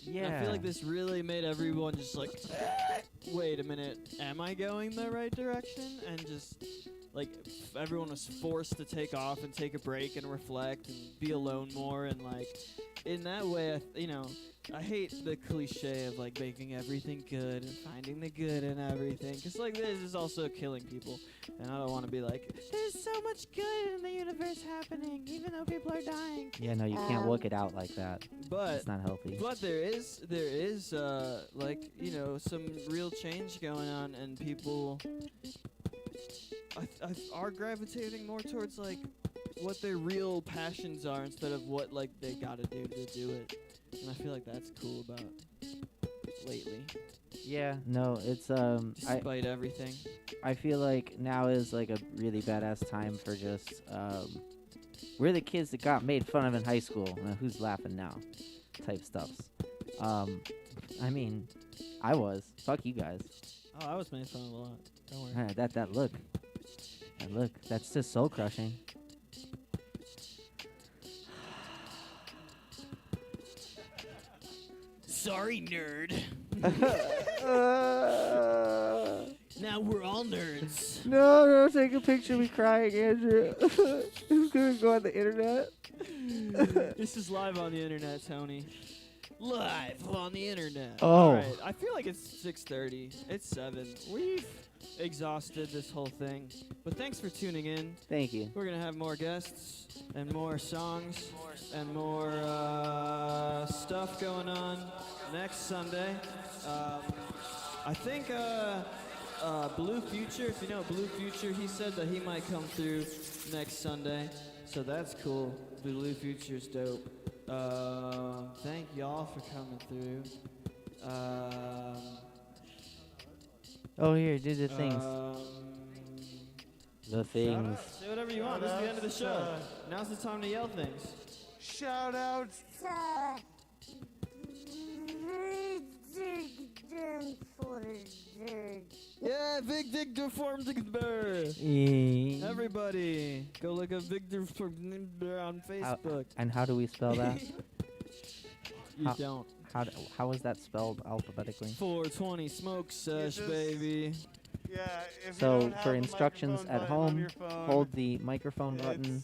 And I feel Yeah. like this really made everyone just like, wait a minute, am I going the right direction? And just like everyone was forced to take off and take a break and reflect and be alone more, and like in that way, I hate the cliche of like making everything good and finding the good in everything, because like this is also killing people, and I don't want to be like, there's so much good in the universe happening even though people are dying. Yeah, no, you can't look it out like that. But it's not healthy. But there is like some real change going on, and people are gravitating more towards like what their real passions are instead of what like they gotta do to do it. And I feel like that's cool about lately. Yeah, no, it's Despite everything. I feel like now is like a really badass time for just we're the kids that got made fun of in high school. Who's laughing now? Type stuffs. I mean, I was. Fuck you guys. Oh, I was made fun of a lot. Don't worry. That look. That look. That's just soul crushing. Sorry, nerd. Now we're all nerds. No, take a picture of me crying, Andrew. It's gonna go on the internet. This is live on the internet, Tony. Live on the internet. Oh. All right. I feel like it's 6:30. It's 7. We've exhausted this whole thing. But thanks for tuning in. Thank you. We're going to have more guests and more songs and more stuff going on next Sunday. I think Blue Future, if you know Blue Future, he said that he might come through next Sunday. So that's cool. Blue Future's dope. Thank y'all for coming through. Oh, here, do the things. The things. Say whatever you want. This is the end of the show. Now's the time to yell things. Shout out. Yeah, Victor Formsberg. Everybody, go look up Victor Formsberg on Facebook. And how do we spell that? You don't. How is that spelled alphabetically? 420 smoke sesh, baby. Yeah. If you So don't have for the instructions microphone at button on home, your phone, hold the microphone button.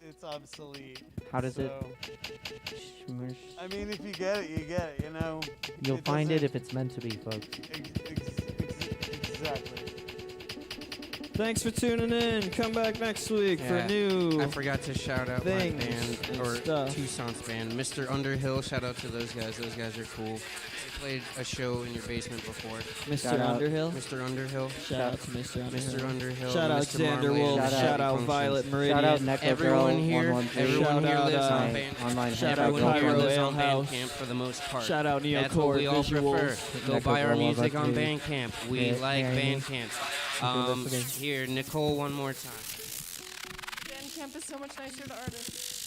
It's obsolete. How does it? So, I mean, if you get it, you get it. You know. You'll find it if it's meant to be, folks. Exactly. Thanks for tuning in. Come back next week for a new. I forgot to shout out my things band, and or stuff. Toussaint's band, Mr. Underhill. Shout out to those guys. Those guys are cool. They played a show in your basement before. Mr. Underhill. Mr. Underhill. Shout out to Mr. Underhill. Mr. Underhill. Shout out Mr. Xander Marmalade. Wolf. Shout out Violet Meridian. Shout out Necro Everyone Girl here, 113. everyone here Shout lives out, on band. online shout out Everyone here Pyro lives Ale on House. Bandcamp for the most part. Shout out That's what Neocore we all Visuals. prefer. Go Necro buy our Girl music on 113. Bandcamp. We Yeah, like yeah, yeah. Bandcamp. Here, Nicole, one more time. Bandcamp is so much nicer to artists.